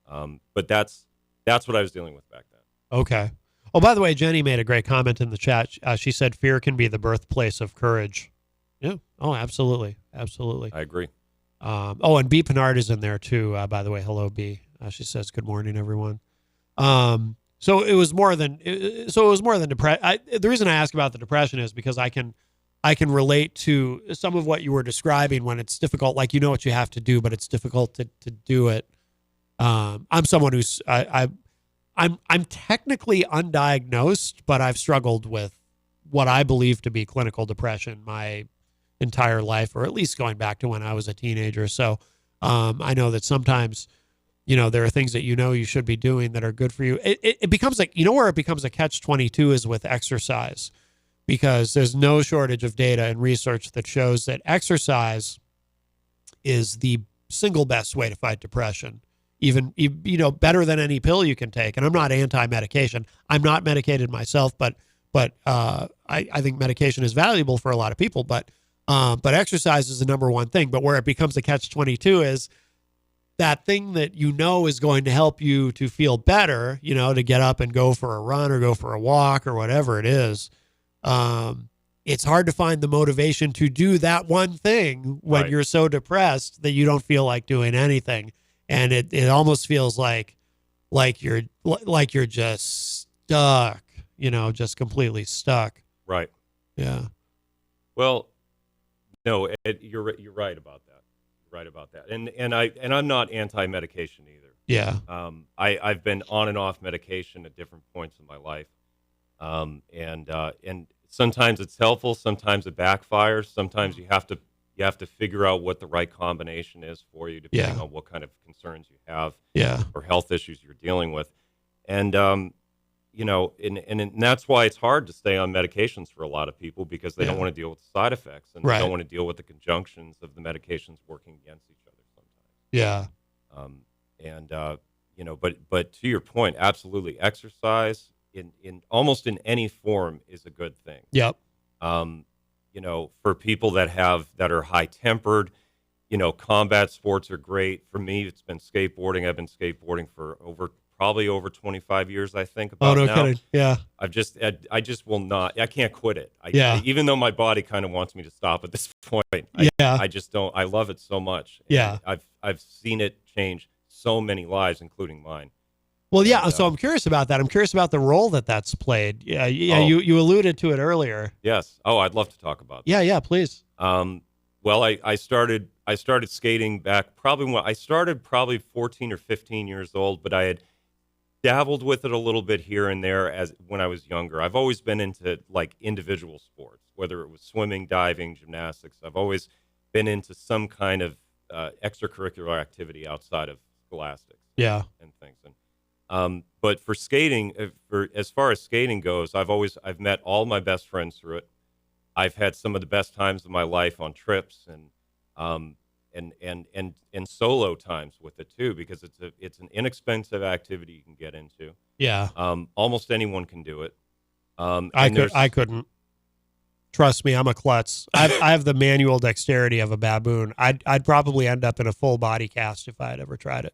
But that's what I was dealing with back then. Okay. Oh, by the way, Jenny made a great comment in the chat. She said, fear can be the birthplace of courage. Yeah. Oh, absolutely. Absolutely. I agree. And B. Pinard is in there too, by the way. Hello, B. She says, good morning, everyone. So it was more than depression. The reason I ask about the depression is because I can relate to some of what you were describing when it's difficult, like, what you have to do, but it's difficult to do it. I'm someone who's, I'm technically undiagnosed, but I've struggled with what I believe to be clinical depression my entire life, or at least going back to when I was a teenager. So I know that sometimes, there are things that you should be doing that are good for you. It becomes like, where it becomes a catch-22 is with exercise, because there's no shortage of data and research that shows that exercise is the single best way to fight depression. Even better than any pill you can take. And I'm not anti-medication. I'm not medicated myself, but I think medication is valuable for a lot of people. But exercise is the number one thing. But where it becomes a catch-22 is that thing that is going to help you to feel better, to get up and go for a run or go for a walk or whatever it is. it's hard to find the motivation to do that one thing when Right. you're so depressed that you don't feel like doing anything. And it almost feels like you're just stuck, just completely stuck. Right. Yeah. Well, no, Ed, you're right about that. You're right about that. And I'm not anti-medication either. Yeah. I've been on and off medication at different points in my life. And sometimes it's helpful, sometimes it backfires. Sometimes you have to figure out what the right combination is for you, depending on what kind of concerns you have, or health issues you're dealing with. And and that's why it's hard to stay on medications for a lot of people, because they don't want to deal with the side effects, and they don't want to deal with the conjunctions of the medications working against each other sometimes. Yeah. But to your point, absolutely, exercise in almost in any form is a good thing. Yep. For people that are high tempered, combat sports are great. For me, it's been skateboarding. I've been skateboarding for probably over 25 years, I think. About no now. kidding. Yeah. I just will not. I can't quit it. Even though my body kind of wants me to stop at this point. I just don't. I love it so much. Yeah. And I've seen it change so many lives, including mine. Well, yeah. So I'm curious about that. I'm curious about the role that's played. Yeah. You alluded to it earlier. Yes. Oh, I'd love to talk about that. Yeah. Please. Well, I started skating back probably when I started 14 or 15 years old, but I had dabbled with it a little bit here and there when I was younger. I've always been into like individual sports, whether it was swimming, diving, gymnastics. I've always been into some kind of extracurricular activity outside of scholastics. Yeah. And things. But for skating, as far as skating goes, I've met all my best friends through it. I've had some of the best times of my life on trips and solo times with it too, because it's an inexpensive activity you can get into. Yeah. Almost anyone can do it. I couldn't. Trust me, I'm a klutz. I have the manual dexterity of a baboon. I'd probably end up in a full body cast if I had ever tried it.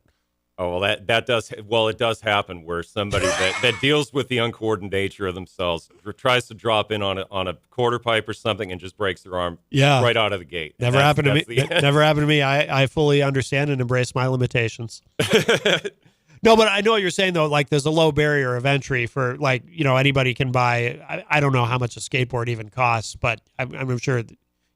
Oh, well, it does happen where somebody that deals with the uncoordinated nature of themselves tries to drop in on a quarter pipe or something and just breaks their arm right out of the gate. Never happened to me. Never happened to me. I fully understand and embrace my limitations. No, but I know what you're saying though. Like, there's a low barrier of entry for anybody can buy. I don't know how much a skateboard even costs, but I'm sure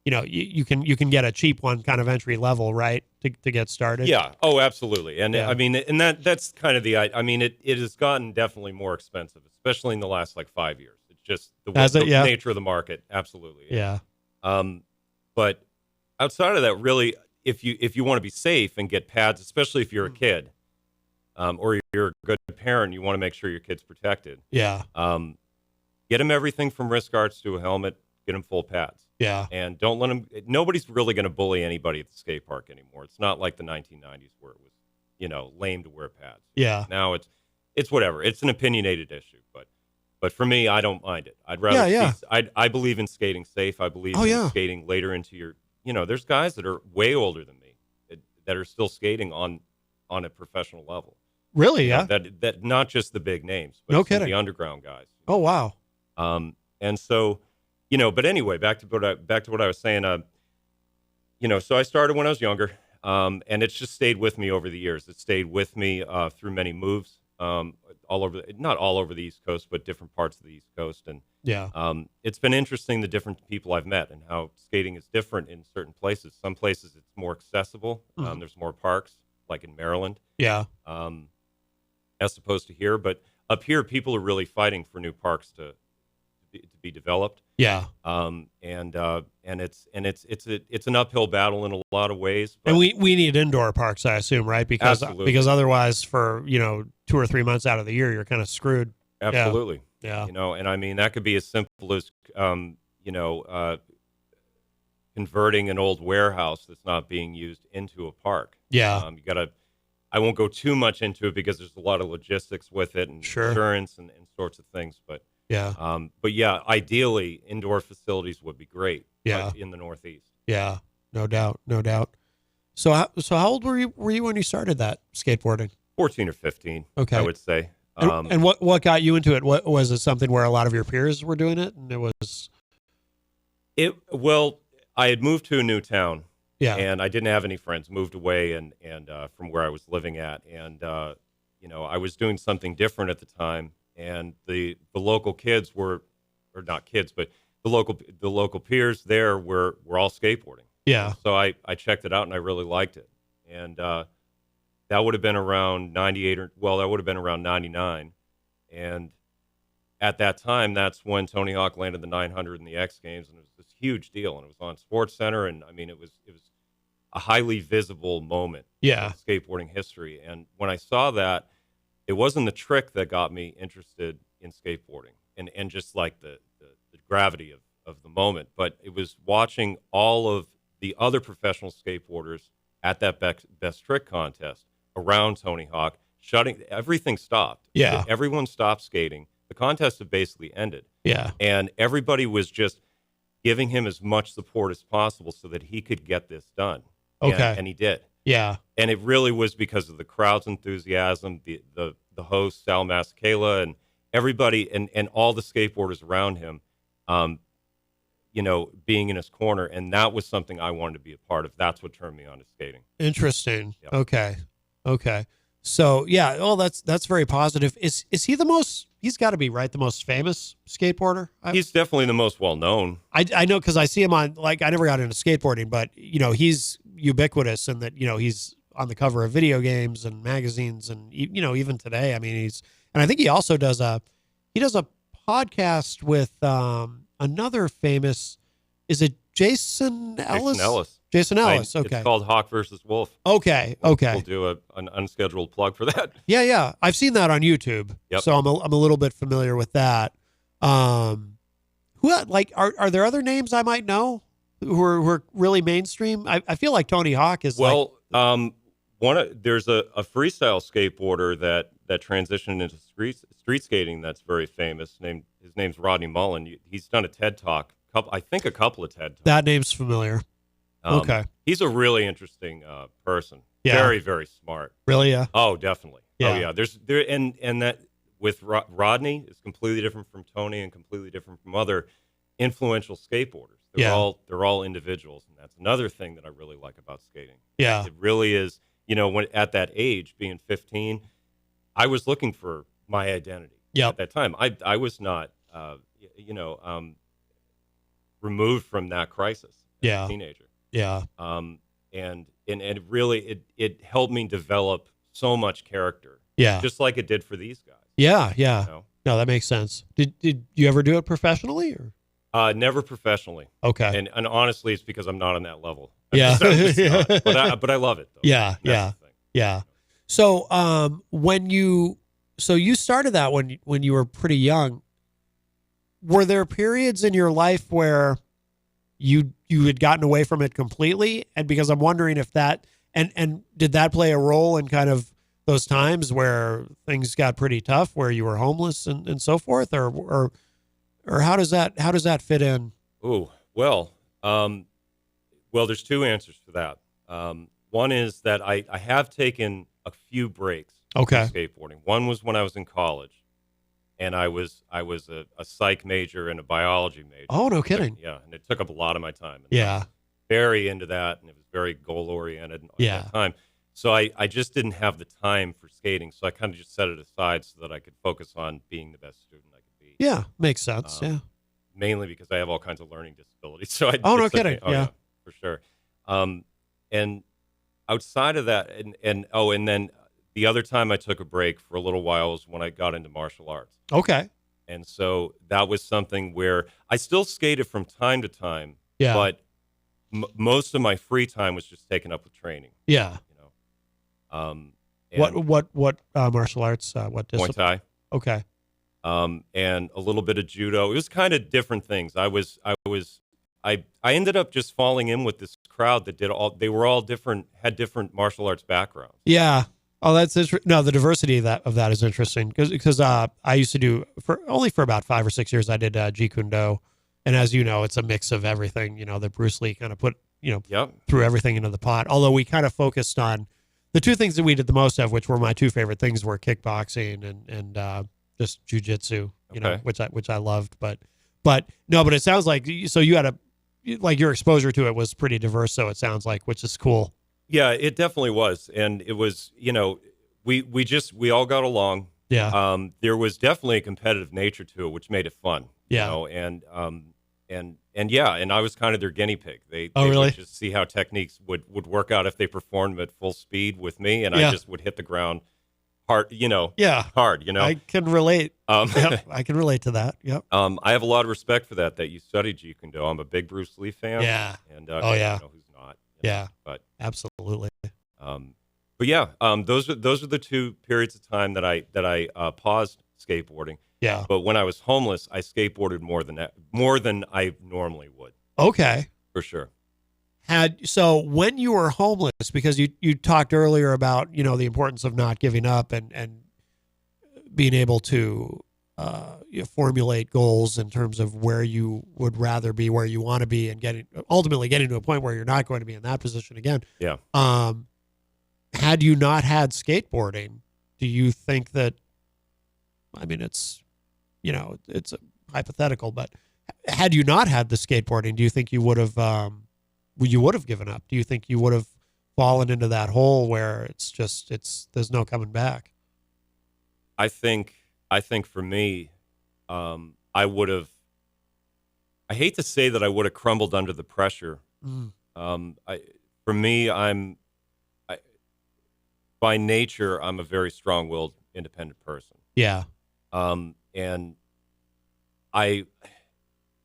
you can get a cheap one kind of entry level, right, to get started. Yeah. Oh, absolutely. And I mean, and that's kind of it has gotten definitely more expensive, especially in the last 5 years. It's just the nature of the market. Absolutely. Yeah. But outside of that, really, if you want to be safe and get pads, especially if you're a kid, or you're a good parent, you want to make sure your kid's protected. Yeah. Get them everything from wrist guards to a helmet. Get them full pads. Yeah. And don't let them. Nobody's really going to bully anybody at the skate park anymore. It's not like the 1990s where it was, lame to wear pads. Yeah. Now it's whatever. It's an opinionated issue, but for me, I don't mind it. I'd rather. Yeah. I believe in skating safe. I believe in skating later into your. There's guys that are way older than me that are still skating on a professional level. Really? Yeah. That not just the big names, but no kidding. The underground guys. Oh wow. And so. But anyway, back to what I was saying. So I started when I was younger, and it's just stayed with me over the years. It stayed with me through many moves, not all over the East Coast, but different parts of the East Coast. And it's been interesting the different people I've met and how skating is different in certain places. Some places it's more accessible. There's more parks, like in Maryland. Yeah. As opposed to here, but up here, people are really fighting for new parks to be developed. Yeah. And it's an uphill battle in a lot of ways. But and we need indoor parks, I assume, right? Because otherwise, for 2 or 3 months out of the year, you're kind of screwed. Absolutely. Yeah. And I mean that could be as simple as converting an old warehouse that's not being used into a park. Yeah. You gotta. I won't go too much into it because there's a lot of logistics with it and insurance and sorts of things, but. Yeah. But yeah, ideally, indoor facilities would be great. Yeah. In the Northeast. Yeah. No doubt. So how old were you when you started that skateboarding? 14 or 15. Okay. I would say. And what got you into it? What was it? Something where a lot of your peers were doing it, and it was. Well, I had moved to a new town. Yeah. And I didn't have any friends. Moved away and from where I was living at, and I was doing something different at the time. And the local kids were, or not kids, but the local peers there were all skateboarding. Yeah. So I checked it out and I really liked it. And that would have been around 98 that would have been around 99. And at that time, that's when Tony Hawk landed the 900 in the X Games, and it was this huge deal. And it was on Sports Center, and I mean, it was a highly visible moment in skateboarding history. And when I saw that, it wasn't the trick that got me interested in skateboarding and just like the gravity of the moment, but it was watching all of the other professional skateboarders at that best trick contest around Tony Hawk. Everything stopped. Yeah. Everyone stopped skating. The contest had basically ended. Yeah. And everybody was just giving him as much support as possible so that he could get this done. Okay. And he did. Yeah. And it really was because of the crowd's enthusiasm, the host, Sal Masekela, and everybody and all the skateboarders around him, being in his corner. And that was something I wanted to be a part of. That's what turned me on to skating. Interesting. Yep. Okay. So yeah, that's very positive. Is he he's got to be, right, the most famous skateboarder? He's definitely the most well-known. I know, because I see him on, I never got into skateboarding, but he's ubiquitous in that, he's on the cover of video games and magazines, and even today, I mean, and I think he also does a podcast with another famous, is it Jason Ellis? Jason Ellis. Okay. It's called Hawk versus Wolf. Okay. We'll do an unscheduled plug for that. Yeah. I've seen that on YouTube. Yep. So I'm a little bit familiar with that. Are there other names I might know who are really mainstream? I feel like Tony Hawk is there's a freestyle skateboarder that transitioned into street skating that's very famous. His name's Rodney Mullen. He's done a TED Talk. I think a couple of TED Talks. That name's familiar. Okay. He's a really interesting person. Yeah. Very, very smart. Really? Yeah. Oh, definitely. Yeah. Oh, yeah. And that with Rodney is completely different from Tony and completely different from other influential skateboarders. They're all individuals, and that's another thing that I really like about skating. Yeah. It really is. When at that age, being 15, I was looking for my identity. Yep. At that time, I was not, removed from that crisis as a teenager. Yeah. And it really it helped me develop so much character. Yeah. Just like it did for these guys. Yeah. No, that makes sense. Did you ever do it professionally, or? Never professionally. Okay. And honestly, it's because I'm not on that level. Yeah. But I love it though. Yeah. That's the thing. Yeah. So you started that when you were pretty young. Were there periods in your life where you had gotten away from it completely? And because I'm wondering if that, and did that play a role in kind of those times where things got pretty tough, where you were homeless and so forth, or how does that fit in? Ooh, well, there's two answers for that. One is that I have taken a few breaks. Okay. From skateboarding. One was when I was in college. And I was a psych major and a biology major. Oh, no kidding. Yeah, and it took up a lot of my time. And Yeah. I was very into that, and it was very goal-oriented at that time. So I just didn't have the time for skating, so I kind of just set it aside so that I could focus on being the best student I could be. Yeah, makes sense, yeah. Mainly because I have all kinds of learning disabilities. So no kidding. Yeah, for sure. And outside of that, and then the other time I took a break for a little while was when I got into martial arts. Okay. And so that was something where I still skated from time to time. Yeah. But most of my free time was just taken up with training. Yeah. What martial arts? What discipline? Muay Thai. Okay. And a little bit of judo. It was kind of different things. I ended up just falling in with this crowd that they were all different, had different martial arts backgrounds. Yeah. Oh, that's interesting. No, the diversity of that is interesting because I used to do for about 5 or 6 years. I did Jeet Kune Do, and as you know, it's a mix of everything. That Bruce Lee kind of put threw everything into the pot. Although we kind of focused on the two things that we did the most of, which were my two favorite things, were kickboxing and just jujitsu. Which I loved. But it sounds like so you had like your exposure to it was pretty diverse. So it sounds like, which is cool. Yeah, it definitely was. And it was, we all got along. Yeah. There was definitely a competitive nature to it, which made it fun. Yeah. And I was kind of their guinea pig. They really? would just see how techniques would work out if they performed at full speed with me, and I just would hit the ground hard, hard, I can relate. Yep, I can relate to that. Yep. I have a lot of respect for that you studied Jeet Kune Do. I'm a big Bruce Lee fan. Yeah. And who's not? Yeah. But absolutely. But yeah, those are the two periods of time that I paused skateboarding. Yeah. But when I was homeless, I skateboarded more than I normally would. Okay. For sure. So when you were homeless, because you talked earlier about, the importance of not giving up and being able to formulate goals in terms of where you would rather be, where you want to be, and ultimately getting to a point where you're not going to be in that position again. Yeah. Had you not had skateboarding, do you think that, it's a hypothetical, but had you not had the skateboarding, do you think you would have given up? Do you think you would have fallen into that hole where there's no coming back? I think for me, I would have, I hate to say that I would have crumbled under the pressure. For me, by nature, I'm a very strong-willed, independent person. Yeah. And it's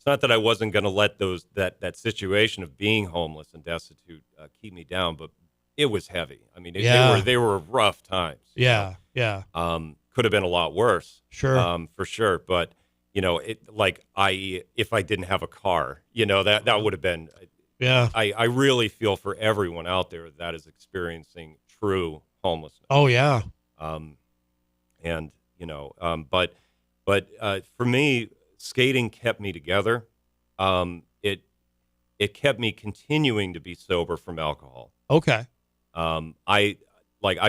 not that I wasn't going to let that situation of being homeless and destitute keep me down, but it was heavy. They were rough times. Yeah. Yeah. Could have been a lot worse. Sure. For sure. But if I didn't have a car, that would have been. Yeah. I really feel for everyone out there that is experiencing true homelessness. Oh yeah. But for me, skating kept me together. It kept me continuing to be sober from alcohol. Okay. I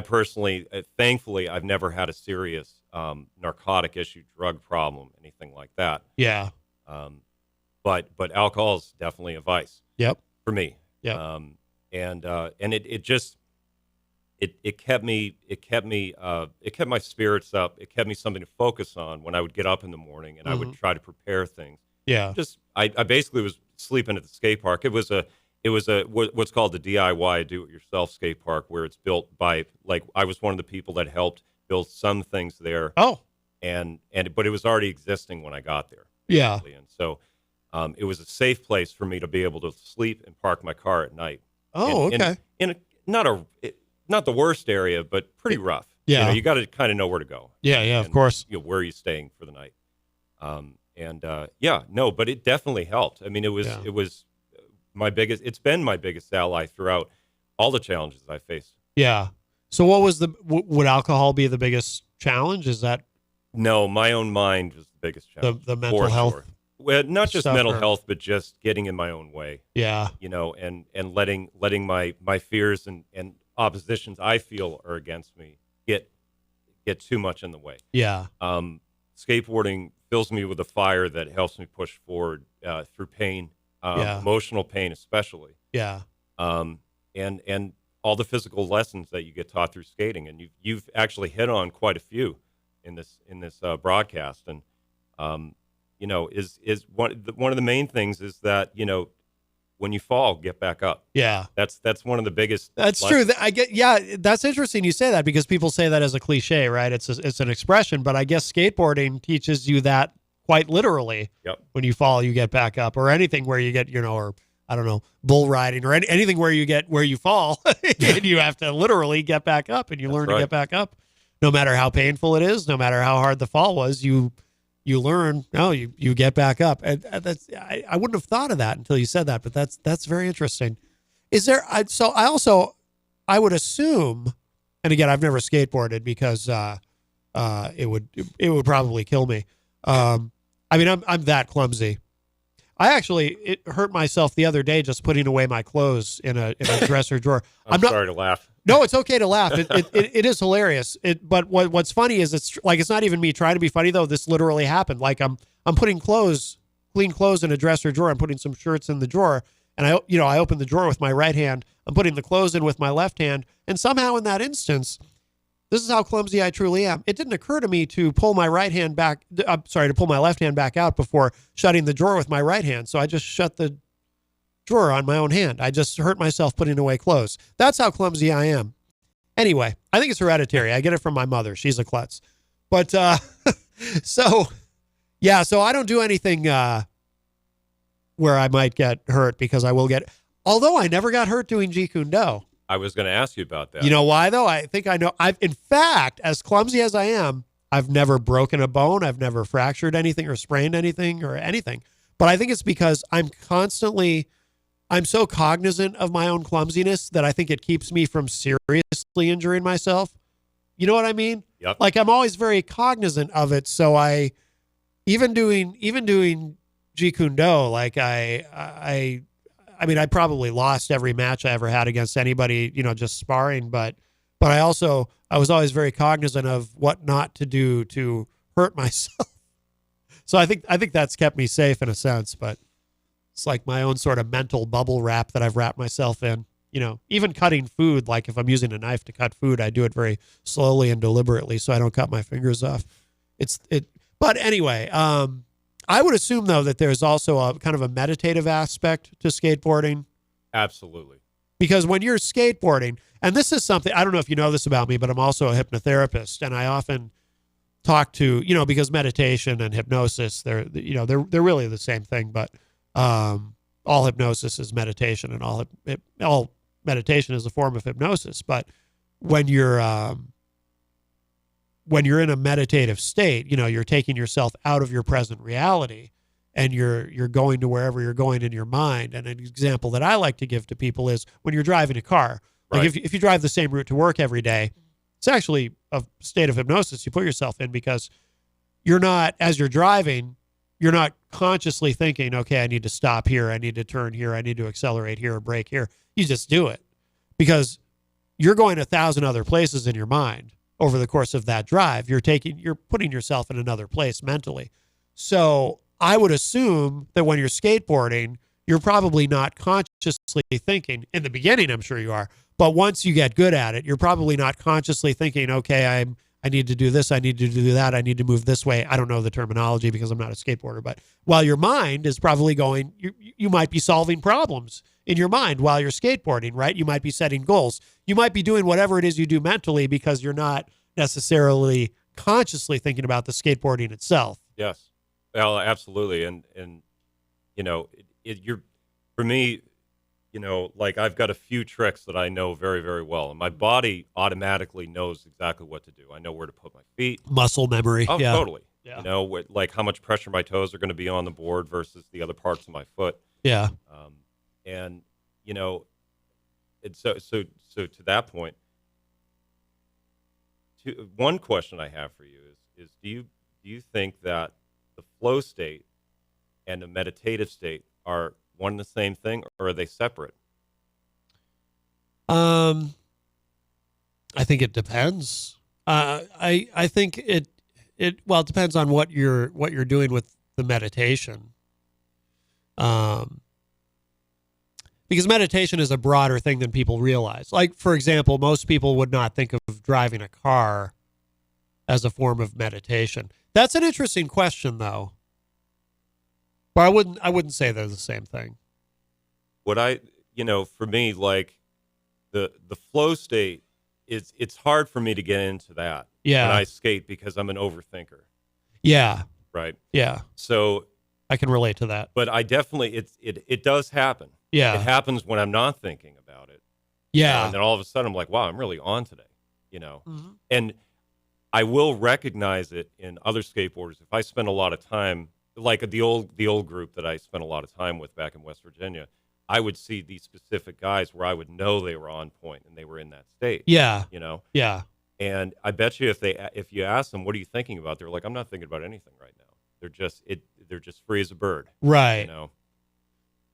personally, thankfully, I've never had a serious narcotic issue, drug problem, anything like that. Yeah. But alcohol is definitely a vice. Yep. For me. Yeah. And it kept my spirits up. It kept me something to focus on when I would get up in the morning and I would try to prepare things. Yeah. I basically was sleeping at the skate park. It was what's called the DIY, do-it-yourself skate park, where it's built by, I was one of the people that helped build some things there. Oh. But it was already existing when I got there. Yeah. And so it was a safe place for me to be able to sleep and park my car at night. Oh, okay. Not the worst area, but pretty rough. Yeah. You got to kind of know where to go. Yeah, of course. Where are you staying for the night? But it definitely helped. It was it's been my biggest ally throughout all the challenges I faced. Yeah. So would alcohol be the biggest challenge? Is that? No, my own mind was the biggest challenge. The mental health. Sure. Well, not just mental health, but just getting in my own way. Yeah. And letting my fears and oppositions I feel are against me get too much in the way. Yeah. Skateboarding fills me with a fire that helps me push forward through pain, emotional pain especially. Yeah. And all the physical lessons that you get taught through skating, and you've actually hit on quite a few in this broadcast, and is one of the main things is that when you fall, get back up. Yeah. That's one of the biggest. That's lessons. true. That's interesting you say that, because people say that as a cliche, right? It's an expression, but I guess skateboarding teaches you that quite literally. Yep. When you fall, you get back up, or anything where you get, or I don't know, bull riding or anything where you fall and you have to literally get back up, and you learn to get back up, no matter how painful it is, no matter how hard the fall was, you learn, you get back up. And that's, I wouldn't have thought of that until you said that, but that's very interesting. Is there, I would assume, and again, I've never skateboarded because, it would probably kill me. I'm that clumsy. It hurt myself the other day just putting away my clothes in a dresser drawer. I'm sorry to laugh. No, it's okay to laugh. It is hilarious. But what's funny is it's not even me trying to be funny though. This literally happened. Like I'm putting clothes clean clothes in a dresser drawer. I'm putting some shirts in the drawer, and I open the drawer with my right hand. I'm putting the clothes in with my left hand, and somehow in that instance, this is how clumsy I truly am. It didn't occur to me to pull my right hand back. To pull my left hand back out before shutting the drawer with my right hand. So I just shut the drawer on my own hand. I just hurt myself putting away clothes. That's how clumsy I am. Anyway, I think it's hereditary. I get it from my mother. She's a klutz. But so I don't do anything where I might get hurt because I will get. Although I never got hurt doing Jeet Kune Do. I was going to ask you about that. You know why though? I think I know. In fact, as clumsy as I am, I've never broken a bone. I've never fractured anything or sprained anything or anything. But I think it's because I'm so cognizant of my own clumsiness that I think it keeps me from seriously injuring myself. You know what I mean? Yep. Like I'm always very cognizant of it. So even doing Jeet Kune Do, like I mean, I probably lost every match I ever had against anybody, just sparring, but I was always very cognizant of what not to do to hurt myself. So I think that's kept me safe in a sense, but it's like my own sort of mental bubble wrap that I've wrapped myself in, even cutting food. Like if I'm using a knife to cut food, I do it very slowly and deliberately so I don't cut my fingers off. But anyway, I would assume, though, that there's also a kind of a meditative aspect to skateboarding. Absolutely. Because when you're skateboarding, and this is something, I don't know if you know this about me, but I'm also a hypnotherapist, and I often talk to, because meditation and hypnosis, they're really the same thing, but all hypnosis is meditation, and all meditation is a form of hypnosis. But when you're in a meditative state, you're taking yourself out of your present reality and you're going to wherever you're going in your mind. And an example that I like to give to people is when you're driving a car. Like Right. if you drive the same route to work every day, it's actually a state of hypnosis you put yourself in because as you're driving, you're not consciously thinking, okay, I need to stop here. I need to turn here. I need to accelerate here or brake here. You just do it because you're going 1,000 other places in your mind. Over the course of that drive, you're putting yourself in another place mentally. So I would assume that when you're skateboarding, you're probably not consciously thinking. In the beginning, I'm sure you are. But once you get good at it, you're probably not consciously thinking, okay, I need to do this. I need to do that. I need to move this way. I don't know the terminology because I'm not a skateboarder. But while your mind is probably going, you might be solving problems in your mind while you're skateboarding, right? You might be setting goals. You might be doing whatever it is you do mentally because you're not necessarily consciously thinking about the skateboarding itself. Yes. Well, absolutely. And you're, for me, like I've got a few tricks that I know very, very well. And my body automatically knows exactly what to do. I know where to put my feet. Muscle memory. Oh, yeah. totally. Yeah. Like how much pressure my toes are going to be on the board versus the other parts of my foot. Yeah. And it's so to that point, one question I have for you is do you think that the flow state and the meditative state are one and the same thing, or are they separate? I think it depends. I think it depends on what you're doing with the meditation. Because meditation is a broader thing than people realize. Like, for example, most people would not think of driving a car as a form of meditation. That's an interesting question, though. But I wouldn't say they're the same thing. For me, like the flow state it's hard for me to get into that. Yeah. When I skate because I'm an overthinker. Yeah. Right. Yeah. So I can relate to that. But I definitely it does happen. Yeah. It happens when I'm not thinking about it. Yeah. And then all of a sudden I'm like, wow, I'm really on today. Mm-hmm. And I will recognize it in other skateboarders. If I spend a lot of time, like the old group that I spent a lot of time with back in West Virginia, I would see these specific guys where I would know they were on point and they were in that state. Yeah. Yeah. And I bet you if you ask them, what are you thinking about? They're like, I'm not thinking about anything right now. They're just free as a bird. Right.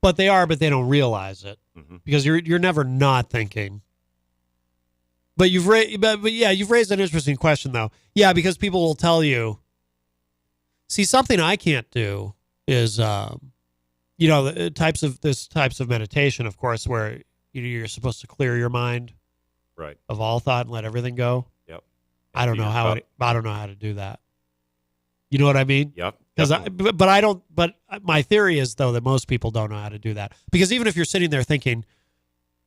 But they don't realize it because you're never not thinking. But you've raised an interesting question though. Yeah, because people will tell you, see, something I can't do is, the types of meditation, of course, where you're supposed to clear your mind Right. of all thought and let everything go. Yep. I don't know how to do that. You know what I mean? Yep. But my theory is though that most people don't know how to do that, because even if you're sitting there thinking,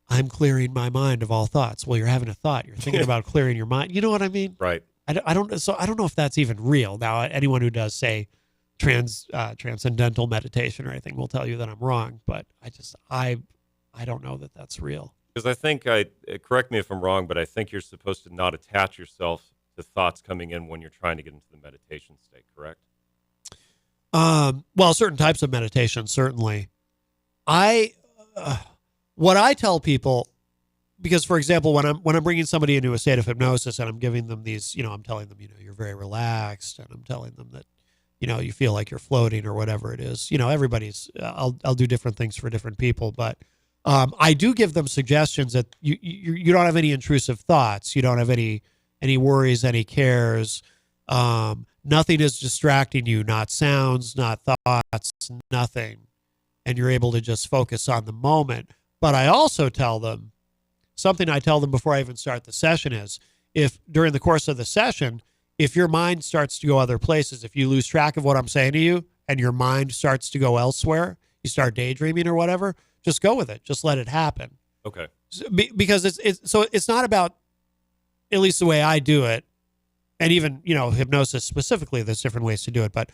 I'm clearing my mind of all thoughts. Well, you're having a thought. You're thinking about clearing your mind. You know what I mean? Right. I don't know if that's even real. Now, anyone who does say transcendental meditation or anything will tell you that I'm wrong, but I don't know that that's real. Because I think, correct me if I'm wrong, but I think you're supposed to not attach yourself to thoughts coming in when you're trying to get into the meditation state, correct? Well, certain types of meditation, certainly. What I tell people, because for example, when I'm bringing somebody into a state of hypnosis and I'm giving them these, I'm telling them, you're very relaxed, and I'm telling them that, you feel like you're floating or whatever it is. Everybody's, I'll do different things for different people, but I do give them suggestions that you don't have any intrusive thoughts. You don't have any worries, any cares. Nothing is distracting you, not sounds, not thoughts, nothing. And you're able to just focus on the moment. But I also tell them, something I tell them before I even start the session is, if during the course of the session, if your mind starts to go other places, if you lose track of what I'm saying to you and your mind starts to go elsewhere, you start daydreaming or whatever, just go with it. Just let it happen. Okay. Because it's not about, at least the way I do it, and even, hypnosis specifically, there's different ways to do it, but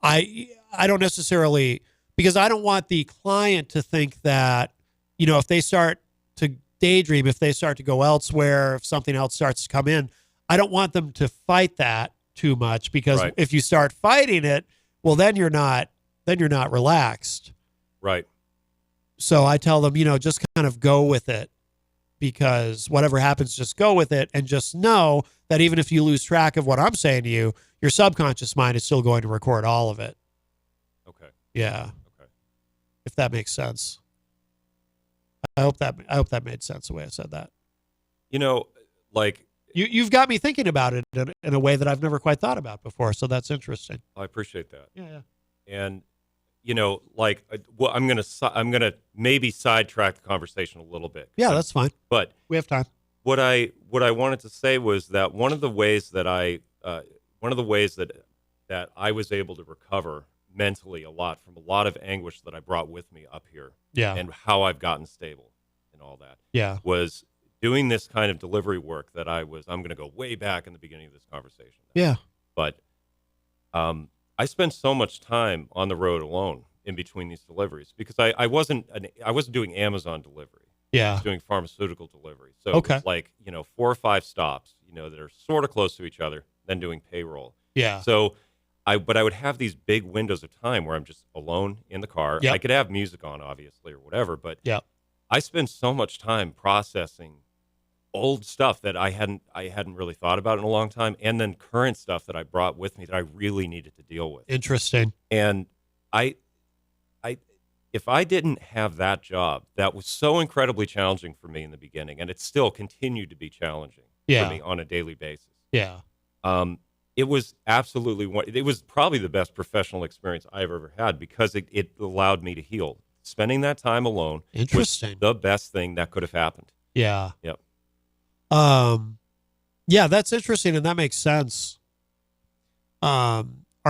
I don't necessarily, because I don't want the client to think that, if they start to daydream, if they start to go elsewhere, if something else starts to come in, I don't want them to fight that too much, because if you start fighting it, well, then you're not relaxed. Right. So I tell them, just kind of go with it, because whatever happens, just go with it, and just know that even if you lose track of what I'm saying to you, your subconscious mind is still going to record all of it. Okay. Yeah. Okay. If that makes sense. I hope that made sense the way I said that. Like you've got me thinking about it in a way that I've never quite thought about before. So that's interesting. I appreciate that. Yeah. And I'm gonna maybe sidetrack the conversation a little bit. Yeah, that's fine. But we have time. What I wanted to say was that one of the ways that I was able to recover mentally a lot from a lot of anguish that I brought with me up here, and how I've gotten stable and all that, was doing this kind of delivery work that I'm going to go way back in the beginning of this conversation. Yeah. But I spent so much time on the road alone in between these deliveries, because I wasn't doing Amazon delivery. Yeah. I was doing pharmaceutical delivery. So it was like, 4 or 5 stops, that are sort of close to each other, then doing payroll. Yeah. So I would have these big windows of time where I'm just alone in the car. Yep. I could have music on, obviously, or whatever, but I spend so much time processing old stuff that I hadn't really thought about in a long time, and then current stuff that I brought with me that I really needed to deal with. Interesting. And if I didn't have that job, that was so incredibly challenging for me in the beginning, and it still continued to be challenging for me on a daily basis. Yeah. It was it was probably the best professional experience I've ever had, because it allowed me to heal. Spending that time alone was the best thing that could have happened. Yeah. Yep. Yeah, that's interesting, and that makes sense. Are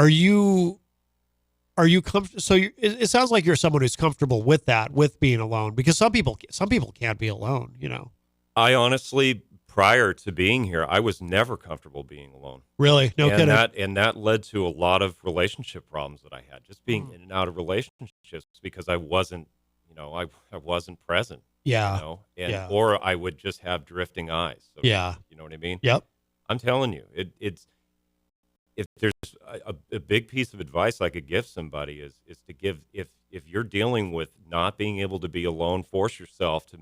you comfortable? So it sounds like you're someone who's comfortable with that, with being alone, because some people can't be alone, I honestly, prior to being here, I was never comfortable being alone. Really? No kidding. That led to a lot of relationship problems that I had, just being in and out of relationships, because I wasn't, I wasn't present. Yeah. Or I would just have drifting eyes. So, yeah. You know what I mean? Yep. I'm telling you, it's if there's a big piece of advice I could give somebody is to give, if you're dealing with not being able to be alone, force yourself to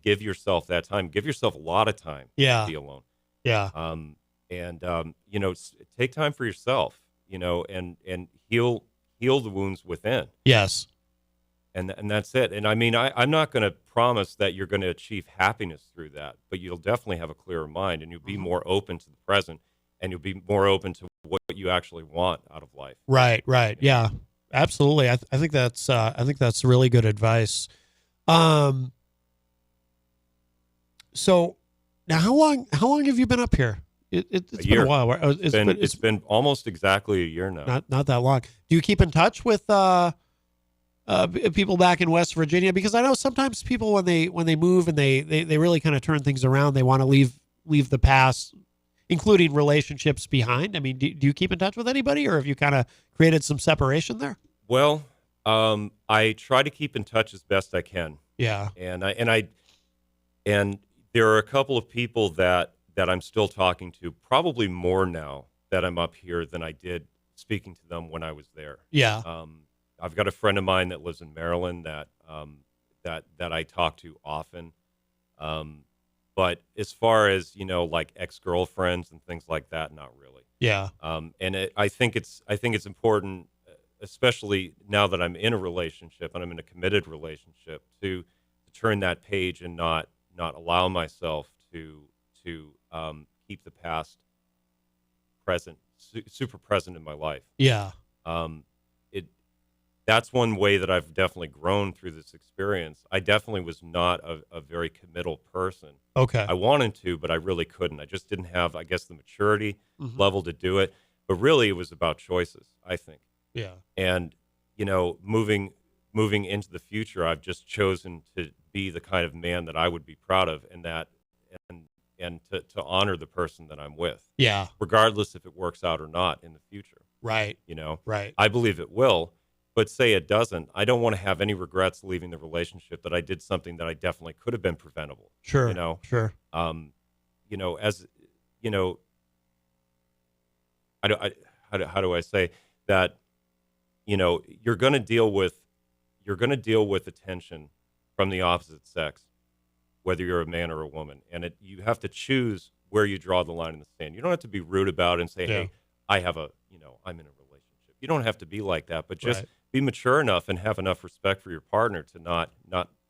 give yourself that time. Give yourself a lot of time to be alone. Yeah. Take time for yourself, and heal the wounds within. Yes. And that's it. And I mean, I'm not going to promise that you're going to achieve happiness through that, but you'll definitely have a clearer mind, and you'll be more open to the present, and you'll be more open to what you actually want out of life. Right. Yeah. absolutely. I think that's really good advice. So now how long have you been up here? It's been a while. Right? It's been almost exactly a year now. Not that long. Do you keep in touch with people back in West Virginia? Because I know sometimes people when they move and they really kind of turn things around, they want to leave the past, including relationships, behind. I mean, do you keep in touch with anybody, or have you kind of created some separation there? Well, I try to keep in touch as best I can. Yeah. And there are a couple of people that I'm still talking to, probably more now that I'm up here than I did speaking to them when I was there. Yeah. I've got a friend of mine that lives in Maryland that I talk to often. But as far as, like ex-girlfriends and things like that, not really. Yeah. I think it's important, especially now that I'm in a relationship and I'm in a committed relationship, to turn that page and not allow myself to keep the past present, super present in my life. Yeah. That's one way that I've definitely grown through this experience. I definitely was not a very committal person. Okay. I wanted to, but I really couldn't. I just didn't have, I guess, the maturity level to do it. But really, it was about choices, I think. Yeah. And, moving into the future, I've just chosen to be the kind of man that I would be proud of, and to honor the person that I'm with. Yeah. Regardless if it works out or not in the future. Right. Right. I believe it will. But say it doesn't, I don't want to have any regrets leaving the relationship that I did something that I definitely could have been preventable. Sure. Sure. How do I say that? You're going to deal with attention from the opposite sex, whether you're a man or a woman, and you have to choose where you draw the line in the sand. You don't have to be rude about it and say, "Hey, I'm in a relationship." You don't have to be like that, but just be mature enough and have enough respect for your partner to not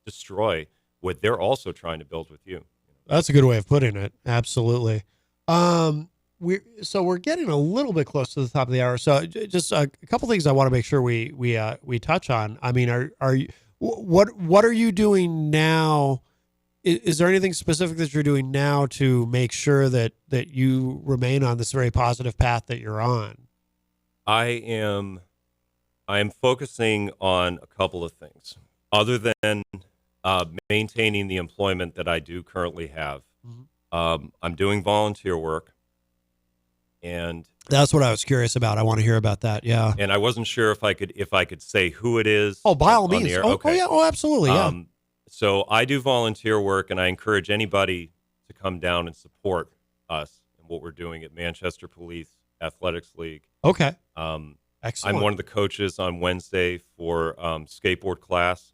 destroy what they're also trying to build with you. That's a good way of putting it. Absolutely. We're getting a little bit close to the top of the hour. So just a couple things I want to make sure we touch on. I mean, what are you doing now? Is there anything specific that you're doing now to make sure that you remain on this very positive path that you're on? I am focusing on a couple of things other than maintaining the employment that I do currently have. I'm doing volunteer work, and that's what I was curious about. I want to hear about that. Yeah. And I wasn't sure if I could say who it is. Oh, by all means. Oh, yeah. Oh, absolutely. Yeah. So I do volunteer work, and I encourage anybody to come down and support us and what we're doing at Manchester Police Athletics League. Okay. Excellent. I'm one of the coaches on Wednesday for skateboard class.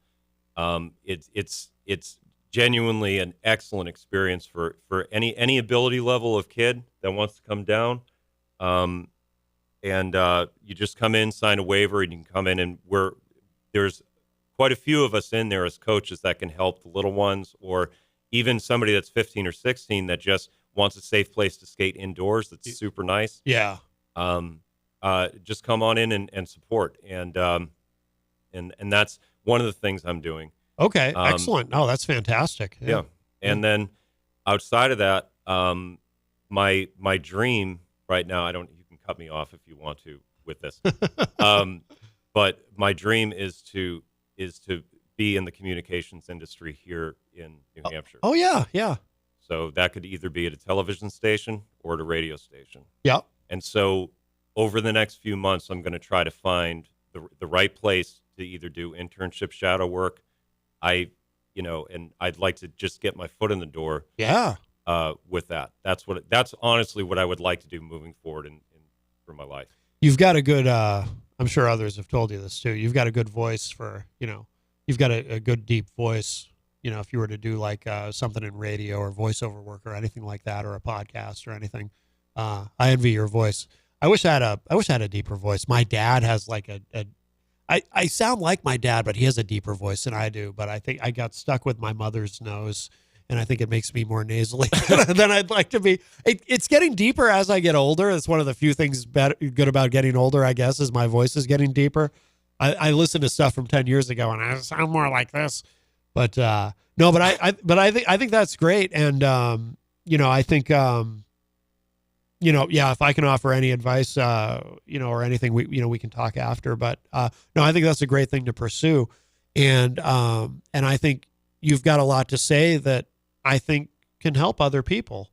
It's genuinely an excellent experience for any ability level of kid that wants to come down. You just come in, sign a waiver, and you can come in, and there's quite a few of us in there as coaches that can help the little ones, or even somebody that's 15 or 16 that just wants a safe place to skate indoors. That's super nice. Yeah. Just come on in and support. And that's one of the things I'm doing. Okay. Excellent. Oh, that's fantastic. Yeah. And then outside of that, my dream right now, you can cut me off if you want to with this. But my dream is to be in the communications industry here in New Hampshire. Oh yeah. Yeah. So that could either be at a television station or at a radio station. Yeah. And so over the next few months, I'm going to try to find the right place to either do internship shadow work. And I'd like to just get my foot in the door. Yeah. With that. That's honestly what I would like to do moving forward for my life. You've got a good, I'm sure others have told you this too. You've got a good voice you've got a good deep voice. If you were to do like something in radio or voiceover work or anything like that, or a podcast or anything, I envy your voice. I wish I had a deeper voice. My dad has like I sound like my dad, but he has a deeper voice than I do. But I think I got stuck with my mother's nose, and I think it makes me more nasally than I'd like to be. It's getting deeper as I get older. It's one of the few things good about getting older, I guess, is my voice is getting deeper. I listen to stuff from 10 years ago and I sound more like this, but no, but I think that's great. And, I think, if I can offer any advice, or anything, we can talk after, but, no, I think that's a great thing to pursue. And I think you've got a lot to say that I think can help other people,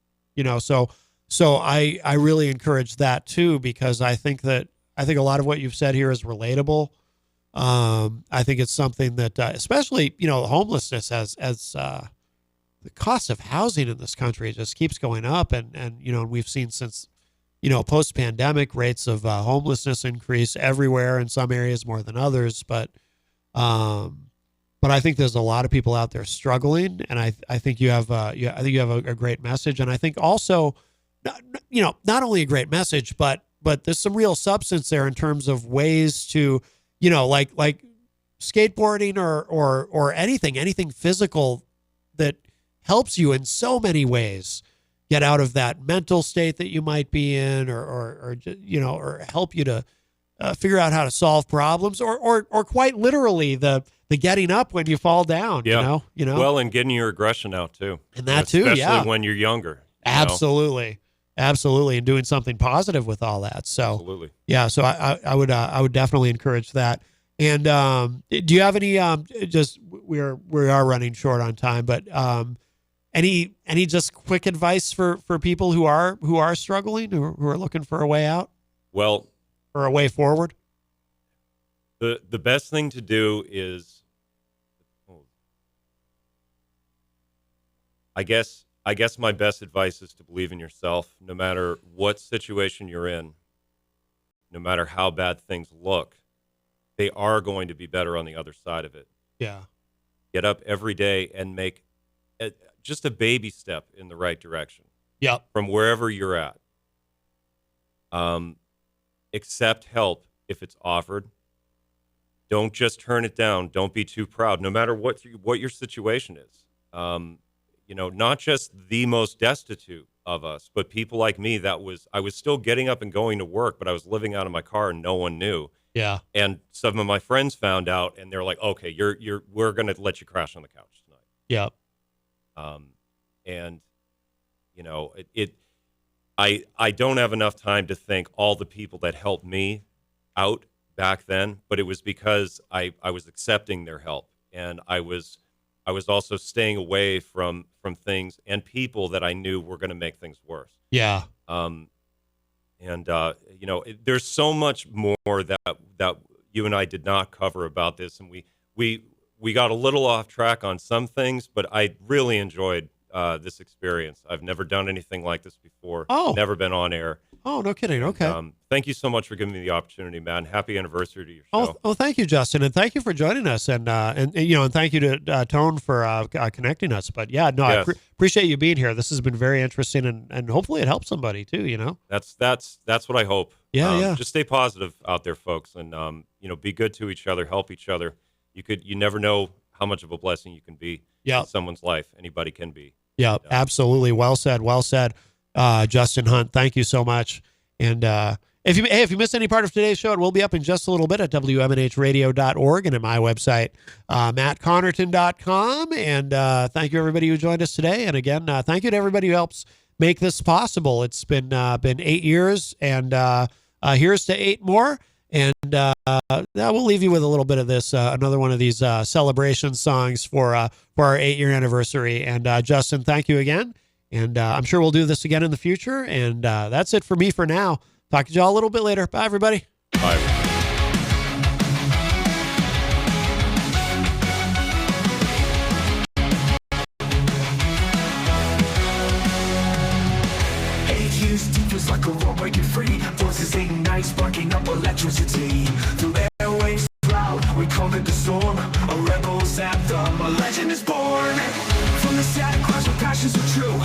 so I really encourage that too, because I think a lot of what you've said here is relatable. I think it's something that, especially, homelessness as the cost of housing in this country just keeps going up. And we've seen since, post-pandemic rates of homelessness increase everywhere, in some areas more than others. But I think there's a lot of people out there struggling. And I think you have, I think you have a great message. And I think also, not only a great message, but there's some real substance there in terms of ways to, like skateboarding or anything physical that helps you in so many ways get out of that mental state that you might be in, or help you to figure out how to solve problems, or quite literally the getting up when you fall down. Yeah. Well, and getting your aggression out too, and that too, especially when you're younger. Absolutely. Absolutely. And doing something positive with all that. So, absolutely. Yeah. So I would definitely encourage that. And do you have any, we are running short on time, but any just quick advice for people who are struggling, who are looking for a way out? Well, or a way forward? The best thing to do is, I guess my best advice is to believe in yourself, no matter what situation you're in, no matter how bad things look. They are going to be better on the other side of it. Yeah. Get up every day and make just a baby step in the right direction. Yep. From wherever you're at. Accept help if it's offered. Don't just turn it down. Don't be too proud, no matter what your situation is. Not just the most destitute of us, but people like me I was still getting up and going to work, but I was living out of my car and no one knew. Yeah. And some of my friends found out and they're like, okay, we're going to let you crash on the couch tonight. Yep. I don't have enough time to thank all the people that helped me out back then, but it was because I was accepting their help, and I was also staying away from things and people that I knew were going to make things worse. Yeah. There's so much more that you and I did not cover about this, and we got a little off track on some things, but I really enjoyed this experience. I've never done anything like this before. Oh. Never been on air. Oh, no kidding. Okay. Thank you so much for giving me the opportunity, man. Happy anniversary to your show. Oh, thank you, Justin, and thank you for joining us, and thank you to Tone for connecting us. But yeah, no, yes. I appreciate you being here. This has been very interesting, and hopefully it helps somebody too. That's what I hope. Yeah. Just stay positive out there, folks, and be good to each other, help each other. You never know how much of a blessing you can be in someone's life. Anybody can be. Yeah, absolutely. Well said. Justin Hunt, thank you so much. And if you missed any part of today's show, it will be up in just a little bit at WMNHradio.org and at my website, MattConnarton.com. And thank you, everybody who joined us today. And again, thank you to everybody who helps make this possible. It's been 8 years, and here's to 8 more. And we'll leave you with a little bit of this, another one of these celebration songs for our 8-year anniversary. And Justin, thank you again. And I'm sure we'll do this again in the future. And that's it for me for now. Talk to y'all a little bit later. Bye, everybody. Bye. Feels like a road breaking free. Voices ignite, sparking up electricity. The airwaves loud, we call it the storm. A rebel's anthem, a legend is born. From the sad clouds where passions are true.